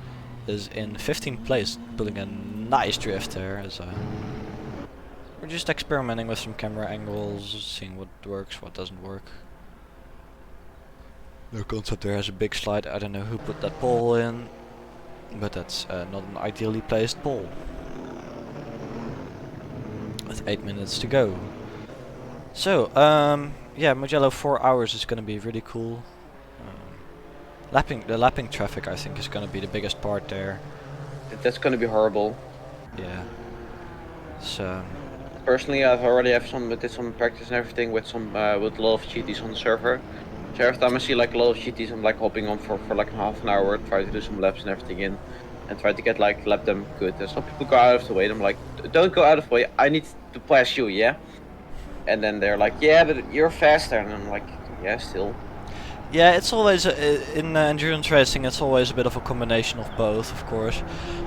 is in 15th place, pulling a nice drift there. We're just experimenting with some camera angles, seeing what works, what doesn't work. No concept there has a big slide. I don't know who put that pole in, but that's not an ideally placed pole. With 8 minutes to go. So, yeah, Mugello 4 hours is going to be really cool. The lapping traffic I think is going to be the biggest part there. That's gonna be horrible. Yeah. So. Personally, I've already did some practice and everything with with a lot of GTs on the server. So every time I see like a lot of GTs, I'm like hopping on for like half an hour, try to do some laps and everything in, and try to get like lap them good. And some people go out of the way. And I'm like, don't go out of the way. I need to pass you, yeah. And then they're like, yeah, but you're faster, and I'm like, yeah, still. Yeah, it's always in endurance racing. It's always a bit of a combination of both, of course,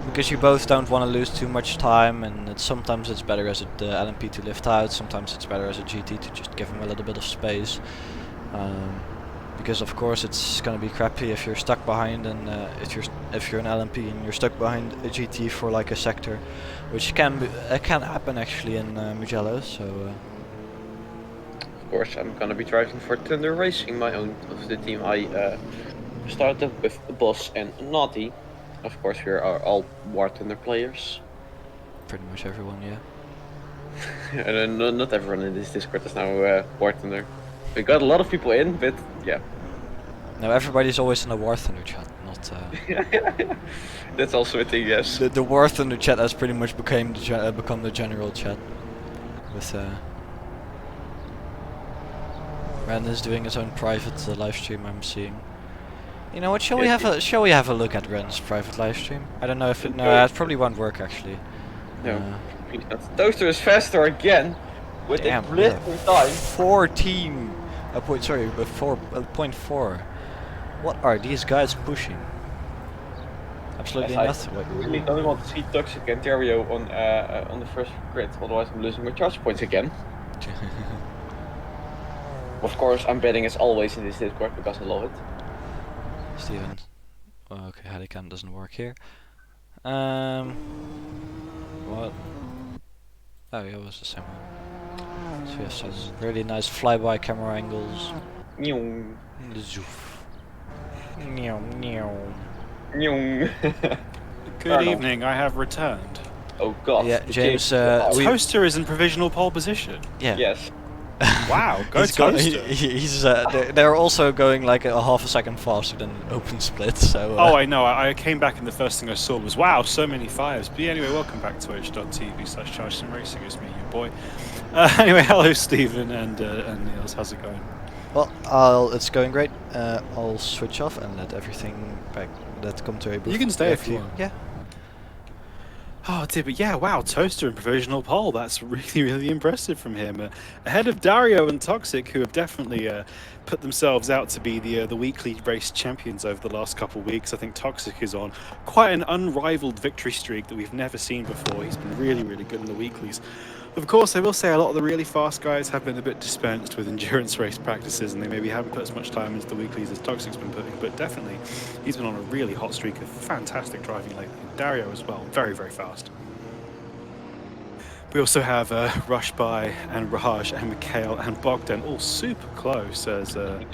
because you both don't want to lose too much time, and sometimes it's better as the LMP to lift out. Sometimes it's better as a GT to just give him a little bit of space. because of course it's gonna be crappy if you're stuck behind, and if you're an LMP and you're stuck behind a GT for like a sector, which can happen actually in Mugello. So Of course, I'm gonna be driving for Thunder Racing, my own of the team I started with Boss and Naughty. Of course, we are all War Thunder players. pretty much everyone, yeah. And not everyone in this Discord is now War Thunder. We got a lot of people in, but yeah. No, everybody's always in the War Thunder chat, not. That's also a thing, yes. The War Thunder chat has pretty much become the general chat. With Ren is doing his own private live stream. I'm seeing. You know what? Shall we have a look at Ren's private live stream? I don't know if it. No, it probably won't work actually. No, please not. Toaster is faster again with a Damn, blistering time. 14. Sorry, 4.4. What are these guys pushing? Absolutely Yes, nothing. I really don't want to see Toxic and Terrio on the first grid, otherwise I'm losing my charge points again. Of course, I'm betting as always in this Discord because I love it. Steven. Oh, okay, Helicam doesn't work here. What? Oh, yeah, it was the same one. So we have some really nice flyby camera angles. Nyong. Zoof. Meow, meow. Nyong. Good evening, I have returned. Oh god. Yeah, James, Toaster is in provisional pole position. Yeah. Yes. Wow, go He's Toaster. they're also going like a half a second faster than open split, so... Oh, I know. I came back and the first thing I saw was, wow, so many fires. But yeah, anyway, welcome back to twitch.tv/ChargeSim Racing. It's me, your boy. Anyway, hello, Stephen and Niels. How's it going? Well, it's going great. I'll switch off and let everything come to a booth. You can stay if you want. Yeah. Oh dear, but yeah, wow, Toaster in provisional pole. That's really, really impressive from him. Ahead of Dario and Toxic, who have definitely put themselves out to be the weekly race champions over the last couple of weeks. I think Toxic is on quite an unrivaled victory streak that we've never seen before. He's been really, really good in the weeklies. Of course, I will say a lot of the really fast guys have been a bit dispensed with endurance race practices, and they maybe haven't put as much time into the weeklies as Toxic's been putting, but definitely he's been on a really hot streak of fantastic driving lately. Dario as well, very, very fast. We also have Rush By and Raj and Mikhail and Bogdan all super close as I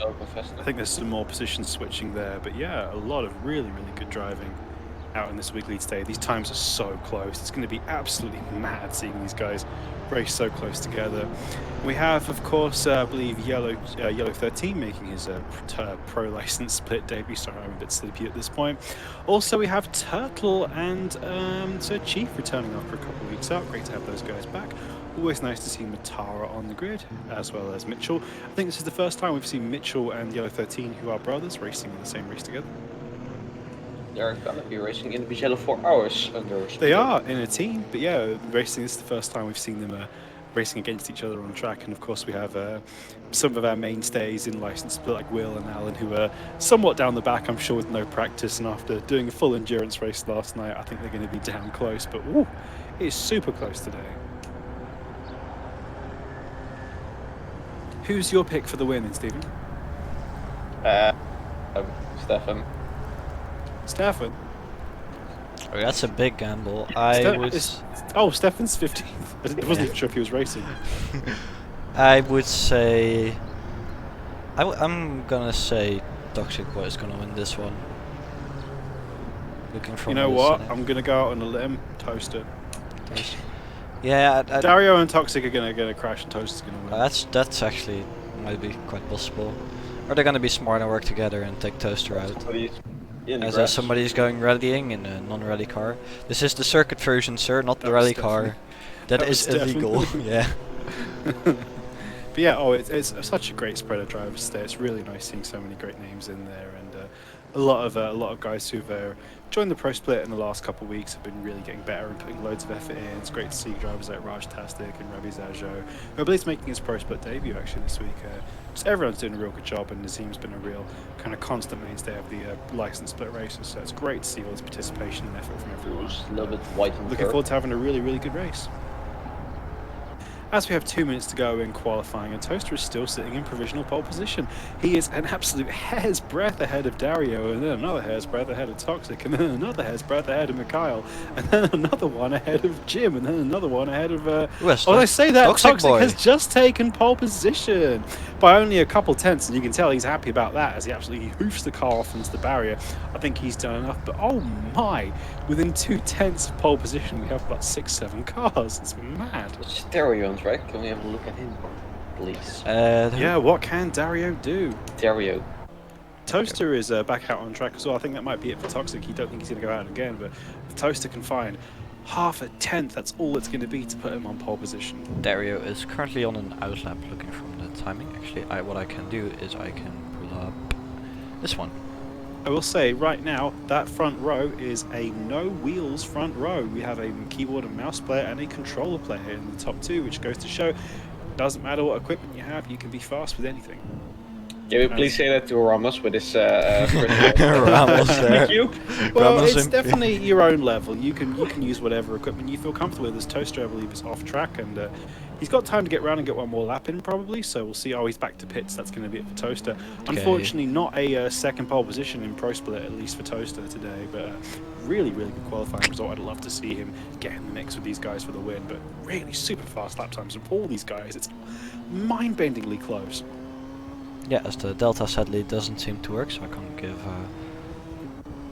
think there's some more position switching there, but yeah, a lot of really, really good driving out in this weekly today. These times are so close. It's going to be absolutely mad seeing these guys race so close together. We have, of course, I believe Yellow 13 making his pro license split debut. Sorry, I'm a bit sleepy at this point. Also, we have Turtle and Sir Chief returning after a couple of weeks out. Great to have those guys back. Always nice to see Matara on the grid, as well as Mitchell. I think this is the first time we've seen Mitchell and Yellow 13, who are brothers, racing in the same race together. They're gonna be racing in Barbagello for hours under. They are in a team, but yeah, racing. This is the first time we've seen them racing against each other on track. And of course, we have some of our mainstays in license split, like Will and Alan, who are somewhat down the back, I'm sure, with no practice. And after doing a full endurance race last night, I think they're going to be down close. But ooh, it's super close today. Who's your pick for the win, then, Stephen? Stefan. Stefan. Oh, that's a big gamble. Stefan's 15th. I wasn't even sure if he was racing. I would say... I'm gonna say Toxic Boy is gonna win this one. Looking from you know what? I'm gonna go out on a limb. Toaster. Yeah, Dario and Toxic are gonna crash, and Toaster's gonna win. That's actually might be quite possible. Or they're gonna be smart and work together and take Toaster out. As somebody's going rallying in a non-rally car. This is the circuit version, sir, not the rally car. That is illegal. Yeah. But yeah, it's such a great spread of drivers today. It's really nice seeing so many great names in there, and a lot of guys who've joined the pro split in the last couple of weeks have been really getting better and putting loads of effort in. It's great to see drivers like Raj Tastic and Ravi Zajo, who I believe is making his pro split debut actually this week. Just everyone's doing a real good job, and Nazim's been a real kind of constant mainstay of the license split races. So it's great to see all this participation and effort from everyone. A little bit white on Looking forward to having a really, really good race. as we have 2 minutes to go in qualifying, and Toaster is still sitting in provisional pole position. He is an absolute hair's breadth ahead of Dario, and then another hair's breadth ahead of Toxic, and then another hair's breadth ahead of Mikhail, and then another one ahead of Jim, and then another one ahead of... I say that Toxic has just taken pole position by only a couple tenths, and you can tell he's happy about that as he absolutely hoofs the car off into the barrier. I think he's done enough, but oh my, within 2 tenths of pole position, we have about 6-7 cars. It's mad. It's Dario on track. Can we have a look at him, please? Yeah, what can Dario do? Dario. Toaster is back out on track as well. I think that might be it for Toxic. He don't think he's going to go out again, but if Toaster can find half a tenth, that's all it's going to be to put him on pole position. Dario is currently on an outlap looking from the timing. Actually, what I can do is I can pull up this one. I will say right now that front row is a no wheels front row. We have a keyboard and mouse player and a controller player in the top 2, which goes to show doesn't matter what equipment you have, you can be fast with anything. Can you please say that to Ramos with his Ramos there. Well, Ramos it's definitely your own level. You can use whatever equipment you feel comfortable with. As Toaster, I believe, is off track, and he's got time to get around and get one more lap in probably. So we'll see. Oh, he's back to pits. That's going to be it for Toaster. Okay. Unfortunately, not a second pole position in Pro Split, at least for Toaster today. But really, really good qualifying result. I'd love to see him get in the mix with these guys for the win. But really super fast lap times from all these guys. It's mind-bendingly close. Yeah, as the Delta sadly doesn't seem to work, so I can't give...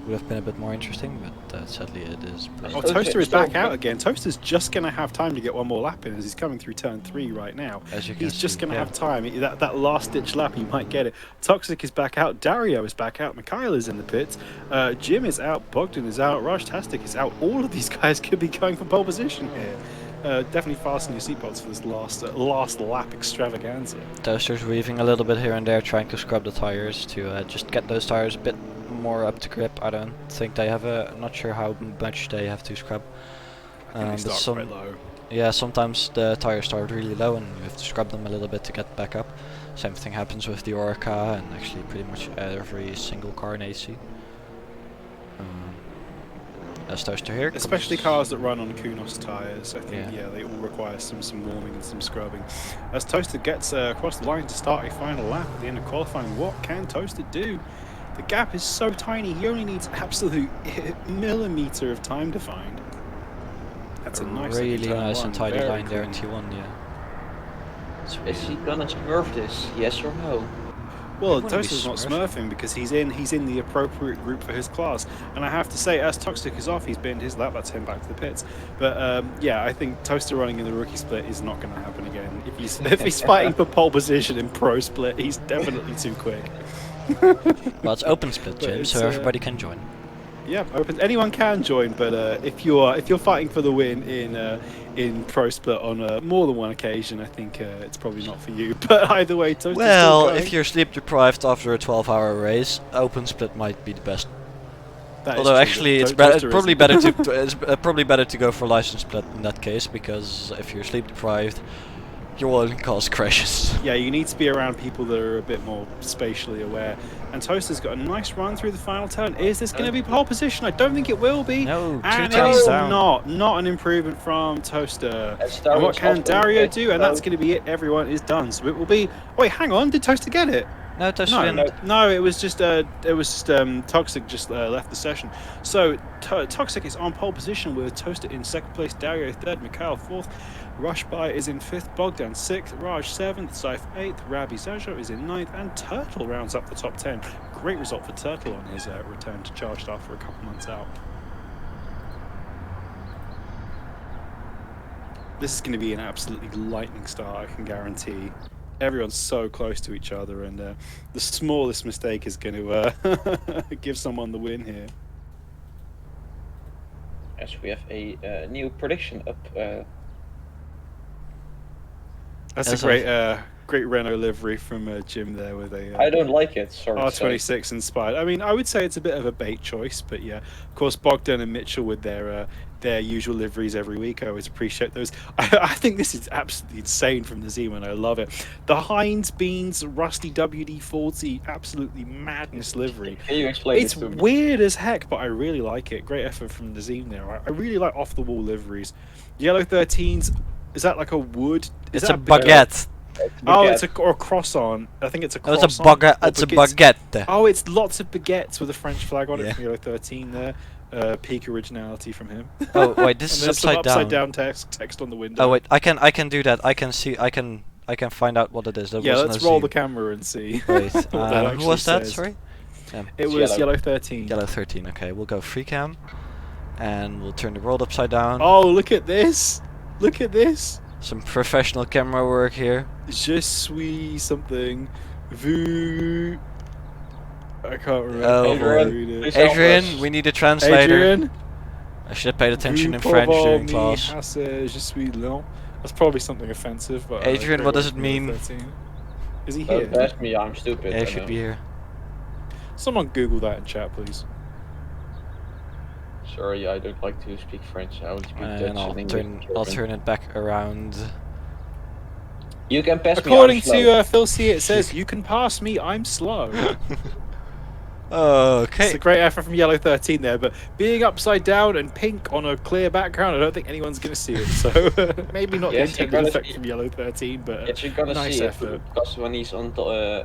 would have been a bit more interesting, but sadly it is... Oh, Toaster is back out again. Toaster's just going to have time to get one more lap in as he's coming through turn 3 right now. As you can he's see, just going to have time. That last-ditch lap, he might get it. Toxic is back out. Dario is back out. Mikhail is in the pits. Jim is out. Bogdan is out. Rashtastic is out. All of these guys could be going for pole position here. Definitely fasten your seatbelts for this last lap extravaganza. Toaster's weaving a little bit here and there, trying to scrub the tires to just get those tires a bit more up to grip. I don't think they have I'm not sure how much they have to scrub. They start quite low. Yeah, sometimes the tires start really low and you have to scrub them a little bit to get back up. Same thing happens with the Orca and actually pretty much every single car in AC. As Toaster here, especially cars that run on Kunos tyres, I think, yeah, they all require some warming and some scrubbing. As Toaster gets across the line to start a final lap at the end of qualifying, what can Toaster do? The gap is so tiny, he only needs absolute millimetre of time to find. That's a nice, really nice and tidy line there in T1, yeah. Is he gonna smurf this, yes or no? Well, Toaster's not smurfing because he's in the appropriate group for his class, and I have to say, as Toxic is off, he's binned his lap. That's him back to the pits. But yeah, I think Toaster running in the rookie split is not going to happen again. If he's fighting for pole position in Pro Split, he's definitely too quick. Well, it's open split, Jim, so everybody can join. Yeah, open. Anyone can join, but if you're fighting for the win in Pro Split on more than one occasion, I think it's probably not for you. But either way, Toaster's well, if you're sleep deprived after a 12-hour race, open split might be the best. Although actually, it's probably better to go for license split in that case, because if you're sleep deprived, you will cause crashes. Yeah, you need to be around people that are a bit more spatially aware. And Toaster's got a nice run through the final turn. Is this going to be pole position? I don't think it will be. No, and it is not an improvement from Toaster. And what can Dario do? And that's going to be it. Everyone is done. So it will be. Wait, hang on. Did Toaster get it? No, Toaster didn't. No, it was just Toxic just left the session. So Toxic is on pole position with Toaster in second place, Dario third, Mikhail fourth. Rushby is in 5th, Bogdan 6th, Raj 7th, Saif 8th, Rabi Zajo is in 9th, and Turtle rounds up the top 10. Great result for Turtle on his return to Charged after a couple months out. This is going to be an absolutely lightning start, I can guarantee. Everyone's so close to each other, and the smallest mistake is going to give someone the win here. As we have a new prediction up. That's a great Renault livery from Jim there with a... I don't like it, sorry. R26 inspired. I mean, I would say it's a bit of a bait choice, but yeah. Of course, Bogdan and Mitchell with their usual liveries every week. I always appreciate those. I think this is absolutely insane from the Z-Man. I love it. The Heinz Beans Rusty WD-40 absolutely madness livery. Can you explain It's weird as heck, but I really like it. Great effort from the Z there. I really like off-the-wall liveries. Yellow 13s, Is that like a wood? Is It's that a baguette. Oh, it's a croissant. I think it's a No, croissant. it's a baguette. It's a baguette. Oh, it's lots of baguettes with a French flag on Yeah. it from Yellow 13 there. Peak originality from him. Oh wait, this And is there's some upside down. text on the window. Oh wait, I can do that. I can see. I can find out what it is. There Yeah, wasn't let's a roll Z. the camera and see. Wait, what that who was that? says. Sorry. It was Yellow. Yellow 13. Yellow 13. Okay, we'll go free cam, and we'll turn the world upside down. Oh, look at this! Look at this! Some professional camera work here. Je suis something. Vu. I can't remember. Oh, how to boy. read it. Please help Adrian, us. we need a translator. Adrian. I should have paid attention in Vous French pouvez during me class. hasser, je suis lent. That's probably something offensive, but. Adrian, what does it Yellow mean? 13. Is he Don't here? ask me, I'm stupid. Yeah, I it should know. be here. Someone Google that in chat, please. Sorry, I don't like to speak French. I only speak Dutch And I'll and English. turn. I'll turn it back around. You can pass According me. I'm slow. to Phil C, it says, "You can pass me. I'm slow." It's Okay. a great effort from Yellow 13 there, but being upside down and pink on a clear background, I don't think anyone's going to see it. So maybe not Yes, the you're intended gonna effect see from Yellow 13, but Yes, you're gonna nice see effort. it because when he's on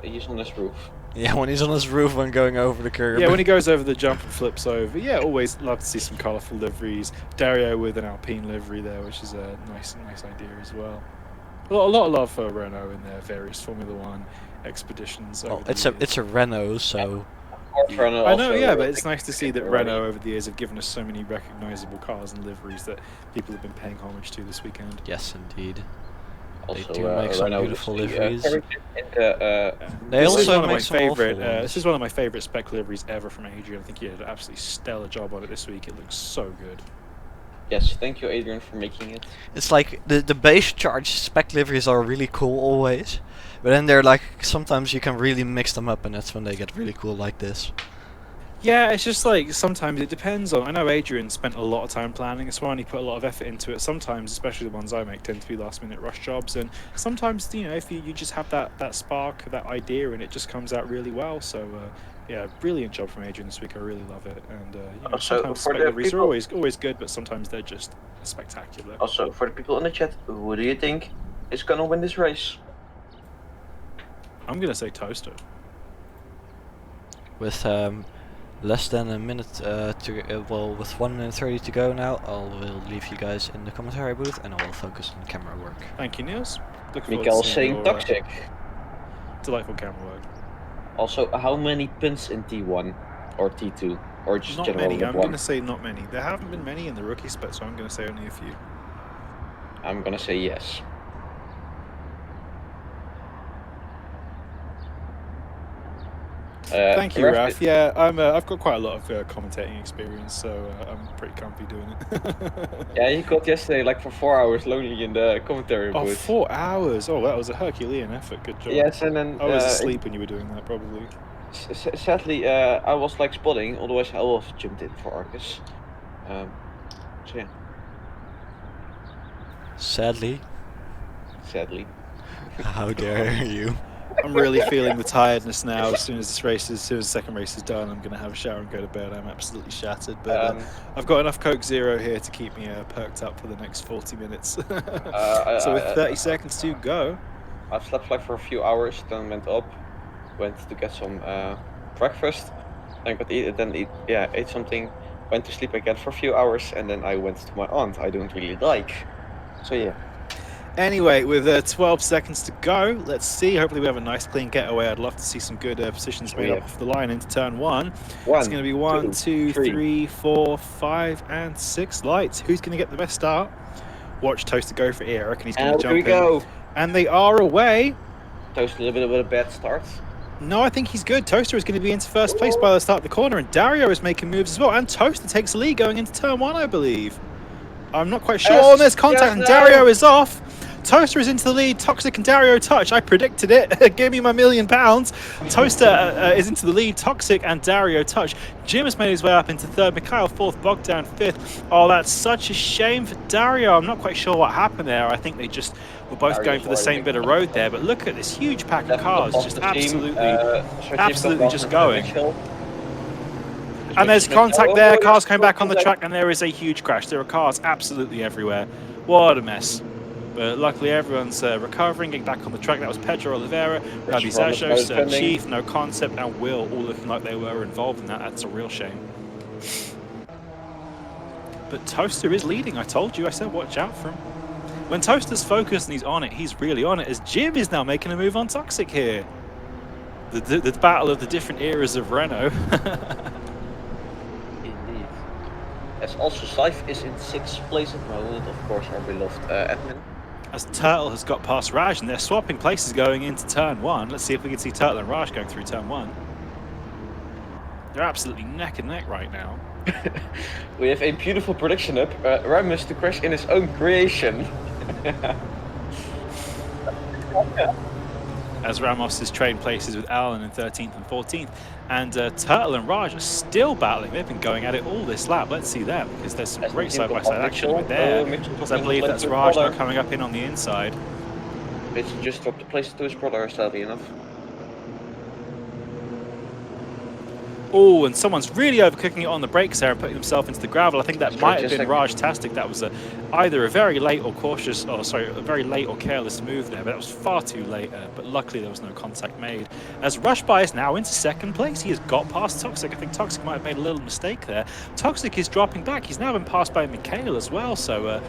his roof. Yeah, when he's on his roof and going over the curb. Yeah, when he goes over the jump and flips over. Yeah, always love to see some colourful liveries. Dario with an Alpine livery there, which is a nice idea as well. A lot of love for Renault in their various Formula One expeditions. Well, over the it's years. a Renault, so Renault I know, also, yeah, but it's nice to see that already. Renault over the years have given us so many recognisable cars and liveries that people have been paying homage to this weekend. yes, indeed. Also, do make some Renault beautiful is the, liveries. character in the, They This is also one of my make some awful favourite. ones. This is one of my favourite spec liveries ever from Adrian. I think he did an absolutely stellar job on it this week. It looks so good. yes, thank you, Adrian, for making it. It's like the base charge spec liveries are really cool always, but then they're like sometimes you can really mix them up, and that's when they get really cool like this. Yeah, it's just like sometimes it depends on. I know Adrian spent a lot of time planning. That's why he put a lot of effort into it. Sometimes, especially the ones I make, tend to be last-minute rush jobs, and sometimes if you just have that spark, that idea, and it just comes out really well. So yeah, brilliant job from Adrian this week. I really love it. And Also, sometimes for spec the liveries are people- always good, but sometimes they're just spectacular. Also, for the people in the chat, who do you think is gonna win this race? I'm gonna say Toaster. With less than a minute with 1 minute 30 to go now, will leave you guys in the commentary booth, and I will focus on camera work. Thank you, Niels. Looking forward to Mikael seeing saying your, toxic. delightful camera work. Also, how many pins in T1 or T2 or just Not general many. I'm one? gonna say not many. There haven't been many in the rookie spec, so I'm gonna say only a few. I'm gonna say yes. Thank you, Raf, Raf. Yeah, I've got quite a lot of commentating experience, so I'm pretty comfy doing it. Yeah, he got yesterday like for 4 hours lonely in the commentary Oh, booth. 4 hours. Oh, that was a Herculean effort. Good job. Yes, and then I was asleep when you were doing that, probably. Sadly, I was like spotting, otherwise I would have jumped in for Arcus. So yeah, Sadly, how dare you? I'm really feeling the tiredness now. As soon as the second race is done, I'm going to have a shower and go to bed. I'm absolutely shattered, but I've got enough Coke Zero here to keep me perked up for the next 40 minutes. So with 30 seconds to go. I've slept like for a few hours, then went up, went to get some breakfast, then ate something, went to sleep again for a few hours, and then I went to my aunt I don't really like. So yeah. Anyway, with 12 seconds to go, let's see. Hopefully we have a nice clean getaway. I'd love to see some good positions made up off the line into turn one. It's going to be 1, 2, 3, 4, 5, and 6 lights. Who's going to get the best start? Watch Toaster go for it. I reckon he's going to And jump here we in. go. And they are away. Toast a little bit of a bad start. No, I think he's good. Toaster is going to be into first place by the start of the corner, and Dario is making moves as well. And Toaster takes the lead going into turn one, I believe. I'm not quite sure. Yes, Oh, and there's contact, yes, and no. Dario is off. Toaster is into the lead. Toxic and Dario touch. I predicted it. Give me my £1 million. Toaster is into the lead. Toxic and Dario touch. Jim has made his way up into third. Mikhail fourth. Bogdan fifth. Oh, that's such a shame for Dario. I'm not quite sure what happened there. I think they just were both Dario's going for the same bit of road there. But look at this huge pack of cars, just absolutely just going. And there's contact there. Cars coming back on the track, and there is a huge crash. There are cars absolutely everywhere. What a mess. But luckily everyone's recovering, getting back on the track. That was Pedro Oliveira, Ramos no Barbagello, defending. Chief, No Concept, and Will all looking like they were involved in that. That's a real shame. But Toaster is leading, I told you. I said watch out for him. When Toaster's focused and he's on it, he's really on it, as Jim is now making a move on Toxic here. The battle of the different eras of Renault. Indeed. As also Scythe is in 6th place at the moment, of course, our beloved admin. As Turtle has got past Raj, and they're swapping places going into turn 1. Let's see if we can see Turtle and Raj going through turn 1. They're absolutely neck and neck right now. We have a beautiful prediction up. Ramos to crash in his own creation. As Ramos is trading places with Alan in 13th and 14th, and Turtle and Raj are still battling. They've been going at it all this lap. Let's see that, because there's some great side-by-side action right there. Because I believe that's Raj now coming up in on the inside. Mitchell just dropped the place to his brother, sadly enough. Oh, and someone's really overcooking it on the brakes there and putting himself into the gravel. I think that might have been Raj-tastic. That was either a very late or cautious, or sorry, a very late or careless move there, but that was far too late. But luckily there was no contact made. As Rushby is now into 2nd place, he has got past Toxic. I think Toxic might have made a little mistake there. Toxic is dropping back. He's now been passed by Mikhail as well, so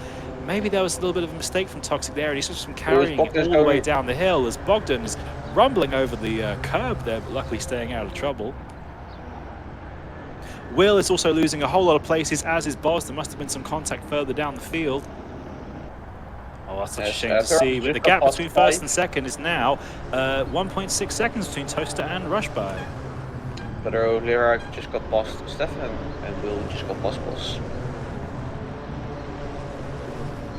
maybe there was a little bit of a mistake from Toxic there, and he's just been carrying it all the way down the hill as Bogdan is rumbling over the curb there, but luckily staying out of trouble. Will is also losing a whole lot of places, as is Boz. There must have been some contact further down the field. Oh, that's such a shame to see. But the gap between 1st and 2nd is now 1.6 seconds between Toaster and Rushby. But Lira just got past Stefan, and Will just got past Boss.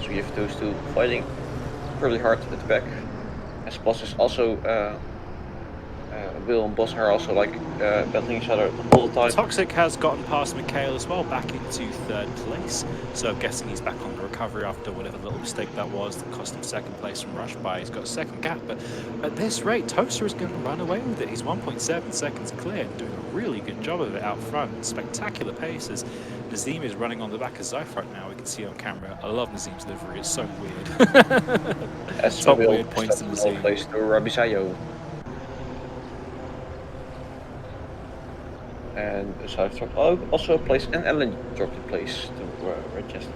So you have those two fighting pretty hard at the back. As Boss is also Will and Boss are also like battling each other all the time. Toxic has gotten past Mikhail as well, back into 3rd place. So I'm guessing he's back on the recovery after whatever little mistake that was that cost him 2nd place from Rushby. He's got a 2nd gap, but at this rate, Toaster is going to run away with it. He's 1.7 seconds clear, doing a really good job of it out front. Spectacular paces. Nazim is running on the back of Zyph right now. We can see on camera. I love Nazim's livery. It's so weird. Top weird points to Nazim. Place to Barbagello. And Zyph dropped also a place, and Ellen dropped a place to Majestic.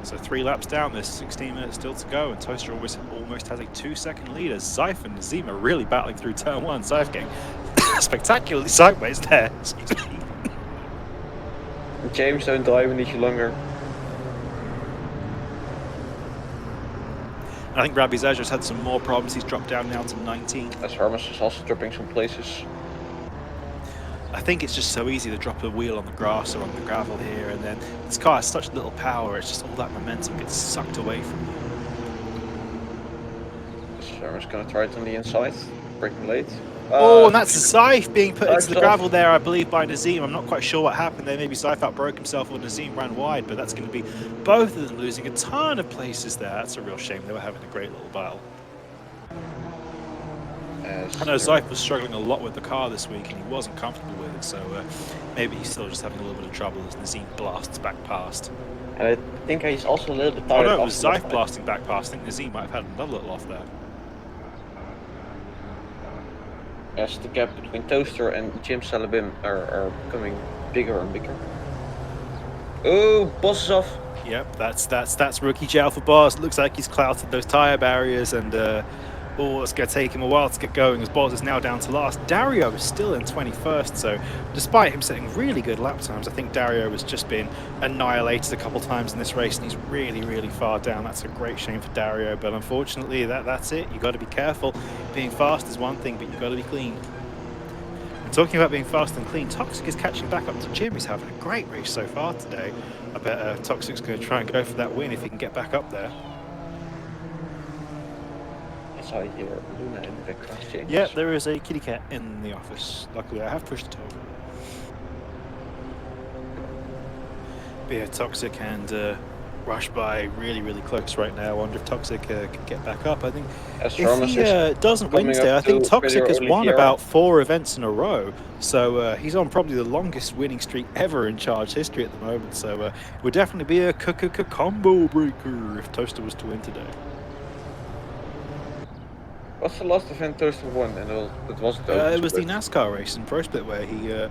So 3 laps down, there's 16 minutes still to go, and Toaster almost has a 2-second lead as Zyph and Nazim are really battling through turn 1. Zyph getting spectacularly sideways there. Excuse me. James, don't die, we need you longer. I think Rabbi's Azure has had some more problems. He's dropped down now to 19th. As Hermes is also dropping some places. I think it's just so easy to drop a wheel on the grass or on the gravel here, and then this car has such little power, it's just all that momentum gets sucked away from you. Hermes gonna try it on the inside, breaking late. Oh, and that's Zyph being put into the gravel there, I believe, by Nazim. I'm not quite sure what happened there. Maybe Zyph outbroke himself or Nazim ran wide, but that's going to be both of them losing a ton of places there. That's a real shame. They were having a great little battle. I know Zyph was struggling a lot with the car this week, and he wasn't comfortable with it, so maybe he's still just having a little bit of trouble as Nazim blasts back past. And I think he's also a little bit tired. Oh no, it was Zyph blasting back past. I think Nazim might have had another little off there. As the gap between Toaster and Jim Salabim are becoming bigger and bigger. Oh, Boss is off. Yep, that's rookie jail for Boss. Looks like he's clouted those tyre barriers, and it's going to take him a while to get going as Boss is now down to last. Dario is still in 21st, so despite him setting really good lap times, I think Dario has just been annihilated a couple times in this race, and he's really, really far down. That's a great shame for Dario, but unfortunately that's it. You've got to be careful. Being fast is one thing, but you've got to be clean. And talking about being fast and clean, Toxic is catching back up to Jim. He's having a great race so far today. I bet Toxic's going to try and go for that win if he can get back up there. I hear Luna in the background. James. Yeah, there is a kitty cat in the office. Luckily, I have pushed it over. But yeah, Toxic and Rush by really close right now. I wonder if Toxic can get back up. I think As if he doesn't win coming today, up I think to Toxic has won Oliviera. about 4 events in a row. So he's on probably the longest winning streak ever in Charge history at the moment. So it would definitely be a combo breaker if Toaster was to win today. What's the last event Toaster won? And it wasn't open It was the split. NASCAR race in Pro Split where he... I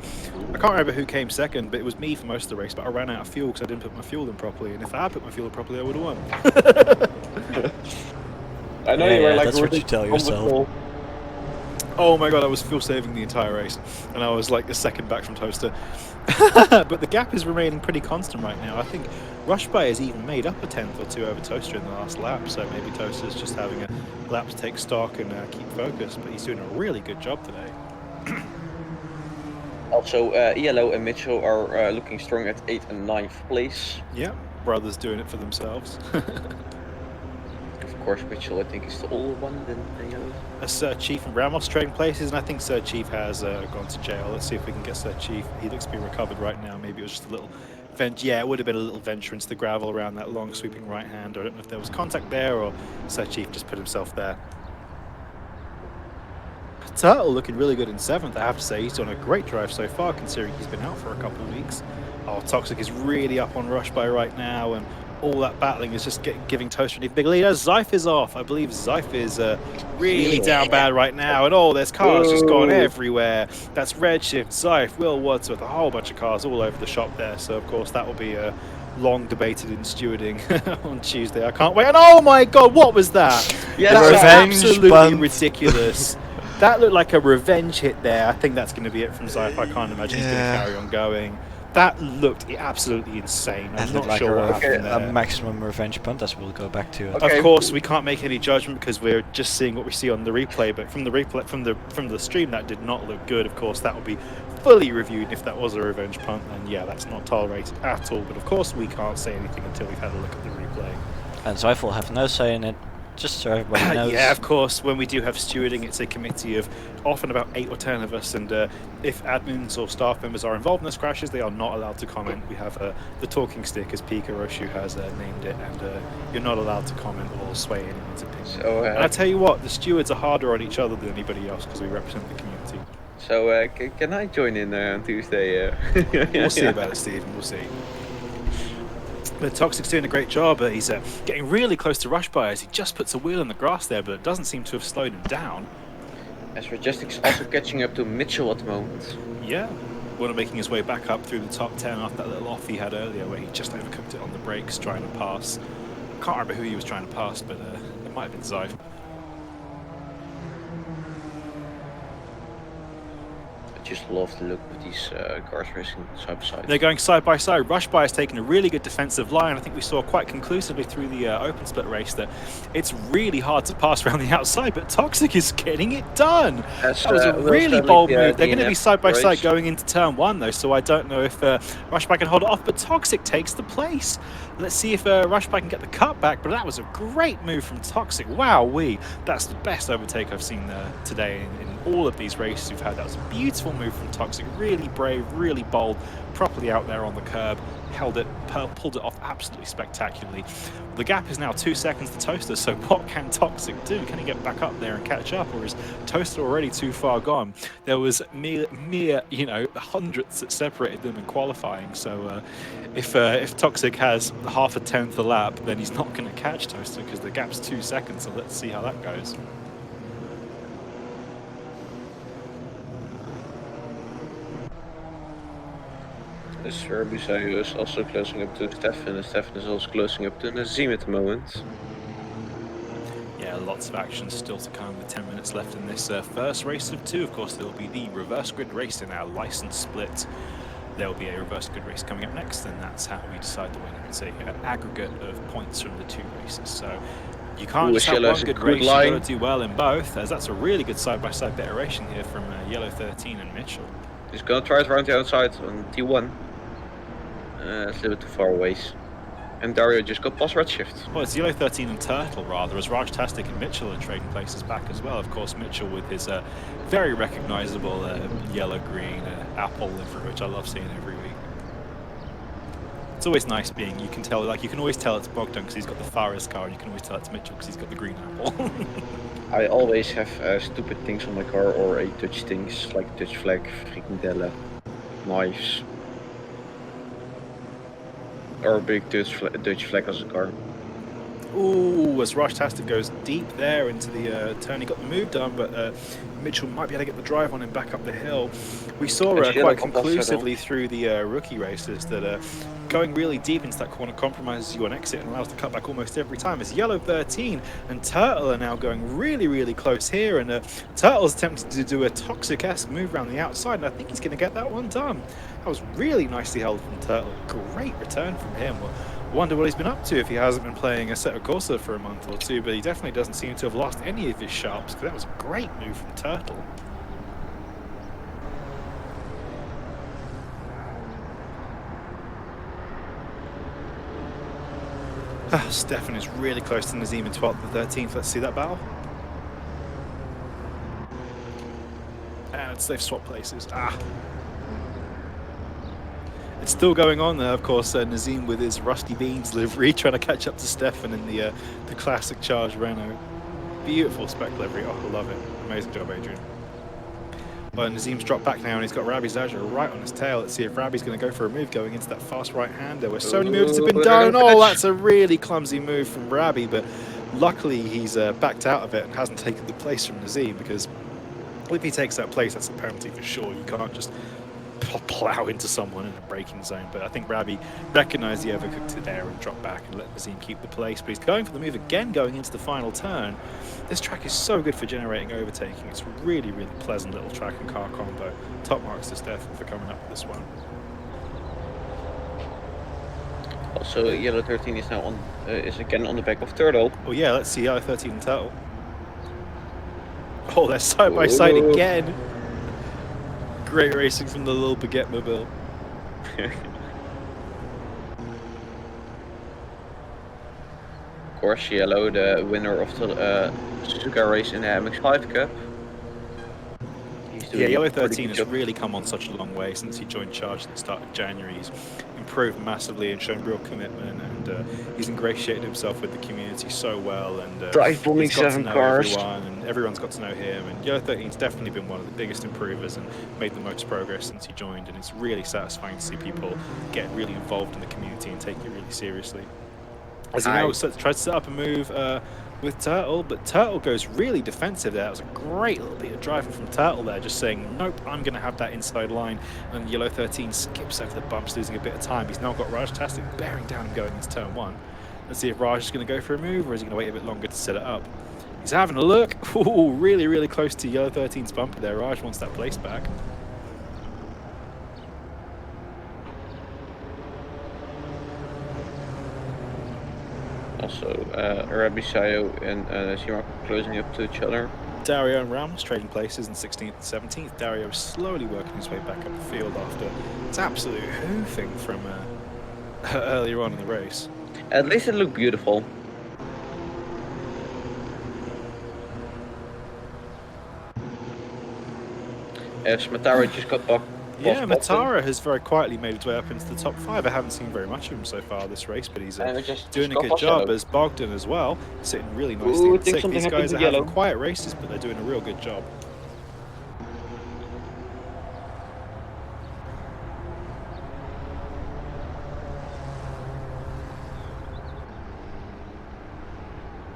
can't remember who came second, but it was me for most of the race, but I ran out of fuel because I didn't put my fuel in properly, and if I had put my fuel in properly, I would have won. I know you were like that's what you really tell yourself. Oh my god, I was fuel saving the entire race, and I was like a second back from Toaster. But the gap is remaining pretty constant right now. I think Rush by has even made up a 10th or 2 over Toaster in the last lap, so maybe Toaster's just having a lap to take stock and keep focus, but he's doing a really good job today. Also, ELO and Mitchell are looking strong at 8th and 9th place. Yeah, brothers doing it for themselves. Of course, Mitchell, I think, is the older one than ELO. Sir Chief and Ramos trading places, and I think Sir Chief has gone to jail. Let's see if we can get Sir Chief. He looks to be recovered right now. Maybe it was just a little venture. Yeah, it would have been a little venture into the gravel around that long sweeping right hand. I don't know if there was contact there or Sir Chief just put himself there. Turtle looking really good in 7th, I have to say. He's done a great drive so far, considering he's been out for a couple of weeks. Oh, Toxic is really up on Rush by right now, and all that battling is just giving Toaster a big lead. As Zyph is off, I believe Zyph is really down bad right now, and oh, there's cars just going everywhere. That's Redshift, Zyph, Will Wordsworth, a whole bunch of cars all over the shop there, so of course that will be long debated in stewarding on Tuesday. I can't wait. And oh my god, what was that? Yeah, That was revenge absolutely bunt. ridiculous. That looked like a revenge hit there. I think that's going to be it from Zyph. I can't imagine he's going to carry on going. That looked absolutely insane. I'm not sure what happened a there. maximum revenge punt, as we'll go back to it. Okay. Of course, we can't make any judgment because we're just seeing what we see on the replay. But from the replay, from the stream, that did not look good. Of course, that will be fully reviewed. If that was a revenge punt, then yeah, that's not tolerated at all. But of course, we can't say anything until we've had a look at the replay. And Zyph will have no say in it, just so everybody knows. Yeah, of course. When we do have stewarding, it's a committee of often about 8 or 10 of us, and if admins or staff members are involved in those crashes, they are not allowed to comment. We have the talking stick, as Pika Roshu has named it, and you're not allowed to comment or sway anyone's opinion. So, and I tell you what, the stewards are harder on each other than anybody else because we represent the community. So, can I join in on Tuesday? We'll see about it, Stephen. We'll see. But Toxic's doing a great job. He's getting really close to Rush by as he just puts a wheel in the grass there, but it doesn't seem to have slowed him down. As Majestic's also catching up to Mitchell at the moment. Yeah. Winner making his way back up through the top 10 after that little off he had earlier where he just overcooked it on the brakes trying to pass. Can't remember who he was trying to pass, but it might have been Zyph. I just love the look of these cars racing side by side. They're going side by side. Rush by has taken a really good defensive line. I think we saw quite conclusively through the open split race that it's really hard to pass around the outside, but Toxic is getting it done. That was a really bold move. They're going to be side by side going into turn 1 though, so I don't know if Rush by can hold it off, but Toxic takes the place. Let's see if Rush by can get the cut back, but that was a great move from Toxic. Wowee, that's the best overtake I've seen today in all of these races we've had. That was a beautiful move from Toxic, really brave, really bold, properly out there on the curb, held it, pulled it off absolutely spectacularly. The gap is now 2 seconds to Toaster, so what can Toxic do? Can he get back up there and catch up, or is Toaster already too far gone? There was mere hundredths that separated them in qualifying, so if Toxic has half a tenth a lap, then he's not going to catch Toaster because the gap's 2 seconds, so let's see how that goes. Serbusai is also closing up to Stefan, and Stefan is also closing up to Nazim at the moment. Yeah, lots of action still to come with 10 minutes left in this first race of 2. Of course, there will be the reverse grid race in our license split. There will be a reverse grid race coming up next, and that's how we decide the winner. It's an aggregate of points from the 2 races. So you can't just have one good race, you've got to do well in both, as that's a really good side-by-side iteration here from Yellow 13 and Mitchell. He's going to try it around the outside on T1. It's a little bit too far away. And Dario just got past Redshift. Well, it's Yellow 13 and Turtle, rather, as Rajtastic and Mitchell are trading places back as well. Of course, Mitchell with his very recognisable yellow-green apple livery, which I love seeing every week. It's always nice being, you can tell, like, you can always tell it's Bogdan because he's got the fastest car, and you can always tell it's Mitchell because he's got the green apple. I always have stupid things on my car or a touch things like touch flag, frikandellen, knives, or a big Dutch flag as a car. Ooh, as Rashtastic goes deep there into the turn, he got the move done, but Mitchell might be able to get the drive on him back up the hill. We saw quite conclusively through the rookie races that going really deep into that corner compromises you on exit and allows to cut back almost every time. As Yellow 13 and Turtle are now going really, really close here, and Turtle's attempting to do a Toxic-esque move around the outside, and I think he's going to get that one done. That was really nicely held from Turtle. Great return from him. Wonder what he's been up to if he hasn't been playing Assetto Corsa for a month or two, but he definitely doesn't seem to have lost any of his sharps, because that was a great move from Turtle. Stefan is really close to Nazim in 12th and 13th. Let's see that battle. And they've swapped places. It's still going on there, of course. Nazim with his Rusty Beans livery, trying to catch up to Stefan in the classic charged Renault. Beautiful spec livery. Oh, I love it. Amazing job, Adrian. But Nazim's dropped back now, and he's got Rabi's Azure right on his tail. Let's see if Rabi's going to go for a move going into that fast right-hander where so many moves have been done. Oh, that's a really clumsy move from Rabi, but luckily he's backed out of it and hasn't taken the place from Nazim, because if he takes that place, that's a penalty for sure. You can't just plow into someone in a braking zone, but I think Rabi recognised the overcooked it there and dropped back and let Nazim keep the place. But he's going for the move again going into the final turn. This track is so good for generating overtaking. It's really, really pleasant little track and car combo. Top marks to Stefan for coming up with this one. Also, Yellow 13 is now on is again on the back of Turtle. Oh yeah, let's see Yellow 13 and Turtle. Oh, they're side by side again. Great racing from the little baguette mobile. Of course, Yellow, the winner of the Suzuka race in the MX-5 Cup. Yeah, Yellow 13 has really come on such a long way since he joined Charge at the start of January. He's improved massively and shown real commitment, and he's ingratiated himself with the community so well, and drive bombing 7 cars. And everyone's got to know him, and Yellow 13's definitely been one of the biggest improvers and made the most progress since he joined, and it's really satisfying to see people get really involved in the community and take it really seriously. As he now tries to set up a move with Turtle, but Turtle goes really defensive there. That was a great little bit of driving from Turtle there, just saying, nope, I'm going to have that inside line. And Yellow 13 skips over the bumps, losing a bit of time. He's now got Rashtastic bearing down and going into turn 1. Let's see if Raj is going to go for a move, or is he going to wait a bit longer to set it up? He's having a look. Ooh, really, really close to Yellow 13's bumper there. Raj wants that place back. Also, Rabi, Sayo and Shima closing up to each other. Dario and Ramos trading places in 16th and 17th. Dario is slowly working his way back up the field after its absolute hoofing from earlier on in the race. At least it looked beautiful. As Matara just got back. Yeah, Matara has very quietly made his way up into the top 5. I haven't seen very much of him so far this race, but he's doing a good job, as Bogdan as well, sitting really nicely in 6th. These guys are having quiet races, but they're doing a real good job.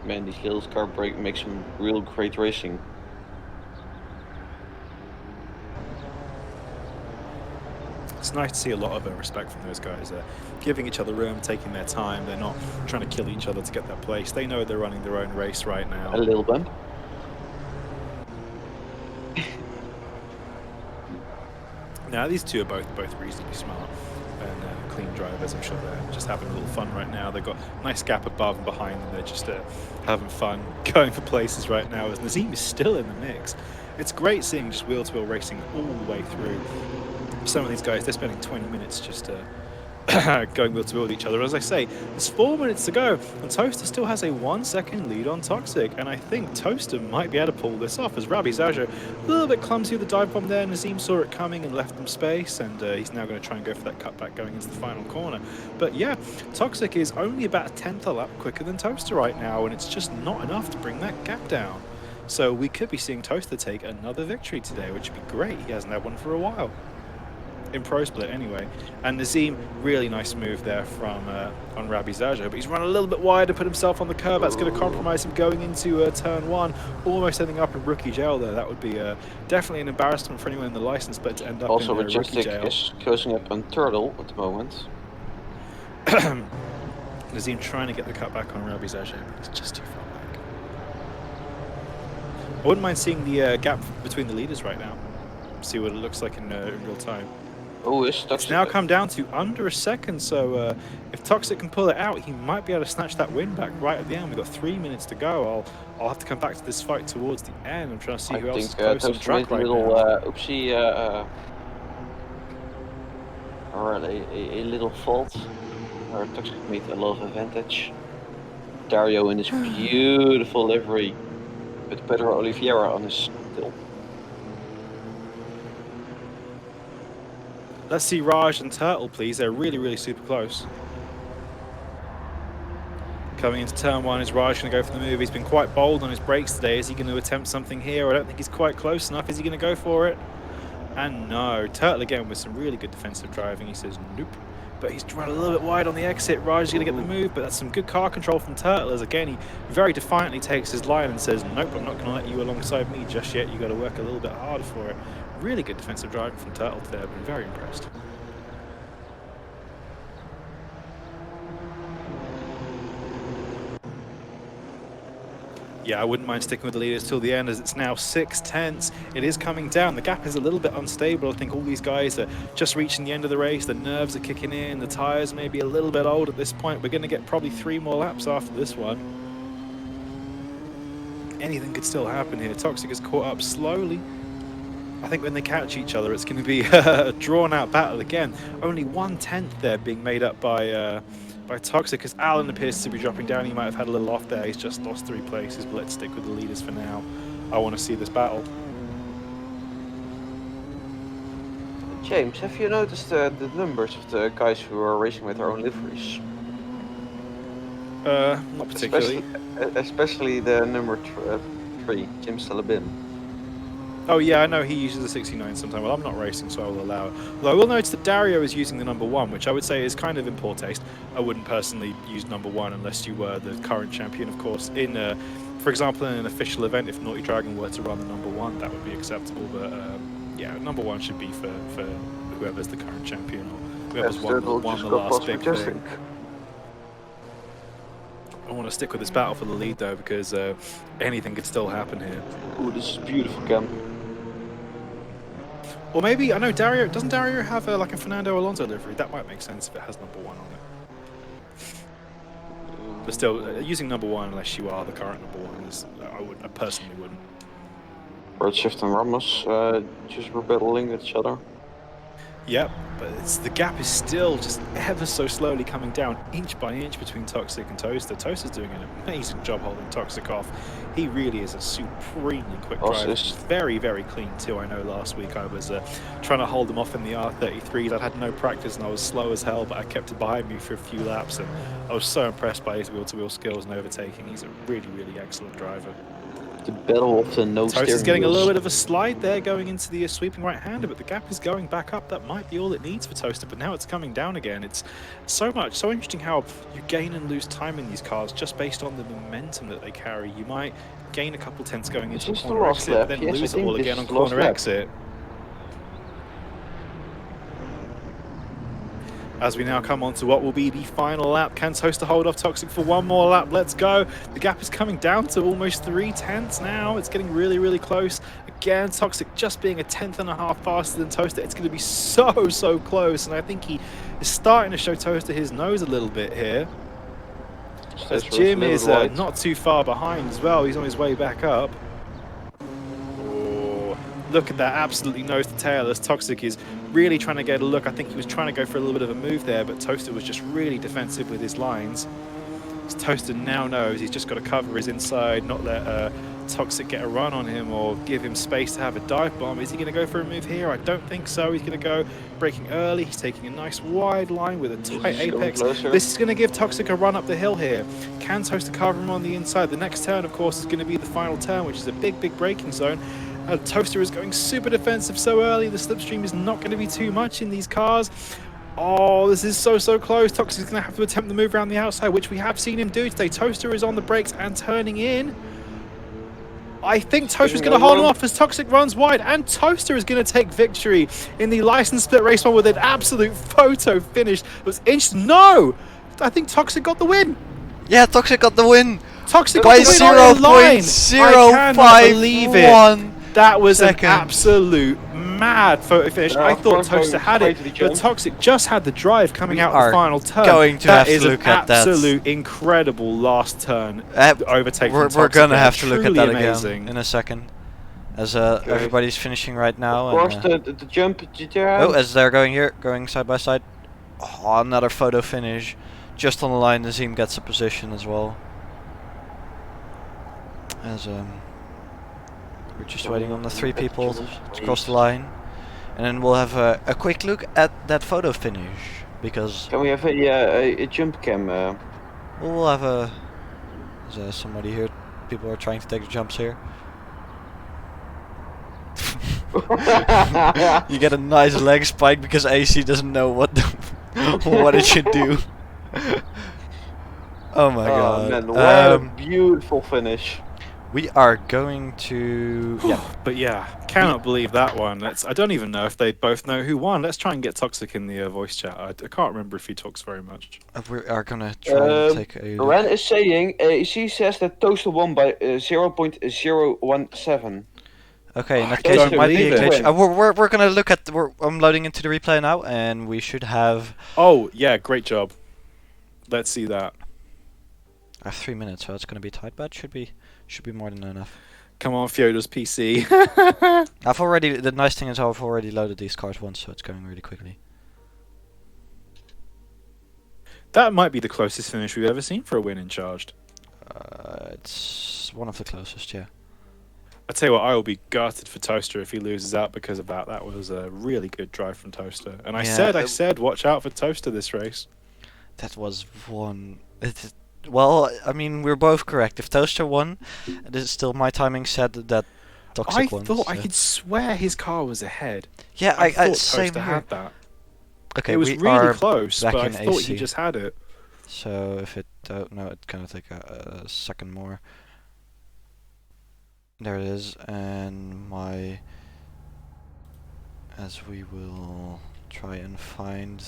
Man, these little car break makes some real great racing. It's nice to see a lot of respect from those guys. They're giving each other room, taking their time. They're not trying to kill each other to get that place. They know they're running their own race right now. A little bump. Now, these two are both reasonably smart and clean drivers. I'm sure they're just having a little fun right now. They've got a nice gap above and behind them. They're just having fun, going for places right now, as Nazim is still in the mix. It's great seeing just wheel-to-wheel racing all the way through. Some of these guys, they're spending 20 minutes just going wheel to wheel with each other. As I say, there's 4 minutes to go, and Toaster still has a 1 second lead on Toxic, and I think Toaster might be able to pull this off, as Rabizaja, a little bit clumsy with the dive bomb there. Nazim saw it coming and left them space, and he's now going to try and go for that cutback going into the final corner. But yeah, Toxic is only about a tenth a lap quicker than Toaster right now, and it's just not enough to bring that gap down. So we could be seeing Toaster take another victory today, which would be great. He hasn't had one for a while. In Pro Split anyway. And Nazim, really nice move there from on Rabizaja, but he's run a little bit wide and put himself on the curb. That's going to compromise him going into turn 1, almost ending up in rookie jail there. That would be definitely an embarrassment for anyone in the license, but to end up Also, in rookie jail. is closing up on Turtle at the moment. Nazim trying to get the cutback on Rabizaja, but he's just too far back. I wouldn't mind seeing the gap between the leaders right now. See what it looks like in real time. Oh, it's now come down to under a second, so if Toxic can pull it out, he might be able to snatch that win back right at the end. We've got 3 minutes to go. I'll have to come back to this fight towards the end. I'm trying to see who else is close on track right now. Oopsie, or a little fault, where Toxic made a lot of advantage. Dario in this beautiful livery with Pedro Oliveira on his still. Let's see Raj and Turtle, please. They're really, really super close. Coming into turn 1, is Raj going to go for the move? He's been quite bold on his brakes today. Is he going to attempt something here? I don't think he's quite close enough. Is he going to go for it? And no. Turtle again with some really good defensive driving. He says nope. But he's run a little bit wide on the exit. Raj is going to get the move, but that's some good car control from Turtle. As again, he very defiantly takes his line and says, nope, I'm not going to let you alongside me just yet. You've got to work a little bit harder for it. Really good defensive driving from Turtle today. I've been very impressed. Yeah, I wouldn't mind sticking with the leaders till the end, as it's now 6 tenths. It is coming down. The gap is a little bit unstable. I think all these guys are just reaching the end of the race. The nerves are kicking in. The tyres may be a little bit old at this point. We're going to get probably 3 more laps after this one. Anything could still happen here. Toxic is caught up slowly. I think when they catch each other, it's going to be a drawn-out battle again. Only 1/10 there being made up by Toxic, as Alan appears to be dropping down. He might have had a little off there. He's just lost 3 places, but let's stick with the leaders for now. I want to see this battle. James, have you noticed the numbers of the guys who are racing with their own liveries? Not particularly. Especially the number 3, Jim Salabin. Oh yeah, I know he uses the 69 sometimes. Well, I'm not racing, so I will allow it. Although I will notice that Dario is using the number 1, which I would say is kind of in poor taste. I wouldn't personally use number 1 unless you were the current champion, of course. In, for example, in an official event, if Naughty Dragon were to run the number 1, that would be acceptable. But yeah, number 1 should be for whoever's the current champion or whoever's won the last big thing. I want to stick with this battle for the lead though, because anything could still happen here. Ooh, this is beautiful, Cam. Or maybe, I know Dario, doesn't Dario have like a Fernando Alonso livery? That might make sense if it has number 1 on it. But still, using number 1 unless you are the current number 1 is, I personally wouldn't. Redshift and Ramos just were battling with each other. Yep, but the gap is still just ever so slowly coming down, inch by inch, between Toxic and Toaster. Toaster's doing an amazing job holding Toxic off. He really is a supremely quick driver. Very, very clean too. I know last week I was trying to hold him off in the R33s. I'd had no practice and I was slow as hell, but I kept it behind me for a few laps, and I was so impressed by his wheel-to-wheel skills and overtaking. He's a really, really excellent driver. The battle of the no steering Toaster's getting wheels. a little bit of a slide there going into the sweeping right-hander, but the gap is going back up. That might be all it needs for Toaster, but now it's coming down again. It's so interesting how you gain and lose time in these cars just based on the momentum that they carry. You might gain a couple tenths going into a corner exit, then lose it all again on corner exit. As we now come on to what will be the final lap. Can Toaster hold off Toxic for 1 more lap? Let's go. The gap is coming down to almost 3 tenths now. It's getting really, really close. Again, Toxic just being a 1/10.5 faster than Toaster. It's going to be so, so close. And I think he is starting to show Toaster his nose a little bit here. As Jim is not too far behind as well. He's on his way back up. Oh, look at that absolutely nose to tail as Toxic is really trying to get a look. I think he was trying to go for a little bit of a move there, but Toaster was just really defensive with his lines. So Toaster now knows he's just got to cover his inside, not let Toxic get a run on him or give him space to have a dive bomb. Is he going to go for a move here? I don't think so. He's going to go breaking early. He's taking a nice wide line with a tight apex. This is going to give Toxic a run up the hill here. Can Toaster cover him on the inside? The next turn, of course, is going to be the final turn, which is a big braking zone. Toaster is going super defensive so early. The slipstream is not going to be too much in these cars. Oh, this is so close. Toxic is going to have to attempt the move around the outside, which we have seen him do today. Toaster is on the brakes and turning in. I think Toaster is going to hold him off as Toxic runs wide, and Toaster is going to take victory in the license split race one with an absolute photo finish. It was No! I think Toxic got the win. Yeah, Toxic got the win. Toxic by got the win on the line. I cannot believe it. 0.051. That was Second. an absolute mad photo finish. Yeah, I thought front Toaster row had it, straight to the but jump. Toxic just had the drive coming out are the final turn. going to That have to is an look at that. absolute incredible last turn overtake from We're Toxic. gonna have to look at Truly that amazing. again in a second, as everybody's finishing right now. Of course, And, the jump as they're going side by side. Oh, another photo finish, just on the line. Nazim gets a position as well. As we're just waiting on the 3 people to cross the line, and then we'll have a quick look at that photo finish, because Can we have a jump cam? we'll have there's somebody here. People are trying to take the jumps here. You get a nice leg spike because AC doesn't know what what it should do. Oh my god! Man, what a beautiful finish. We are going to But yeah, cannot believe that one. I don't even know if they both know who won. Let's try and get Toxic in the voice chat. I can't remember if he talks very much. we are gonna try and take a look. Ren is saying AC says that Toaster won by 0.017. Okay, in that I case don't it might be a believe glitch. it. We're gonna look at. I'm loading into the replay now, and we should have. Oh, yeah, great job. Let's see that. I have 3 minutes, so it's gonna be tight, but should be more than enough. Come on, Fyodo's PC. The nice thing is I've already loaded these cars once, so it's going really quickly. That might be the closest finish we've ever seen for a win in Charged. It's one of the closest, yeah. I tell you what, I will be gutted for Toaster if he loses out because of that. That was a really good drive from Toaster. And I said, watch out for Toaster this race. That was one. Well, I mean, we're both correct. If Toaster won, it is still my timing said that Toxic won. I could swear his car was ahead. Yeah, I thought same Toaster here. had that. Okay, It was we really are close, back but I in thought AC. he just had it. So if it no, it's gonna take a second more. There it is, and as we will try and find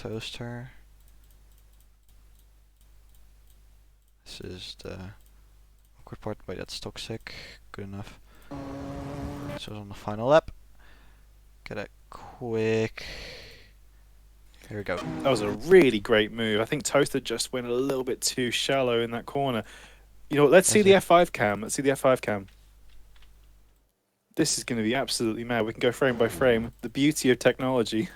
Toaster. This is the awkward part. Wait, that's Toxic. Good enough. This was on the final lap. Get a quick. Here we go. That was a really great move. I think Toaster just went a little bit too shallow in that corner. You know what? Let's see the F5 cam. Let's see the F5 cam. This is going to be absolutely mad. We can go frame by frame. The beauty of technology.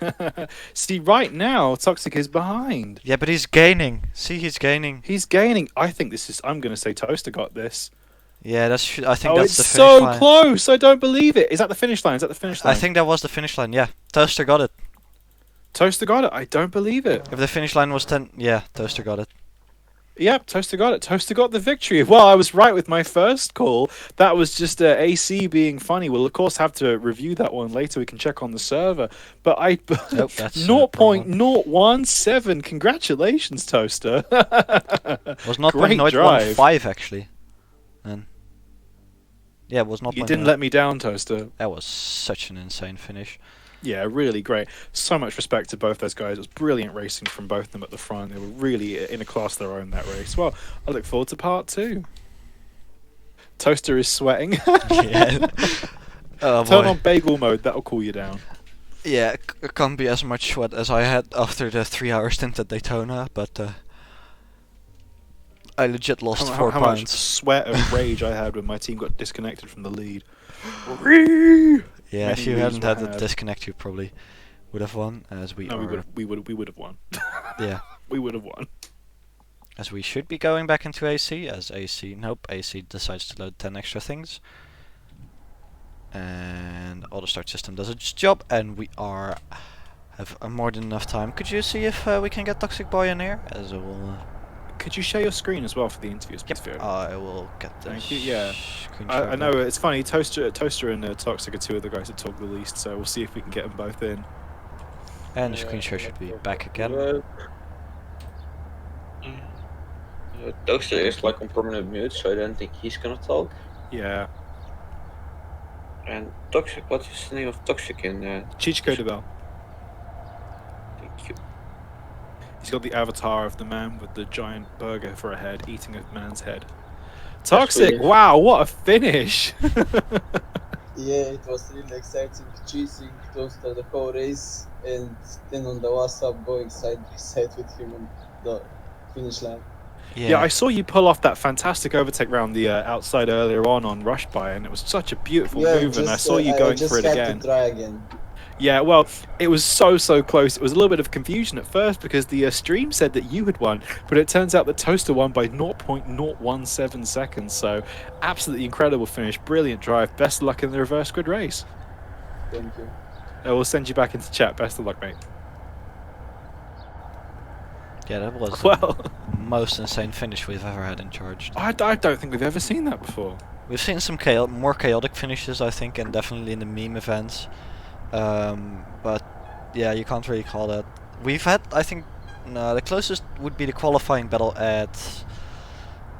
See, right now, Toxic is behind. Yeah, but he's gaining. See, he's gaining. He's gaining. I think this is... I'm going to say Toaster got this. Yeah, I think Oh, that's the finish it's so line. close. I don't believe it. Is that the finish line? Is that the finish line? I think that was the finish line. Yeah, Toaster got it. Toaster got it. I don't believe it. If the finish line was 10, yeah, Toaster got it. Yep, Toaster got it. Toaster got the victory. Well, I was right with my first call. That was just AC being funny. We'll, of course, have to review that one later. We can check on the server. But Nope, that's 0.017. Congratulations, Toaster. Was not Great 0.015 actually. And yeah, it was not. You didn't let me down, Toaster. That was such an insane finish. Yeah, really great. So much respect to both those guys. It was brilliant racing from both of them at the front. They were really in a class of their own, that race. Well, I look forward to part 2. Toaster is sweating. Yeah. Oh, Turn boy. on bagel mode. That'll cool you down. Yeah, it can't be as much sweat as I had after the 3-hour stint at Daytona, but I legit lost How 4 much points. sweat of rage I had when my team got disconnected from the lead. Yeah, Many if you leads hadn't were had the had. disconnect, you probably would have won, as we No, are. we would have won. Yeah, We would have won. as we should be going back into AC. As AC decides to load 10 extra things, and auto start system does its job, and we have more than enough time. Could you see if we can get Toxic Boy in here? As I will. Could you share your screen as well for the interviews, please, Fiona? I will get the Thank you, yeah. screen I share know back. it's funny. Toaster and Toxic are two of the guys that talk the least, so we'll see if we can get them both in. And the screen share should be back again. Toaster is like on permanent mute, so I don't think he's gonna talk. Yeah. And Toxic, what is the name of Toxic in? Chichiko Debel. Thank you. He's got the avatar of the man with the giant burger for a head, eating a man's head. Toxic! really- Wow, what a finish! Yeah, it was really exciting, chasing Toaster the whole race, and then on the WhatsApp going side by side with him on the finish line. Yeah, I saw you pull off that fantastic overtake round the outside earlier on Rush By, and it was such a beautiful move, and I saw you going for it I again. just had to try again. Yeah, well, it was so close. It was a little bit of confusion at first because the stream said that you had won, but it turns out that Toaster won by 0.017 seconds. So, absolutely incredible finish, brilliant drive. Best of luck in the reverse grid race. Thank you. We'll send you back into chat. Best of luck, mate. Yeah, that was Well, the most insane finish we've ever had in Charged. I don't think we've ever seen that before. We've seen some more chaotic finishes, I think, and definitely in the meme events. But yeah, you can't really call that. We've had, I think, no, the closest would be the qualifying battle at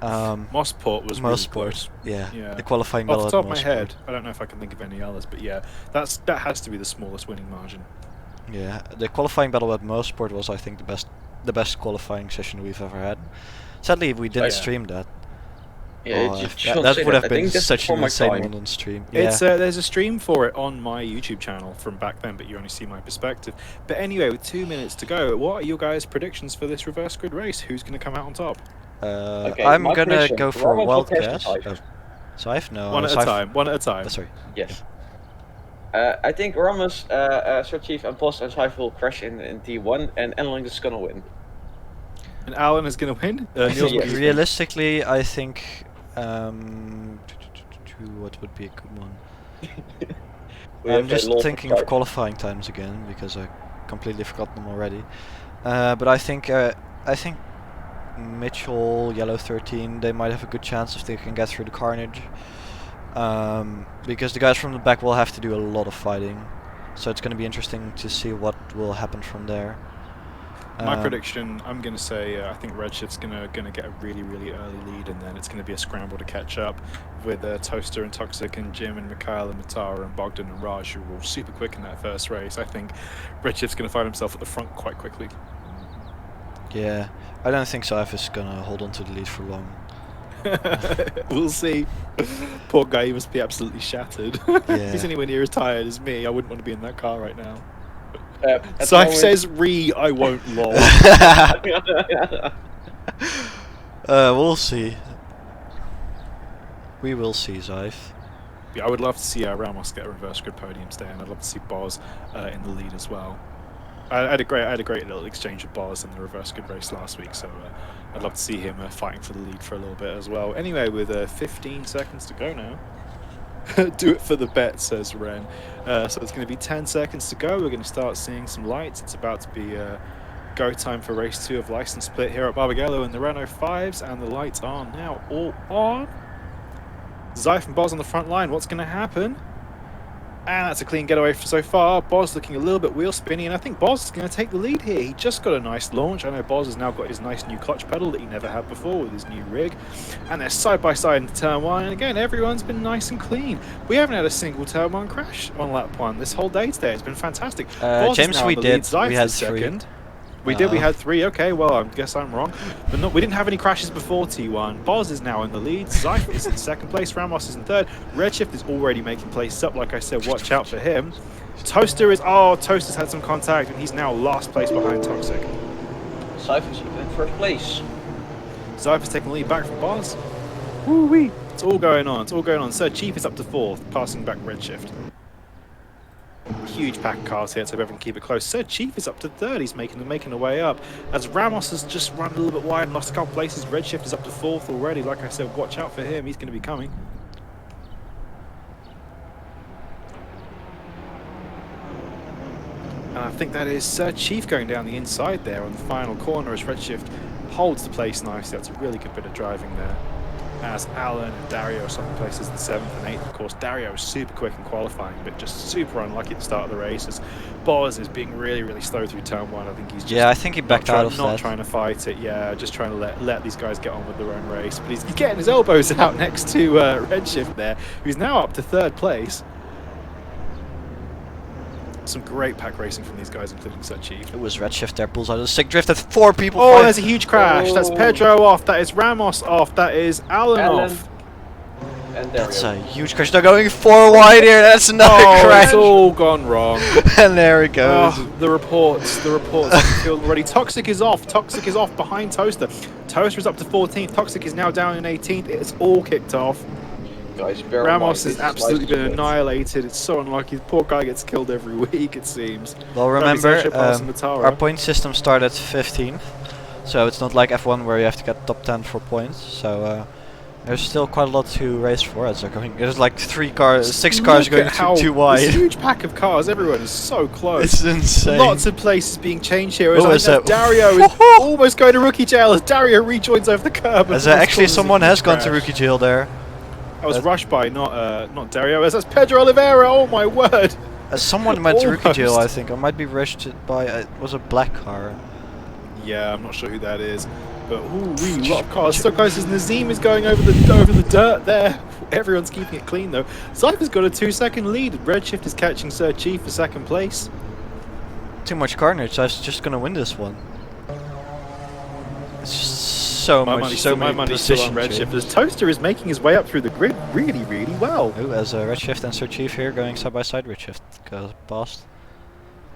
Mossport was really close. Yeah, Yeah. the qualifying Off battle the at top of my Mossport. head, I don't know if I can think of any others, but yeah, that has to be the smallest winning margin. Yeah, the qualifying battle at Mossport was, I think, the best qualifying session we've ever had. Sadly, we didn't yeah. stream that. Yeah, Oh, just that don't say would have I been think that's such before an my insane time. one on stream. It's Yeah. there's a stream for it on my YouTube channel from back then, but you only see my perspective. But anyway, with 2 minutes to go, what are your guys' predictions for this reverse grid race? Who's going to come out on top? Okay, I'm my gonna prediction, go for a Ramos will wild crash the guess. Scythe. Scythe? No. One at a Scythe- time. One at a time. Oh, sorry. Yes. I think Ramos, Sir Chief, and Post and Scythe will crash in T1, and Enling is gonna win. And Alan is going to win. I Niels, think what do you realistically, I think what would be a good one? I'm just thinking of qualifying times again because I completely forgot them already. But I think Mitchell, Yellow 13, they might have a good chance if they can get through the carnage. Because the guys from the back will have to do a lot of fighting, so it's going to be interesting to see what will happen from there. My prediction, I'm going to say, I think Redshift's going to get a really, really early lead, and then it's going to be a scramble to catch up with Toaster and Toxic and Jim and Mikhail and Matara and Bogdan and Raj, who were all super quick in that first race. I think Redshift's going to find himself at the front quite quickly. Yeah, I don't think Scythe is going to hold on to the lead for long. We'll see. Poor guy, he must be absolutely shattered. If he's anywhere near as tired as me, I wouldn't want to be in that car right now. Scythe says, I won't lol. We'll see. We will see, Scythe. Yeah, I would love to see Ramos get a reverse grid podium stay, and I'd love to see Boz in the lead as well. I had a great little exchange with Boz in the reverse grid race last week, so I'd love to see him fighting for the lead for a little bit as well. Anyway, with 15 seconds to go now. Do it for the bet, says Ren. So it's going to be 10 seconds to go. We're going to start seeing some lights. It's about to be go time for race 2 of license split here at Barbagello in the Renault 5s, and the lights are now all on. Zyph and Boz on the front line. What's going to happen? And that's a clean getaway for so far. Boz looking a little bit wheel spinny, and I think Boz is going to take the lead here. He just got a nice launch. I know Boz has now got his nice new clutch pedal that he never had before with his new rig. And they're side by side into turn 1, and again, everyone's been nice and clean. We haven't had a single turn 1 crash on lap 1 this whole day today. It's been fantastic. Boz James, is now we on the did. lead. Zyph We had is second. 3. We had 3. Okay, well, I guess I'm wrong. But no, we didn't have any crashes before T1. Boz is now in the lead. Zyph is in second place. Ramos is in third. Redshift is already making places up. Like I said, watch out for him. Toaster's had some contact, and he's now last place behind Toxic. Scythe is in first place. Zypher's taking the lead back from Boz. Woo-wee. It's all going on. It's all going on. Sir Chief is up to 4th, passing back Redshift. Huge pack of cars here, so everyone can keep it close. Sir Chief is up to 3rd. He's making a way up. As Ramos has just run a little bit wide and lost a couple places, Redshift is up to 4th already. Like I said, watch out for him. He's going to be coming. And I think that is Sir Chief going down the inside there on the final corner as Redshift holds the place nicely. That's a really good bit of driving there. As Alan and Dario swap places in 7th and 8th. Of course, Dario is super quick in qualifying, but just super unlucky at the start of the race. As Boz is being really slow through turn 1. I think he's just I think he backed out of that. Not trying to fight it. Yeah, just trying to let these guys get on with their own race. But he's getting his elbows out next to Redshift there, who's now up to 3rd place. Some great pack racing from these guys, including Sir Chief. It was Redshift there, pulls out a sick drift at 4 people. Oh, there's a huge crash. That's Pedro off. That is Ramos off. That is Alan off. And That's a huge crash. They're going 4 wide here. That's another crash. It's all gone wrong. And there it goes. Oh, the reports already. Toxic is off. Toxic is off behind Toaster. Toaster is up to 14th. Toxic is now down in 18th. It's all kicked off. Guys, Ramos has absolutely been annihilated. It's so unlucky. The poor guy gets killed every week, it seems. Well, remember, our point system started 15th, so it's not like F1 where you have to get top 10 for points. So there's still quite a lot to race for. As they're going, there's like 6 cars going too wide. This huge pack of cars. Everyone is so close. It's insane. Lots of places being changed here. Oh, As Dario is almost going to rookie jail as Dario rejoins over the curb. As actually someone has gone to rookie jail there. I was rushed by, not Dario. As that's Pedro Oliveira. Oh my word! Someone went to rookie jail, I think. I might be rushed by. It was a black car. Yeah, I'm not sure who that is. But ooh, a lot of cars. So close as Nazim is going over the dirt there. Everyone's keeping it clean though. Cypher's got a 2-second lead. Redshift is catching Sir Chief for 2nd place. Too much carnage. I was just gonna win this one. It's just so my money's still on Redshift as Toaster is making his way up through the grid really well. Oh, as Redshift and Sir Chief here going side by side. Redshift goes past.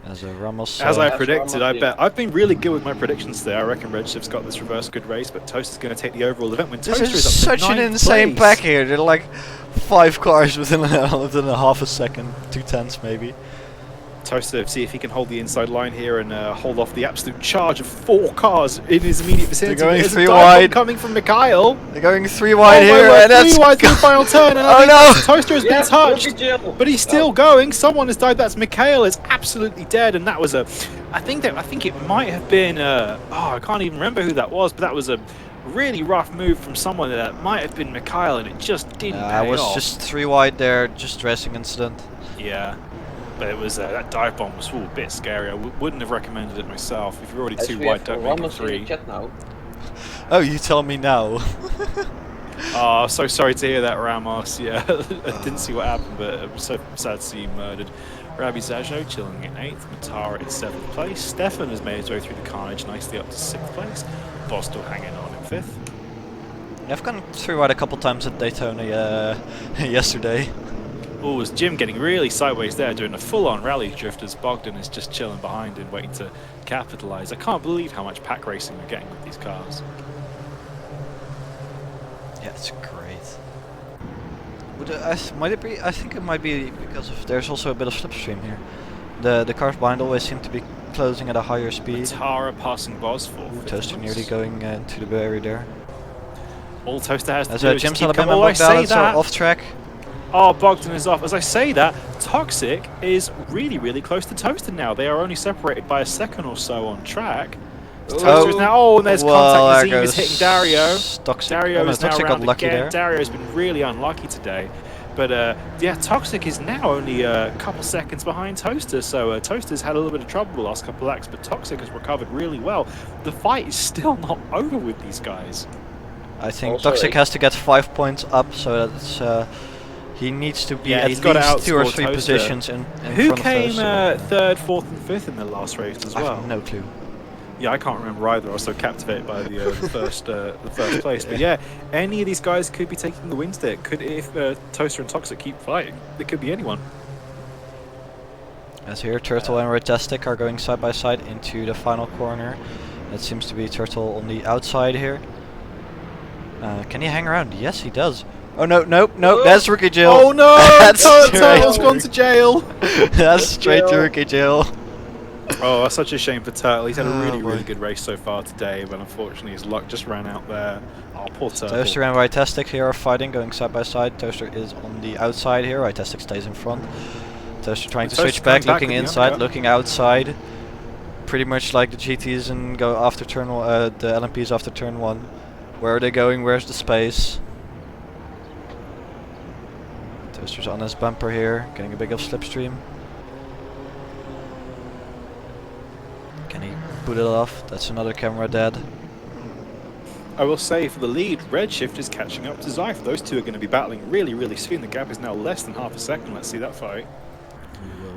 As Ramos. As I predicted, I bet. I've been really good with my predictions today. I reckon Redshift's got this reverse good race, but Toaster's going to take the overall event. When Toaster is up such to an 9th insane place. pack here. They're like 5 cars within a half a second, 2/10 maybe. Toaster, see if he can hold the inside line here and hold off the absolute charge of 4 cars in his immediate vicinity. They're going There's 3 a dive wide. Coming from Mikhail. They're going 3 wide Oh here, my word, and that's 3 wide through the final turn. And oh no! Toaster has been touched, but he's still going. Someone has died. That's Mikhail is absolutely dead, and that was a. I think it might have been. I can't even remember who that was, but that was a really rough move from someone. That might have been Mikhail, and it just didn't pay it was off. just 3 wide there, just racing incident. Yeah. But it was that dive bomb was a bit scary. I wouldn't have recommended it myself. If you're already 2 wide, don't make it 3. Now. Oh, you tell me now. Oh, so sorry to hear that, Ramos. Yeah, I didn't see what happened, but it was so sad to see you murdered. Rabi Zajno chilling in 8th, Matara in 7th place. Stefan has made his way through the carnage nicely up to 6th place. Boss still hanging on in 5th. Yeah, I've gone 3 wide a couple times at Daytona yesterday. Oh, was Jim getting really sideways there, doing a full-on rally drift as Bogdan is just chilling behind and waiting to capitalise. I can't believe how much pack racing we're getting with these cars. Yeah, it's great. Might it be? I think it might be because of there's also a bit of slipstream here. The cars behind always seem to be closing at a higher speed. Tara passing Boz for Toaster nearly going into the barrier there. All Toaster has to as do is Jim's keep Alabama coming. and Bogdan are off track. Oh, Bogdan is off. As I say that, Toxic is really close to Toaster now. They are only separated by a second or so on track. Toaster is now. And there's contact. Nazim is hitting Dario. Dario is now around lucky again. there. Dario's been really unlucky today. But yeah, Toxic is now only a couple seconds behind Toaster. So Toaster's had a little bit of trouble the last couple of laps, but Toxic has recovered really well. The fight is still not over with these guys. I think Toxic has to get 5 points up, so that's. He needs to be at least 2 or 3 positions in Who front came of Toaster. 3rd, 4th, and 5th in the last race as well? I have no clue. Yeah, I can't remember either. I was so captivated by the first place. But yeah, any of these guys could be taking the wins there. Could if Toaster and Toxic keep fighting, it could be anyone. As here, Turtle and Retastic are going side by side into the final corner. It seems to be Turtle on the outside here. Can he hang around? Yes, he does. Oh no, nope, nope, that's rookie jail. Oh no! That's Turtle's straight. gone to jail. That's straight to Jail. rookie jail. Oh, that's such a shame for Turtle. He's had a Oh, really, really boy. good race so far today, but unfortunately his luck just ran out there. Oh, poor Turtle. Toaster and Vitastic here are fighting, going side by side. Toaster is on the outside here, Vitastic stays in front. Toaster trying to Toaster's switch back, coming back looking with the inside, undercut. looking outside. Pretty much like the GTs and go after turn the LMPs after turn 1. Where are they going? Where's the space? Toaster's on his bumper here, getting a big of slipstream. Can he boot it off? That's another camera dead. I will say for the lead, Redshift is catching up to Zyph. Those two are going to be battling really, really soon. The gap is now less than half a second. Let's see that fight.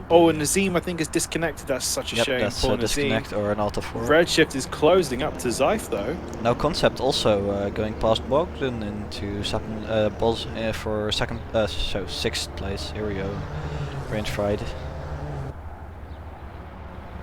Oh, and Nazim I think is disconnected. That's such a Yep, shame. that's Poor a Nazim. disconnect or an Alta 4. Redshift is closing up to Zyph though. Now Concept also going past Bogdan into second, Boz for second, so 6th place. Here we go. Range fried.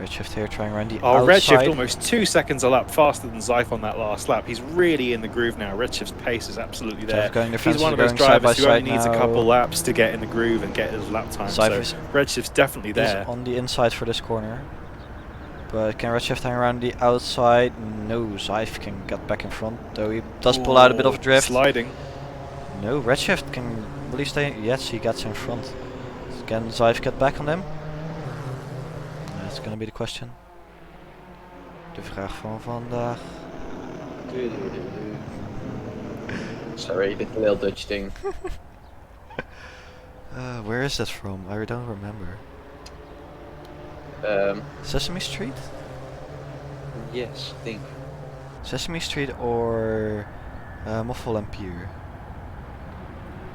Redshift here trying around the Oh, outside. Redshift almost 2 seconds a lap faster than Zyph on that last lap. He's really in the groove now. Redshift's pace is absolutely there. Going He's one of those drivers who only needs a couple laps to get in the groove and get his lap time. Zyph So Redshift's definitely there. is on the inside for this corner. But can Redshift hang around the outside? No, Zyph can get back in front, though he does pull out a bit of a drift. Sliding. No, Redshift can really stay. Yes, he gets in front. Can Zyph get back on him? That's gonna be the question. De vraag van vandaag. Sorry, the little Dutch thing. Where is that from? I don't remember. Sesame Street? Yes, I think. Sesame Street or Moffel and Pier?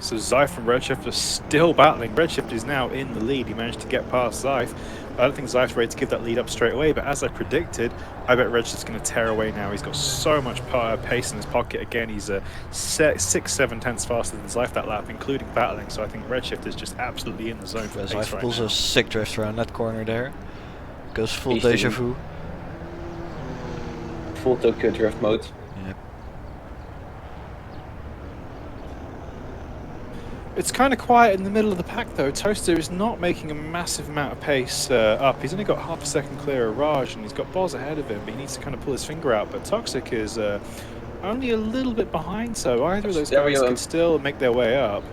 So Zyph and Redshift are still battling. Redshift is now in the lead. He managed to get past Zyph. I don't think Zyph's ready to give that lead up straight away, but as I predicted, I bet Redshift's going to tear away now. He's got so much pace in his pocket. Again, he's 6-7 tenths faster than Zyph that lap, including battling. So I think Redshift is just absolutely in the zone for pace Zyph right pulls now. a sick drift around that corner there. Goes full He's deja in- vu. Full Tokyo drift mode. Yep. It's kind of quiet in the middle of the pack though. Toaster is not making a massive amount of pace up. He's only got half a second clear of Raj and he's got Boz ahead of him, but he needs to kind of pull his finger out. But Toxic is only a little bit behind, so either of those guys can still make their way up.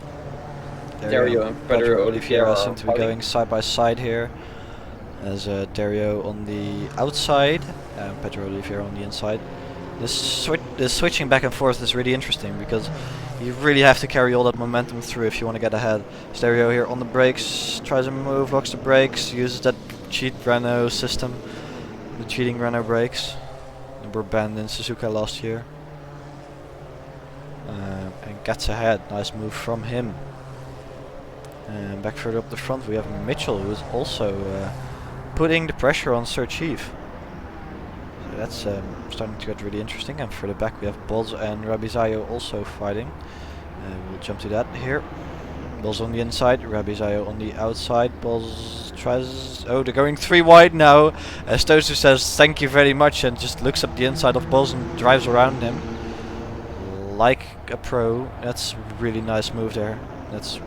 Dario and Pedro Oliveira seem to be going side by side here. As Dario on the outside and Pedro Oliveira on the inside. This switching back and forth is really interesting because you really have to carry all that momentum through if you want to get ahead. Stereo here on the brakes, tries to move, locks the brakes, uses that cheat Renault system, the cheating Renault brakes. They were banned in Suzuka last year. And gets ahead, nice move from him. And back further up the front we have Mitchell, who is also putting the pressure on Sir Chief. So that's starting to get really interesting. And further back we have Boz and Rabizayo also fighting. We'll jump to that here. Boz on the inside, Rabizayo on the outside. Boz tries... Oh, they're going 3 wide now. As Toaster says thank you very much and just looks up the inside of Boz and drives around him. Like a pro. That's a really nice move there. That's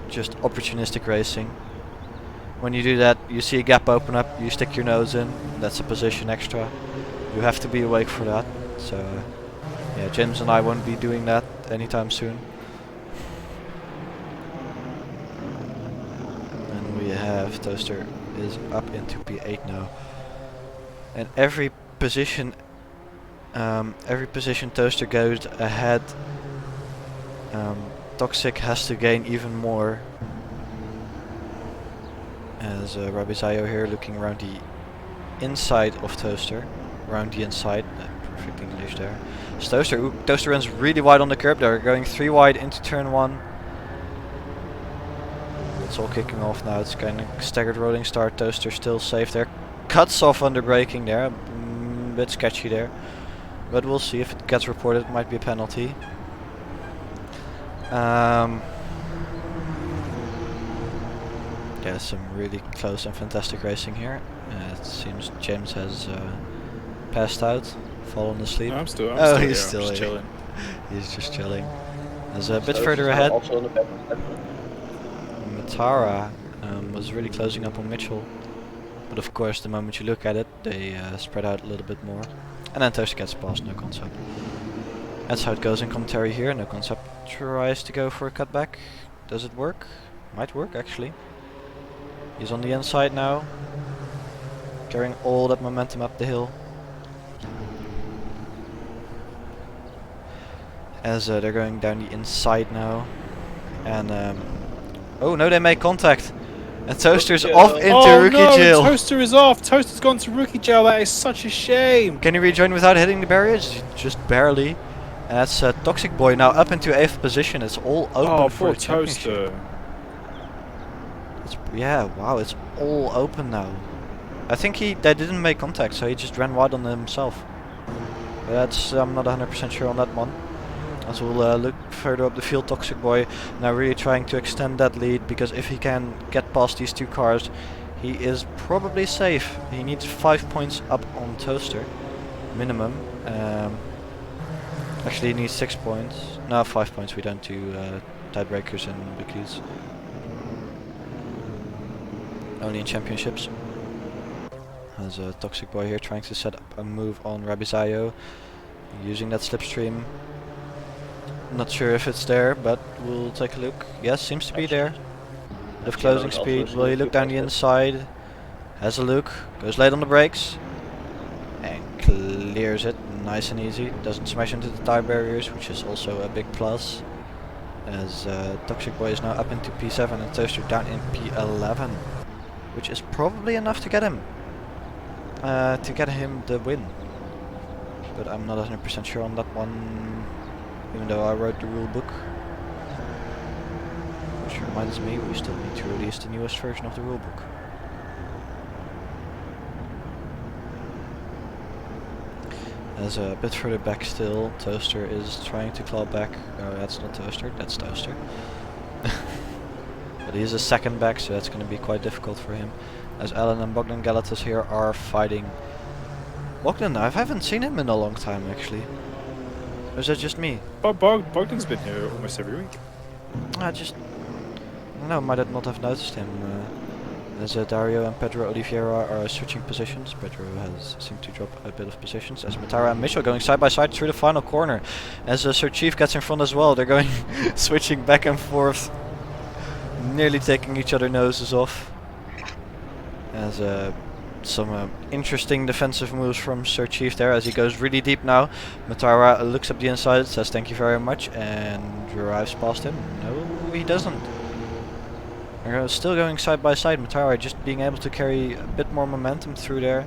just opportunistic racing. When you do that, you see a gap open up, you stick your nose in, that's a position extra. You have to be awake for that. So, yeah, James and I won't be doing that anytime soon. And we have Toaster is up into P8 now. And every position Toaster goes ahead, Toxic has to gain even more. As Rabizayo here looking around the inside of Toaster. Around the inside. Perfect English there. It's Toaster. Ooh, Toaster runs really wide on the curb there. Going 3 wide into turn 1. It's all kicking off now. It's kind of staggered rolling start. Toaster still safe there. Cuts off under braking there. Bit sketchy there. But we'll see if it gets reported. It might be a penalty. Yeah, some really close and fantastic racing here. It seems James has passed out. fallen asleep? No, I'm still Oh, here. he's I'm still just here. chilling. He's just chilling. There's a bit So further she's now ahead. Also on the back of Pepper. Matara was really closing up on Mitchell. But of course, the moment you look at it, they spread out a little bit more. And then Toaster gets past, no concept. That's how it goes in commentary here. No concept tries to go for a cutback. Does it work? Might work actually. He's on the inside now, carrying all that momentum up the hill. As they're going down the inside now. And oh no, they make contact. And Toaster's Rookie off jail. into rookie no, jail. Toaster is off. Toaster's gone to rookie jail. That is such a shame. Can he rejoin without hitting the barriers? Just barely. And that's Toxic Boy now up into 8th position. It's all open Oh, for poor the championship. Toaster. Yeah, wow, it's all open now. I think they didn't make contact, so he just ran wide on himself. But that's I'm not 100% sure on that one. As we'll look further up the field, Toxic Boy now really trying to extend that lead, because if he can get past these two cars, he is probably safe. He needs 5 points up on Toaster, minimum. Actually, he needs 6 points. No, 5 points. We don't do tiebreakers in Weeklies. Only in championships. There's a Toxic Boy here trying to set up a move on Barbagello, using that slipstream. Not sure if it's there, but we'll take a look. Yes, seems to be there. Bit of closing speed. Will he look down the inside? Has a look. Goes late on the brakes. And clears it. Nice and easy. Doesn't smash into the tire barriers, which is also a big plus. As Toxic Boy is now up into P7 and Toaster down in P11. Which is probably enough to get him. The win. But I'm not 100% sure on that one, even though I wrote the rule book. Which reminds me, we still need to release the newest version of the rule book. As a bit further back still, Toaster is trying to claw back. No, that's not Toaster, that's Toaster. But he's a second back, so that's going to be quite difficult for him. As Alan and Bogdan Galatas here are fighting. Bogdan, I haven't seen him in a long time actually. Or is that just me? Bogdan's been here almost every week. I don't know, might not have noticed him. As Dario and Pedro Oliveira are switching positions. Pedro has seemed to drop a bit of positions. As Matara and Mitchell going side by side through the final corner. As Sir Chief gets in front as well. They're going switching back and forth. Nearly taking each other noses off. As some interesting defensive moves from Sir Chief there, as he goes really deep now. Matara looks up the inside, says thank you very much, and drives past him. No, he doesn't. They're still going side by side. Matara just being able to carry a bit more momentum through there.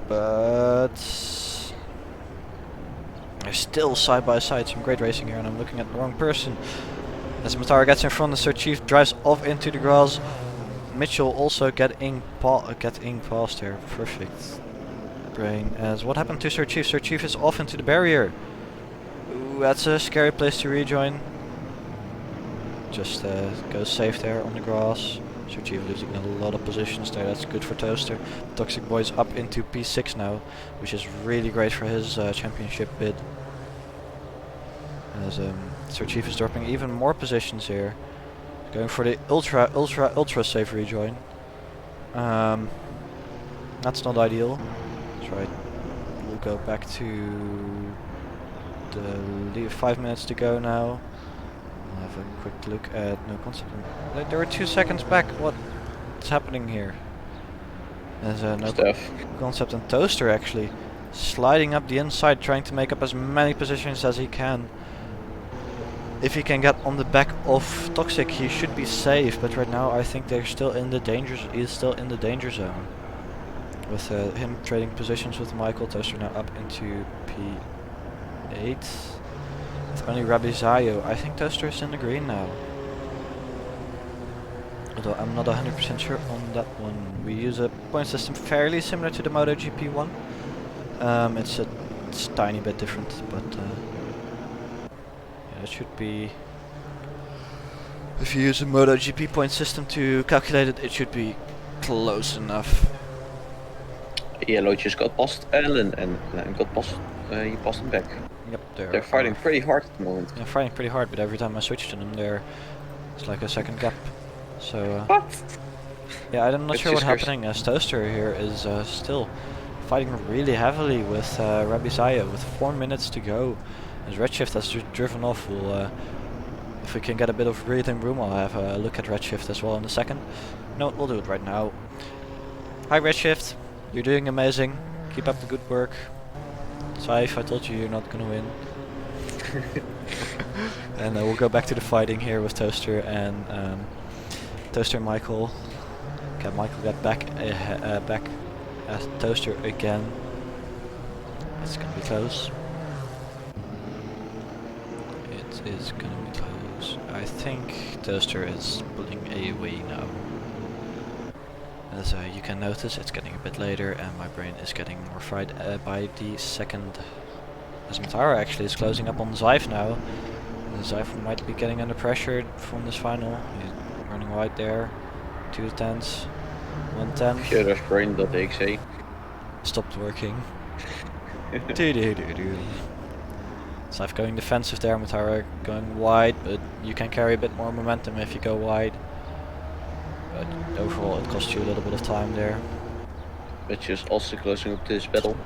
But they're still side by side. Some great racing here, and I'm looking at the wrong person. As Matara gets in front, the Sir Chief drives off into the grass. Mitchell also getting past here. Perfect. Brain. As what happened to Sir Chief? Sir Chief is off into the barrier. Ooh, that's a scary place to rejoin. Just goes safe there on the grass. Sir Chief losing a lot of positions there. That's good for Toaster. Toxic Boy's up into P6 now, which is really great for his championship bid. As Sir Chief is dropping even more positions here. Going for the ultra safe rejoin. That's not ideal. That's right. We'll go back to the 5 minutes to go now. I'll have a quick look at no concept. There were 2 seconds back. What's happening here? There's no concept and Toaster actually sliding up the inside, trying to make up as many positions as he can. If he can get on the back of Toxic, he should be safe. But right now, I think they're still in the danger. He's still in the danger zone. With him trading positions with Michael, Toaster now up into P8. With only Barbagello. I think Toaster is in the green now. Although I'm not 100% sure on that one. We use a point system fairly similar to the MotoGP one. It's a tiny bit different, but. It should be, if you use a MotoGP point system to calculate it, it should be close enough. Yellow just got past Alan and got past. He passed him back. Yep, They're fighting pretty hard at the moment. They're fighting pretty hard, but every time I switch to them, it's like a second gap. So What? yeah, I'm not It's sure what's just happening. As Toaster here is still fighting really heavily with Rabizaya with 4 minutes to go. As Redshift has driven off, if we can get a bit of breathing room, I'll have a look at Redshift as well in a second. No, we'll do it right now. Hi Redshift, you're doing amazing. Keep up the good work. Saif, I told you you're not gonna win. And we'll go back to the fighting here with Toaster and Michael. Okay, Michael got back at Toaster again. It's gonna be close. It is gonna be close. I think Toaster is pulling away now. As you can notice, it's getting a bit later and my brain is getting more fried by the second. As Matara actually is closing up on Zyf now. Zyf might be getting under pressure from this final. He's running wide there. 2 tenths. 1 tenth. Sure, that's brain.exe. Stopped working. Zyf going defensive there, Matara going wide, but you can carry a bit more momentum if you go wide. But overall it costs you a little bit of time there. But just also closing up this battle.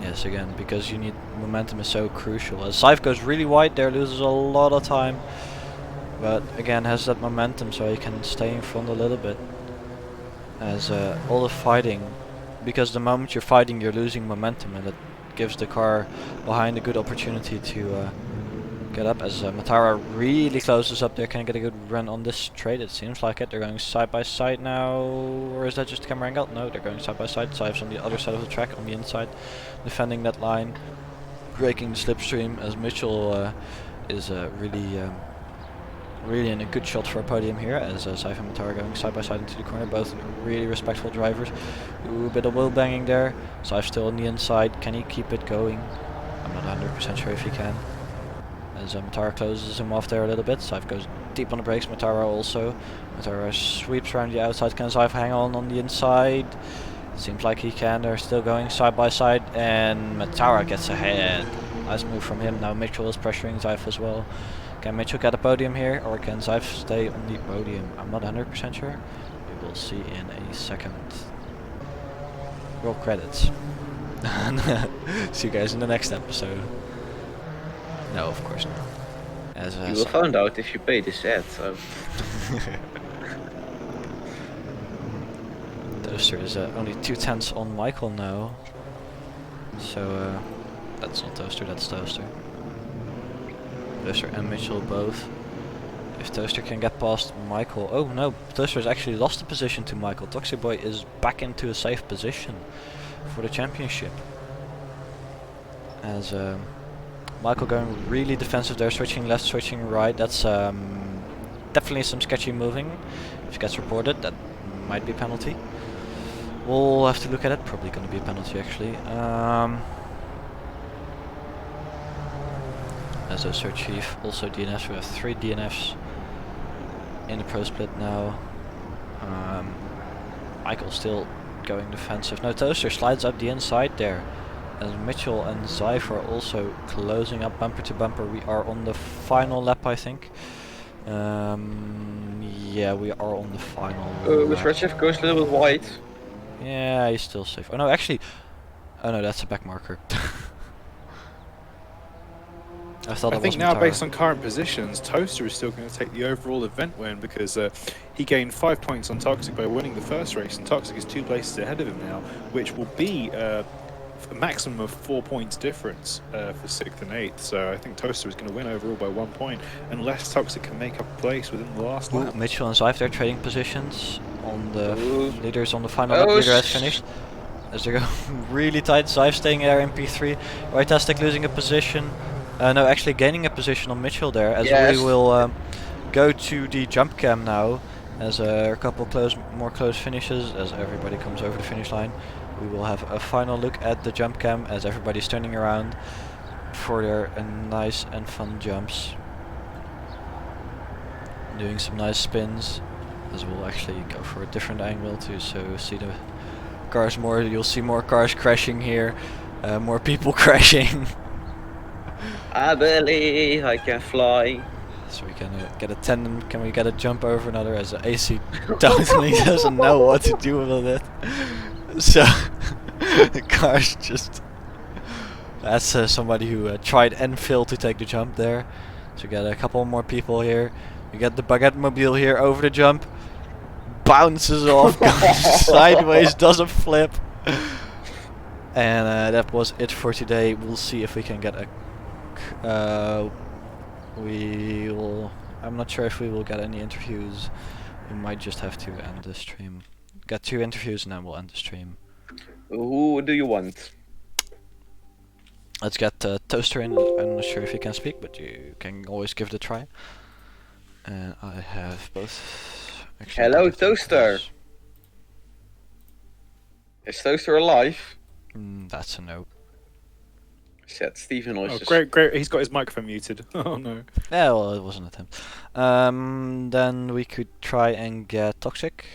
Yes, again, because you need momentum is so crucial. As Zyf goes really wide there, loses a lot of time. But again, has that momentum so he can stay in front a little bit. As all the fighting, because the moment you're fighting you're losing momentum, and it gives the car behind a good opportunity to get up. As Matara really closes up there, can get a good run on this straight, it seems like it. They're going side by side now, or is that just camera angle? No, they're going side by side. Zyf's on the other side of the track, on the inside, defending that line, breaking the slipstream, as Mitchell is really in a good shot for a podium here, as Zyf and Matara going side by side into the corner, both really respectful drivers. Ooh, a bit of wheel banging there. Zyf still on the inside, can he keep it going? I'm not 100% sure if he can. As Matara closes him off there a little bit, Zyf goes deep on the brakes, Matara also. Matara sweeps around the outside, can Zyf hang on the inside? Seems like he can, they're still going side by side, and Matara gets ahead. Nice move from him, now Mitchell is pressuring Zyf as well. Can Mitchell get a podium here, or can Zyf stay on the podium? I'm not 100% sure. We will see in a second. Roll credits. See you guys in the next episode. No, of course not. As You will find out if you pay this ad, so... Toaster is only 2 tenths on Michael now. So, that's not Toaster, that's Toaster. Toaster and Mitchell both. If Toaster can get past Michael... Oh no, Toaster has actually lost the position to Michael. Toxic Boy is back into a safe position for the championship. As Michael going really defensive there, switching left, switching right. That's definitely some sketchy moving. If it gets reported, that might be a penalty. We'll have to look at it. Probably going to be a penalty actually. As a Sir Chief, also DNFs. We have 3 DNFs in the pro split now. Michael still going defensive. No, Toaster slides up the inside there. As Mitchell and Zyf are also closing up bumper to bumper. We are on the final lap, I think. Yeah, we are on the final With lap. Redshift goes a little bit wide. Yeah, he's still safe. Oh no, actually... Oh no, that's a back marker. I think now, based on current positions, Toaster is still going to take the overall event win, because he gained 5 points on Toxic by winning the first race, and Toxic is 2 places ahead of him now, which will be a maximum of 4 points difference for 6th and 8th. So I think Toaster is going to win overall by 1 point, unless Toxic can make up place within the last lap. Mitchell and Zyf, they're trading positions on the leaders on the final lap. Leader has finished. As they go really tight, Zyf staying there in P3. Whitetastic losing a position. No, actually gaining a position on Mitchell there, as we will go to the jump cam now, as a couple more close finishes, as everybody comes over the finish line. We will have a final look at the jump cam, as everybody's turning around for their nice and fun jumps. Doing some nice spins, as we'll actually go for a different angle to see the cars more, you'll see more cars crashing here, more people crashing. I believe I can fly. So we can get a tandem. Can we get a jump over another? As AC totally doesn't know what to do with it. So the car's just. That's somebody who tried and failed to take the jump there. So we get a couple more people here. We get the Baguette Mobile here over the jump. Bounces off, goes sideways, does a flip. And that was it for today. We'll see if we can get a. We will. I'm not sure if we will get any interviews. We might just have to end the stream. Get 2 interviews and then we'll end the stream. Who do you want? Let's get Toaster in. I'm not sure if he can speak, but you can always give it a try. And I have both. Actually, Hello, I think Toaster. that's- Is Toaster alive? That's a no. Said Stephen Oh, was just... great. He's got his microphone muted. Oh no. Yeah, well, it was an attempt. Then we could try and get Toxic.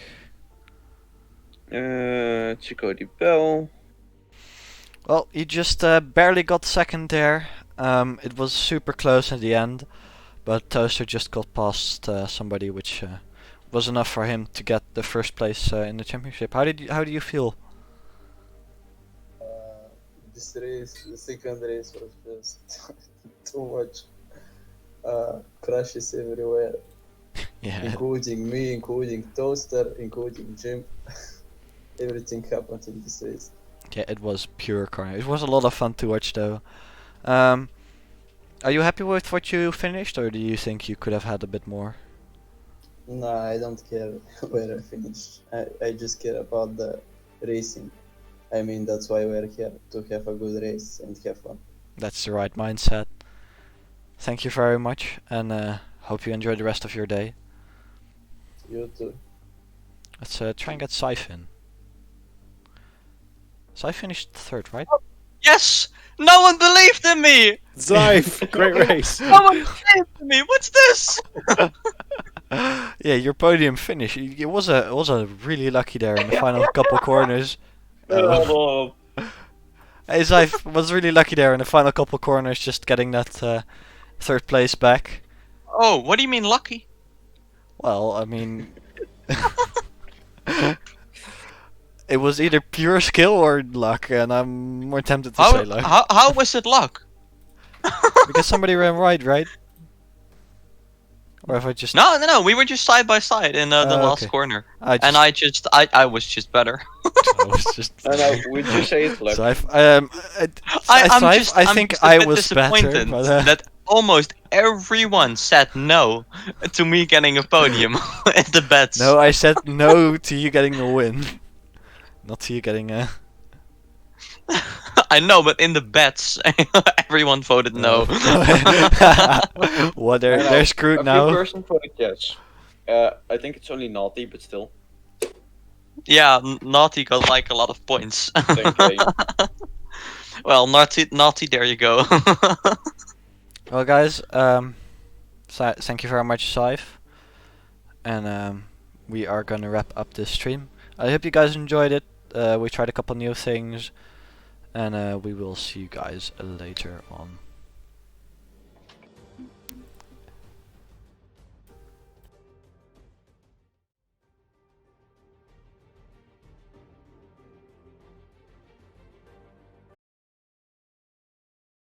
Chico Di Bell. Well, he just barely got second there. It was super close at the end, but Toaster just got past somebody, which was enough for him to get the first place in the championship. How do you feel? This race, the second race was just too much crashes everywhere, Yeah. including me, including Toaster, including Jim. Everything happened in this race. Yeah, it was pure carnage. It was a lot of fun to watch, though. Are you happy with what you finished, or do you think you could have had a bit more? No, I don't care where I finish. I just care about the racing. I mean, that's why we're here, to have a good race and have fun. That's the right mindset. Thank you very much, and hope you enjoy the rest of your day. You too. Let's try and get Scythe in. Scythe finished third, right? Yes! No one believed in me! Zyfe, great race. No one believed in me! What's this? Yeah, your podium finish. It was a really lucky there in the final couple corners. Hey, Scythe was really lucky there in the final couple corners, just getting that third place back. Oh, what do you mean lucky? Well, I mean, it was either pure skill or luck, and I'm more tempted to say luck. How was it luck? Because somebody ran right? Or if I just... No, we were just side by side in the last okay. corner. I was just better. I was just... No, we just say it's luck. Scythe, I'm just I a think bit I was better, disappointed but, that almost everyone said no to me getting a podium at the bets. no, I said no to you getting a win. Not to you getting a... I know, but in the bets, everyone voted no. Well, they're screwed a now. few person voted yes. I think it's only naughty, but still. Yeah, Naughty got like a lot of points. Okay. Well, Naughty, there you go. Well, guys, thank you very much, Scythe. And we are gonna wrap up this stream. I hope you guys enjoyed it. We tried a couple new things, and we will see you guys later on.